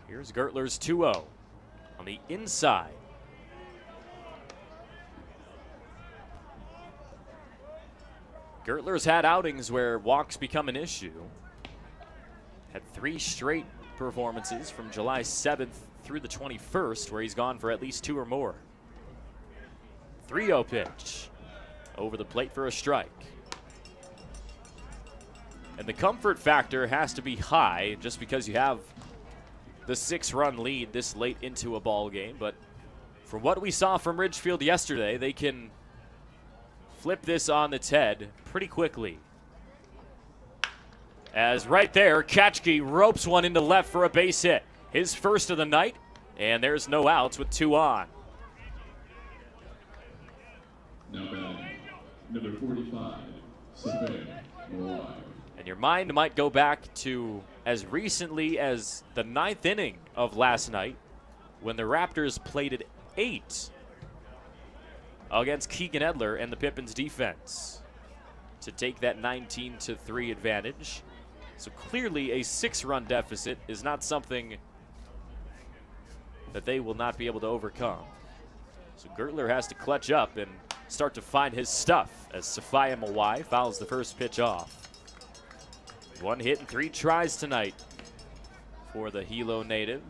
Here's Gertler's 2-0 on the inside. Gertler's had outings where walks become an issue. Had 3 straight performances from July 7th through the 21st where he's gone for at least 2 or more. 3-0 pitch over the plate for a strike. And the comfort factor has to be high just because you have the 6-run lead this late into a ball game. But from what we saw from Ridgefield yesterday, they can flip this on its head pretty quickly. As right there, Katchke ropes one into left for a base hit. His first of the night, and there's no outs with 2 on. Now batting, number 45, Safir Morai. And your mind might go back to as recently as the 9th inning of last night when the Raptors played at 8 against Keegan Edler and the Pippins defense to take that 19-3 advantage. So clearly a 6-run deficit is not something that they will not be able to overcome. So Gertler has to clutch up and start to find his stuff as Safia Mawai fouls the first pitch off. 1 hit and 3 tries tonight for the Hilo native.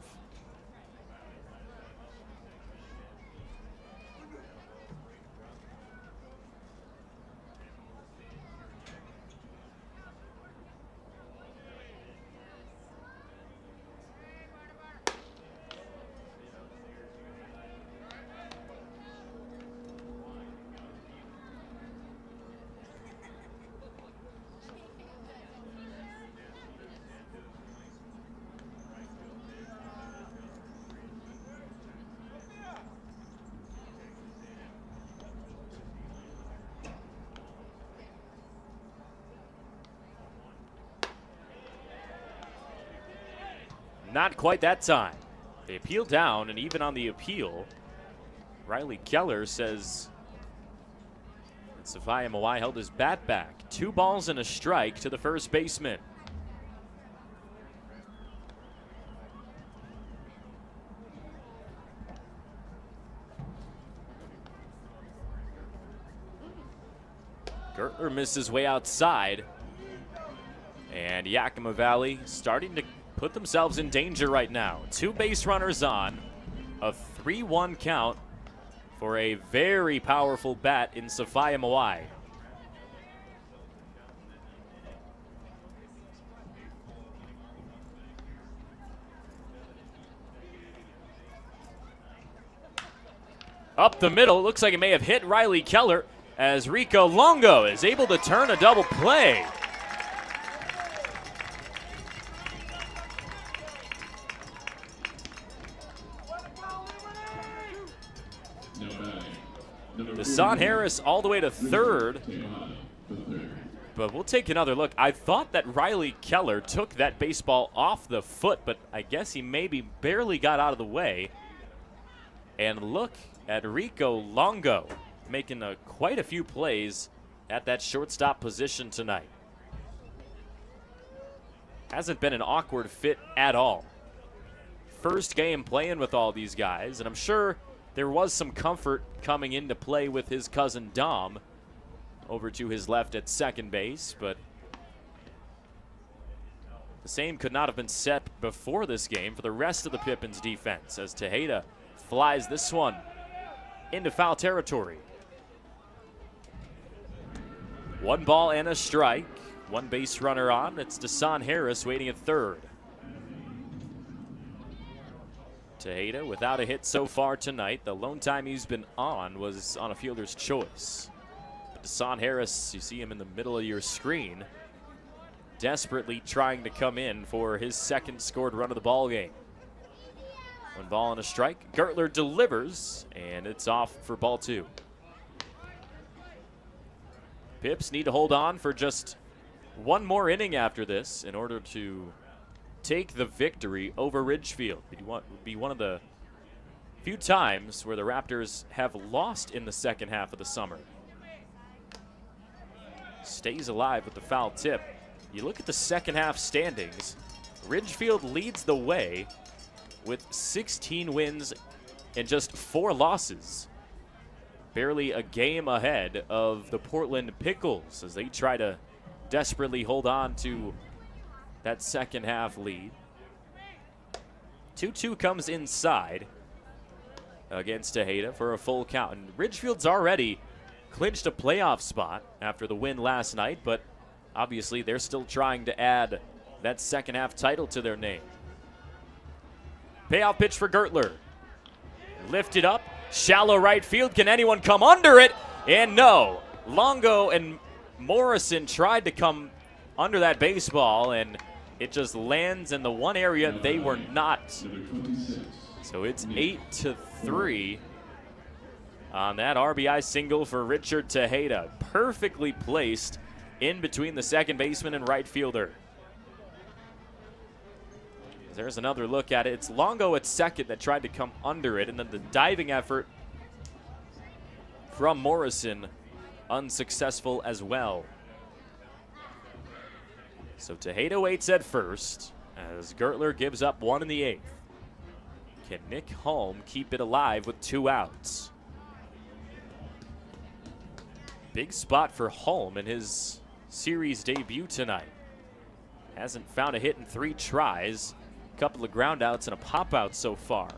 not quite that time. They appeal down, and even on the appeal, Riley Keller says that Sophia Mawai held his bat back. 2 balls and a strike to the first baseman. Gertler misses way outside. And Yakima Valley starting to put themselves in danger right now. 2 base runners on. A 3-1 count for a very powerful bat in Sophia Mawai. Up the middle, looks like it may have hit Riley Keller as Rico Longo is able to turn a double play. Desan Harris all the way to third. But we'll take another look. I thought that Riley Keller took that baseball off the foot, but I guess he maybe barely got out of the way. And look at Rico Longo making quite a few plays at that shortstop position tonight. Hasn't been an awkward fit at all. First game playing with all these guys, and I'm sure there was some comfort coming into play with his cousin Dom over to his left at second base, but the same could not have been said before this game for the rest of the Pippins defense as Tejeda flies this one into foul territory. 1 ball and a strike. 1 base runner on. It's Desan Harris waiting at third. Tejeda without a hit so far tonight. The lone time he's been on was on a fielder's choice. But Desan Harris, you see him in the middle of your screen, desperately trying to come in for his second scored run of the ball game. 1 ball and a strike. Gertler delivers, and it's off for ball 2. Pips need to hold on for just 1 more inning after this in order to take the victory over Ridgefield. It would be one of the few times where the Raptors have lost in the second half of the summer. Stays alive with the foul tip. You look at the second half standings. Ridgefield leads the way with 16 wins and just 4 losses. Barely a game ahead of the Portland Pickles as they try to desperately hold on to that second half lead. 2-2 comes inside against Tejeda for a full count. And Ridgefield's already clinched a playoff spot after the win last night, but obviously they're still trying to add that second half title to their name. Payoff pitch for Gertler. Lifted up, shallow right field. Can anyone come under it? And no. Longo and Morrison tried to come under that baseball, and it just lands in the one area they were not. So it's 8-3 on that RBI single for Richard Tejeda. Perfectly placed in between the second baseman and right fielder. There's another look at it. It's Longo at second that tried to come under it, and then the diving effort from Morrison unsuccessful as well. So Tejeda waits at first as Gertler gives up 1 in the 8th. Can Nick Holm keep it alive with 2 outs? Big spot for Holm in his series debut tonight. Hasn't found a hit in 3 tries. A couple of ground outs and a pop out so far.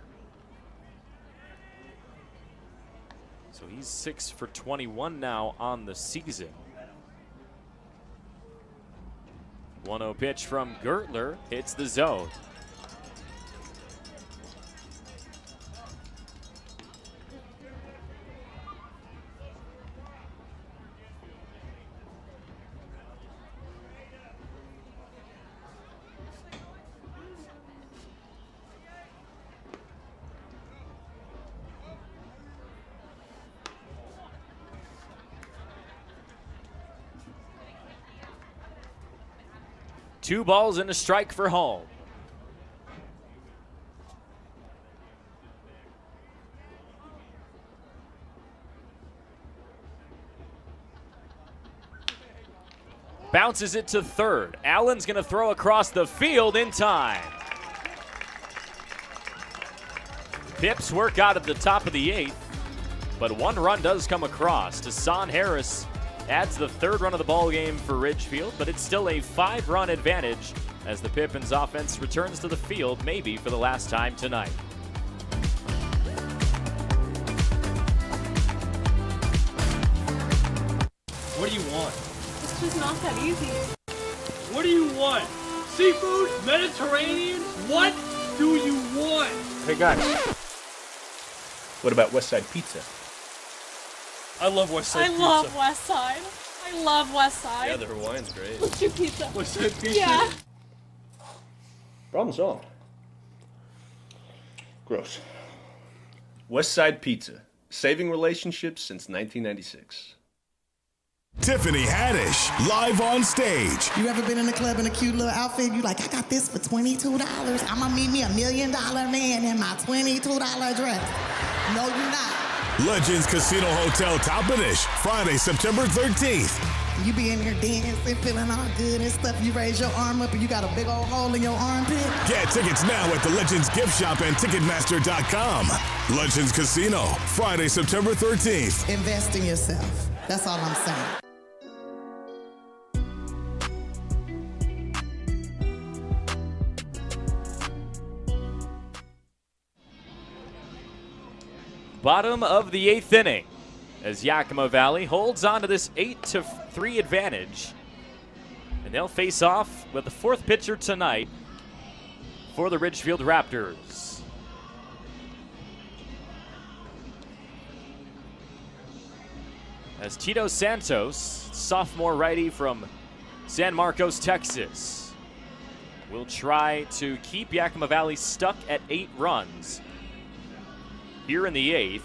So he's 6 for 21 now on the season. 1-0 pitch from Gertler hits the zone. Two balls and a strike for Holm. Bounces it to third. Allen's going to throw across the field in time. Pips work out at the top of the 8th, but 1 run does come across. Tassan Harris adds the 3rd run of the ball game for Ridgefield, but it's still a 5-run advantage as the Pippins offense returns to the field, maybe for the last time tonight. What do you want? It's just not that easy. What do you want? Seafood? Mediterranean? What do you want? Hey guys, what about West Side Pizza? I love West Side I Pizza. love West Side. I love West Side. Yeah, the Hawaiian's great. Let's do pizza. West Side Pizza? Yeah. Problem solved. Gross. West Side Pizza, saving relationships since 1996. Tiffany Haddish, live on stage. You ever been in the club in a cute little outfit? You like, I got this for $22. I'ma meet me $1 million man in my $22 dress. No, you're not. Legends Casino Hotel Toppenish, Friday, September 13th. You be in here dancing, feeling all good and stuff. You raise your arm up and you got a big old hole in your armpit. Get tickets now at the Legends Gift Shop and Ticketmaster.com. Legends Casino, Friday, September 13th. Invest in yourself. That's all I'm saying. Bottom of the 8th inning as Yakima Valley holds on to this 8-3 advantage. And they'll face off with the 4th pitcher tonight for the Ridgefield Raptors. As Tito Santos, sophomore righty from San Marcos, Texas, will try to keep Yakima Valley stuck at 8 runs here in the 8th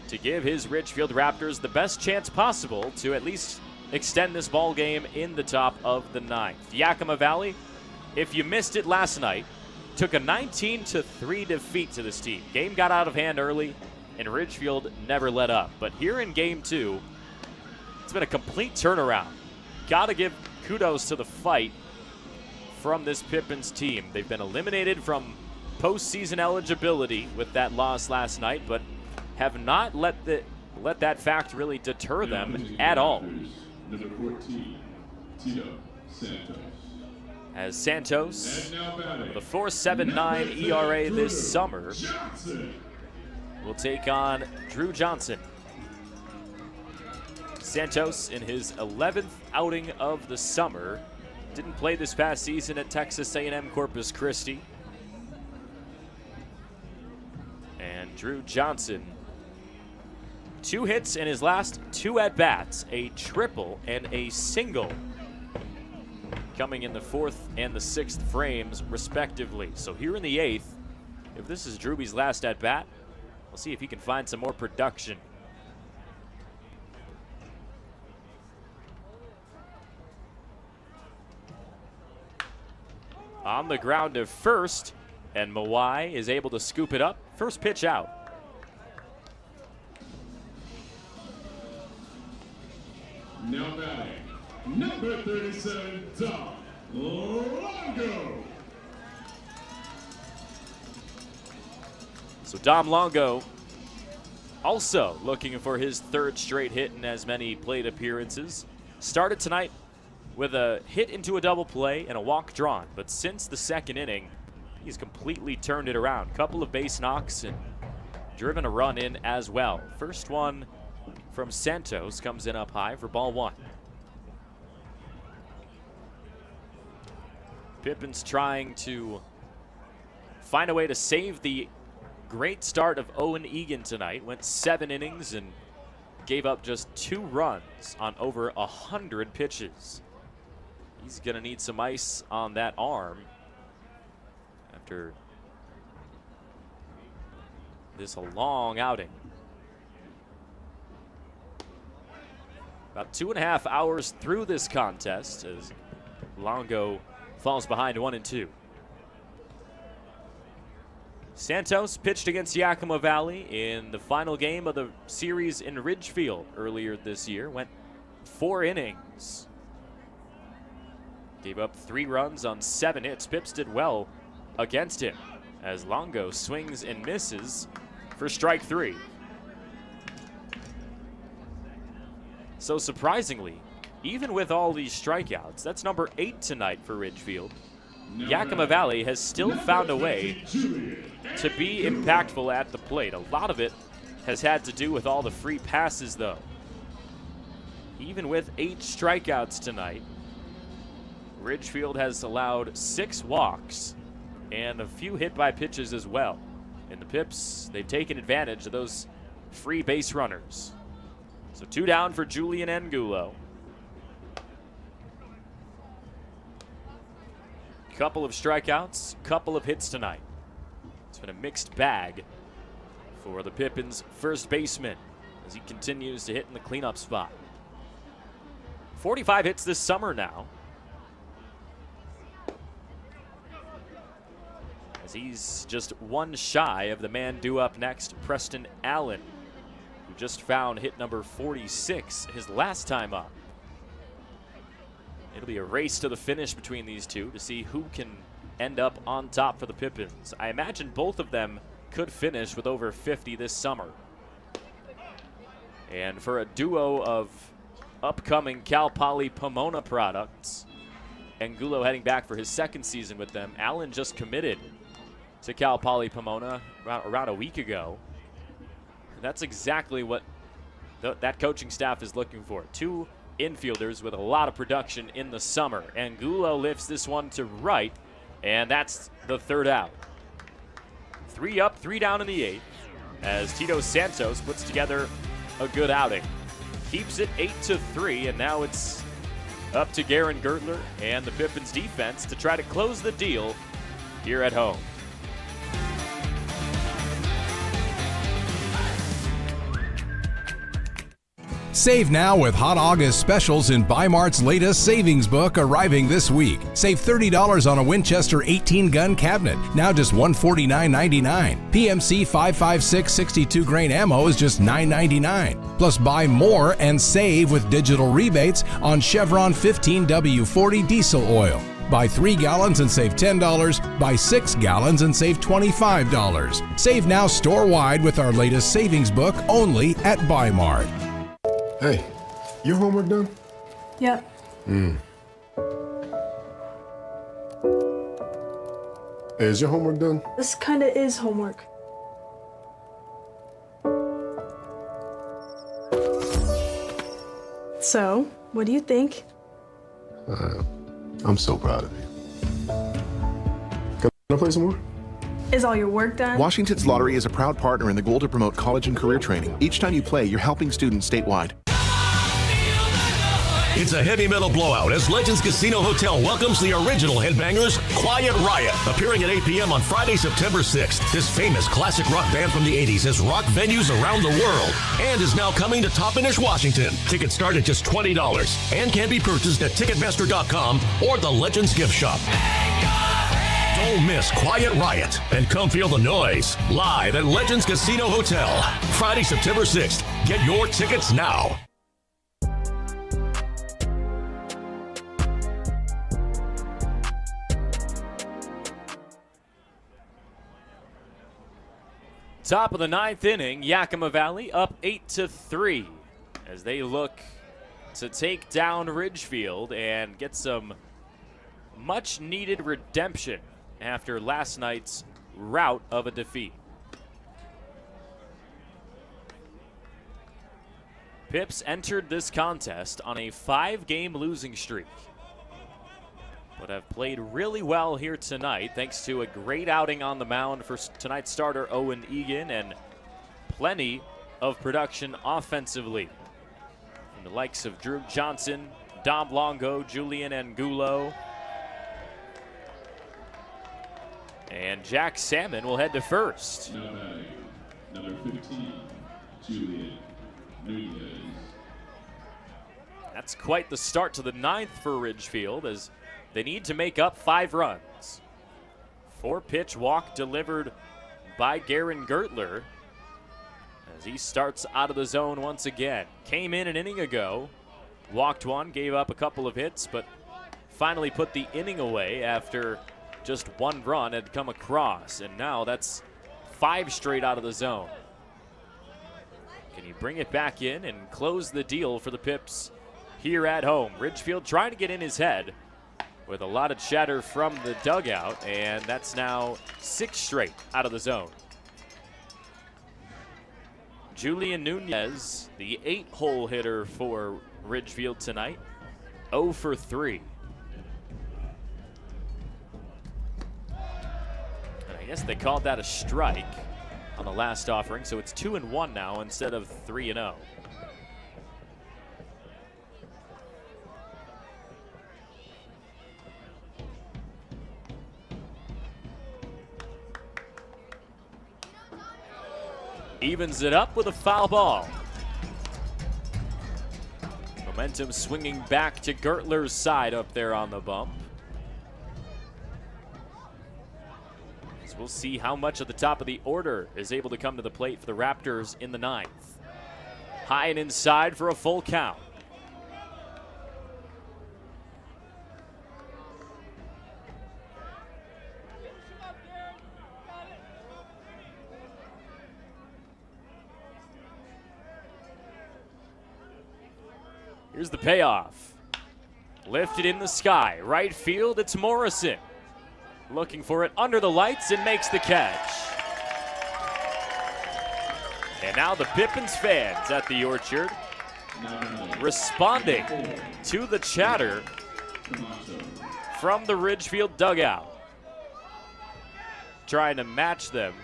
to give his Ridgefield Raptors the best chance possible to at least extend this ball game in the top of the 9th. Yakima Valley, if you missed it last night, took a 19-3 defeat to this team. Game got out of hand early, and Ridgefield never let up. But here in Game 2, it's been a complete turnaround. Got to give kudos to the fight from this Pippins team. They've been eliminated from postseason eligibility with that loss last night, but have not let that fact really deter them at all. Number 14, Tito Santos. As Santos, with a 4.79 ERA this summer, will take on Drew Johnson. Santos in his 11th outing of the summer. Didn't play this past season at Texas A&M Corpus Christi. And Drew Johnson, 2 hits in his last 2 at-bats, a triple and a single, coming in the 4th and the 6th frames, respectively. So here in the 8th, if this is Drewby's last at-bat, we'll see if he can find some more production. On the ground to first, and Mawai is able to scoop it up. First pitch out. Now batting, number 37, Dom Longo. So Dom Longo also looking for his 3rd straight hit in as many plate appearances. Started tonight with a hit into a double play and a walk drawn, but since the 2nd inning, he's completely turned it around. Couple of base knocks and driven a run in as well. First one from Santos comes in up high for ball 1. Pippins trying to find a way to save the great start of Owen Egan tonight. Went 7 innings and gave up just 2 runs on over 100 pitches. He's going to need some ice on that arm after this a long outing. About 2.5 hours through this contest as Longo falls behind 1-2. Santos pitched against Yakima Valley in the final game of the series in Ridgefield earlier this year. Went 4 innings. Gave up 3 runs on 7 hits. Pips did well against him as Longo swings and misses for strike 3. So surprisingly, even with all these strikeouts, that's number 8 tonight for Ridgefield. Yakima Valley has still found a way to be impactful at the plate. A lot of it has had to do with all the free passes, though. Even with 8 strikeouts tonight, Ridgefield has allowed 6 walks and a few hit by pitches as well. And the Pips, they've taken advantage of those free base runners. So 2 down for Julian Angulo. Couple of strikeouts, couple of hits tonight. It's been a mixed bag for the Pippins first baseman as he continues to hit in the cleanup spot. 45 hits this summer now, as he's just 1 shy of the man due up next, Preston Allen, who just found hit number 46 his last time up. It'll be a race to the finish between these two to see who can end up on top for the Pippins. I imagine both of them could finish with over 50 this summer. And for a duo of upcoming Cal Poly Pomona products, Angulo heading back for his 2nd season with them. Allen just committed to Cal Poly Pomona around a week ago. And that's exactly what that coaching staff is looking for. 2 infielders with a lot of production in the summer. Angulo lifts this one to right, and that's the 3rd out. 3 up, 3 down in the 8th, as Tito Santos puts together a good outing. Keeps it 8-3, and now it's up to Garen Gertler and the Pippins defense to try to close the deal here at home. Save now with Hot August specials in Bi-Mart's latest savings book arriving this week. Save $30 on a Winchester 18-gun cabinet, now just $149.99. PMC 5.56 62-grain ammo is just $9.99. Plus buy more and save with digital rebates on Chevron 15W40 diesel oil. Buy 3 gallons and save $10. Buy 6 gallons and save $25. Save now store-wide with our latest savings book only at Bi-Mart. Hey, your homework done? Yep. Hey, is your homework done? This kinda is homework. So, what do you think? I'm so proud of you. Can I play some more? Is all your work done? Washington's Lottery is a proud partner in the goal to promote college and career training. Each time you play, you're helping students statewide. It's a heavy metal blowout as Legends Casino Hotel welcomes the original headbangers, Quiet Riot, appearing at 8 p.m. on Friday, September 6th. This famous classic rock band from the 80s has rocked venues around the world and is now coming to Toppenish, Washington. Tickets start at just $20 and can be purchased at Ticketmaster.com or the Legends Gift Shop. Don't miss Quiet Riot and come feel the noise live at Legends Casino Hotel. Friday, September 6th. Get your tickets now. Top of the 9th inning, Yakima Valley up 8-3 as they look to take down Ridgefield and get some much needed redemption after last night's rout of a defeat. Pips entered this contest on a 5-game losing streak, but have played really well here tonight thanks to a great outing on the mound for tonight's starter Owen Egan and plenty of production offensively from the likes of Drew Johnson, Dom Longo, Julian Angulo, and Jack Salmon will head to first. Now batting, number 15, Julian Nunez. That's quite the start to the 9th for Ridgefield as they need to make up 5 runs. 4-pitch walk delivered by Garen Gertler as he starts out of the zone once again. Came in an inning ago walked one, gave up a couple of hits, but finally put the inning away after just one run had come across. And now that's 5 straight out of the zone. Can he bring it back in and close the deal for the Pips here at home? Ridgefield trying to get in his head with a lot of chatter from the dugout, and that's now 6 straight out of the zone. Julian Nunez, the 8-hole hitter for Ridgefield tonight, 0 for 3. And I guess they called that a strike on the last offering, so it's 2-1 now instead of 3-0. Evens it up with a foul ball. Momentum swinging back to Gertler's side up there on the bump. So we'll see how much of the top of the order is able to come to the plate for the Raptors in the 9th. High and inside for a full count. Here's the payoff. Lifted in the sky. Right field, it's Morrison. Looking for it under the lights and makes the catch. And now the Pippins fans at the Orchard responding to the chatter from the Ridgefield dugout. Trying to match them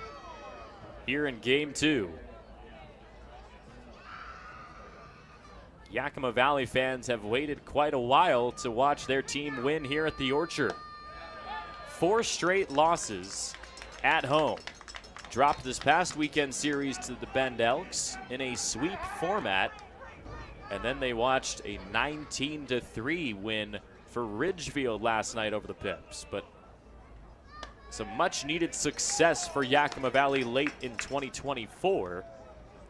here in game 2. Yakima Valley fans have waited quite a while to watch their team win here at the Orchard. 4 straight losses at home. Dropped this past weekend series to the Bend Elks in a sweep format. And then they watched a 19-3 win for Ridgefield last night over the Pips. But some much needed success for Yakima Valley late in 2024.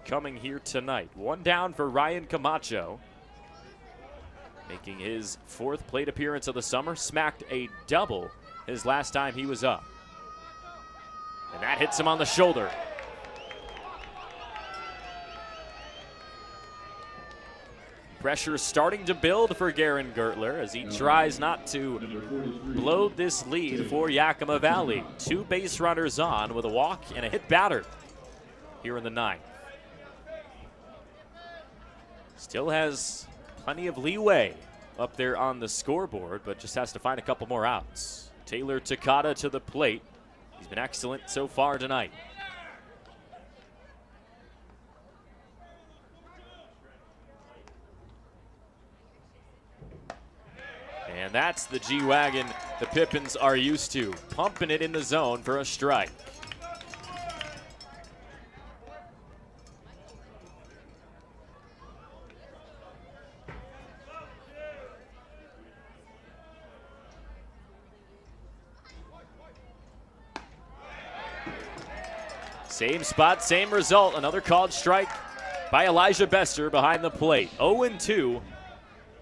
Coming here tonight. 1 down for Ryan Camacho, making his 4th plate appearance of the summer. Smacked a double his last time he was up. And that hits him on the shoulder. Pressure starting to build for Garen Gertler as he tries not to blow this lead for Yakima Valley. 2 base runners on with a walk and a hit batter here in the 9th. Still has plenty of leeway up there on the scoreboard, but just has to find a couple more outs. Taylor Takata to the plate. He's been excellent so far tonight. And that's the G-Wagon the Pippins are used to. Pumping it in the zone for a strike. Same spot, same result. Another called strike by Elijah Bester behind the plate. 0-2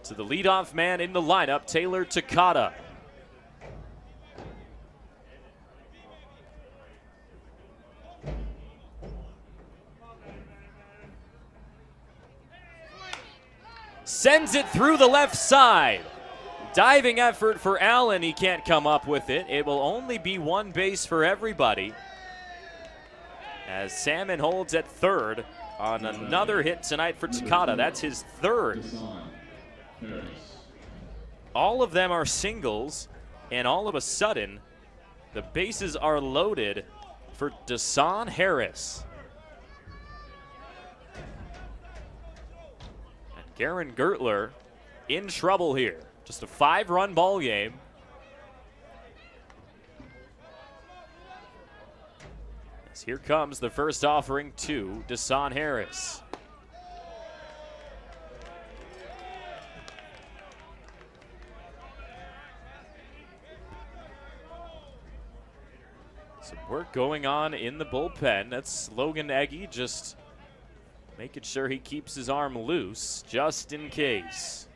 to the leadoff man in the lineup, Taylor Takata. Sends it through the left side. Diving effort for Allen. He can't come up with it. It will only be 1 base for everybody, as Salmon holds at 3rd on another hit tonight for Takata. That's his 3rd. All of them are singles, and all of a sudden, the bases are loaded for Desan Harris. And Garen Gertler in trouble here. Just a 5-run ball game. Here comes the first offering to Desan Harris. Some work going on in the bullpen. That's Logan Eggy just making sure he keeps his arm loose just in case.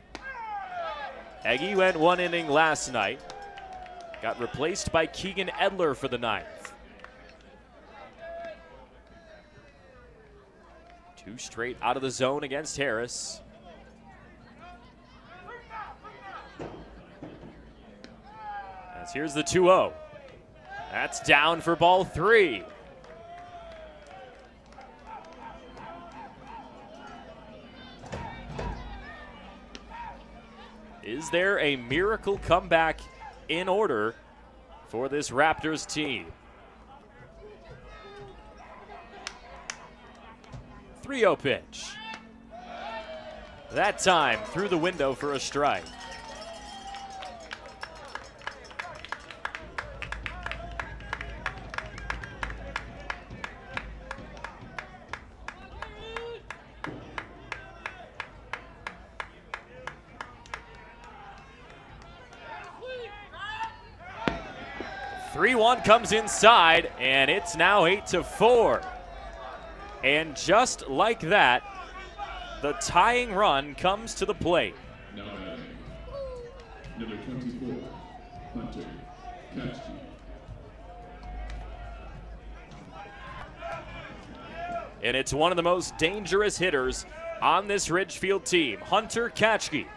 Eggy went 1 inning last night. Got replaced by Keegan Edler for the 9th. 2 straight out of the zone against Harris. As here's the 2-0. That's down for ball 3. Is there a miracle comeback in order for this Raptors team? 3-0 pitch. That time through the window for a strike. One comes inside, and it's now 8-4. And just like that, the tying run comes to the plate. Now batting, number 24, Hunter Katchke. And it's one of the most dangerous hitters on this Ridgefield team, Hunter Katchke.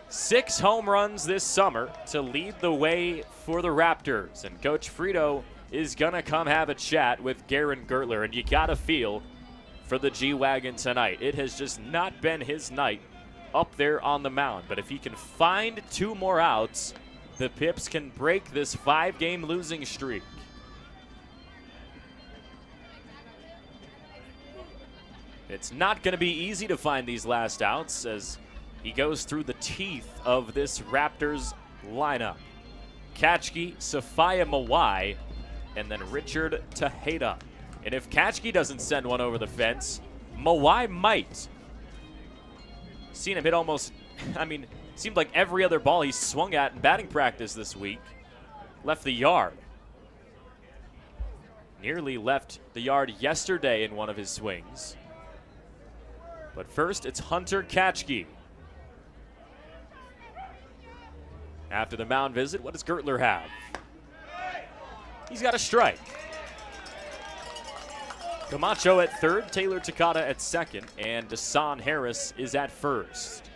6 home runs this summer to lead the way for the Raptors. And Coach Frito is going to come have a chat with Garen Gertler. And you got to feel for the G-Wagon tonight. It has just not been his night up there on the mound. But if he can find 2 more outs, the Pips can break this 5-game losing streak. It's not going to be easy to find these last outs as he goes through the teeth of this Raptors lineup. Katchke, Sophia Mawai, and then Richard Tejeda. And if Katchke doesn't send one over the fence, Mawai might. Seen him hit almost, seemed like every other ball he swung at in batting practice this week left the yard. Nearly left the yard yesterday in one of his swings. But first, it's Hunter Katchke. After the mound visit, what does Gertler have? He's got a strike. Camacho at third, Taylor Takata at second, and Desan Harris is at first.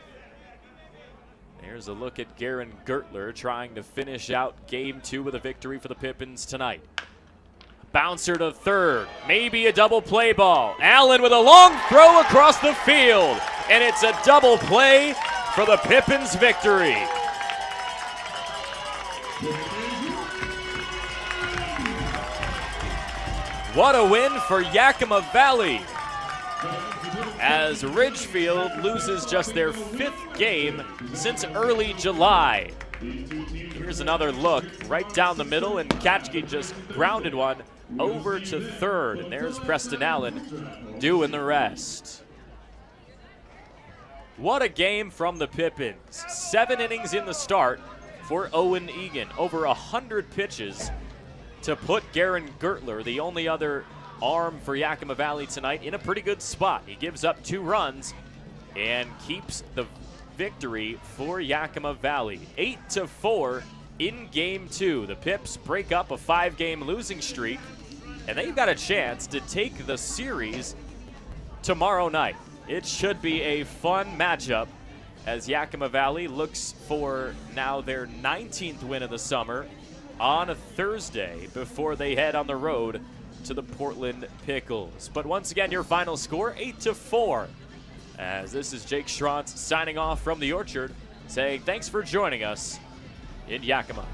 There's a look at Garen Gertler trying to finish out Game 2 with a victory for the Pippins tonight. Bouncer to third, maybe a double play ball. Allen with a long throw across the field, and it's a double play for the Pippins victory. What a win for Yakima Valley as Ridgefield loses just their 5th game since early July. Here's another look right down the middle, and Katchke just grounded one over to third, and there's Preston Allen doing the rest. What a game from the Pippins. 7 innings in the start for Owen Egan. Over 100 pitches to put Garen Gertler, the only other arm for Yakima Valley tonight, in a pretty good spot. He gives up 2 runs and keeps the victory for Yakima Valley. 8-4 in Game 2. The Pips break up a 5-game losing streak, and they've got a chance to take the series tomorrow night. It should be a fun matchup as Yakima Valley looks for now their 19th win of the summer on a Thursday before they head on the road to the Portland Pickles. But once again, your final score, 8-4. As this is Jake Schrantz signing off from the Orchard, saying thanks for joining us in Yakima.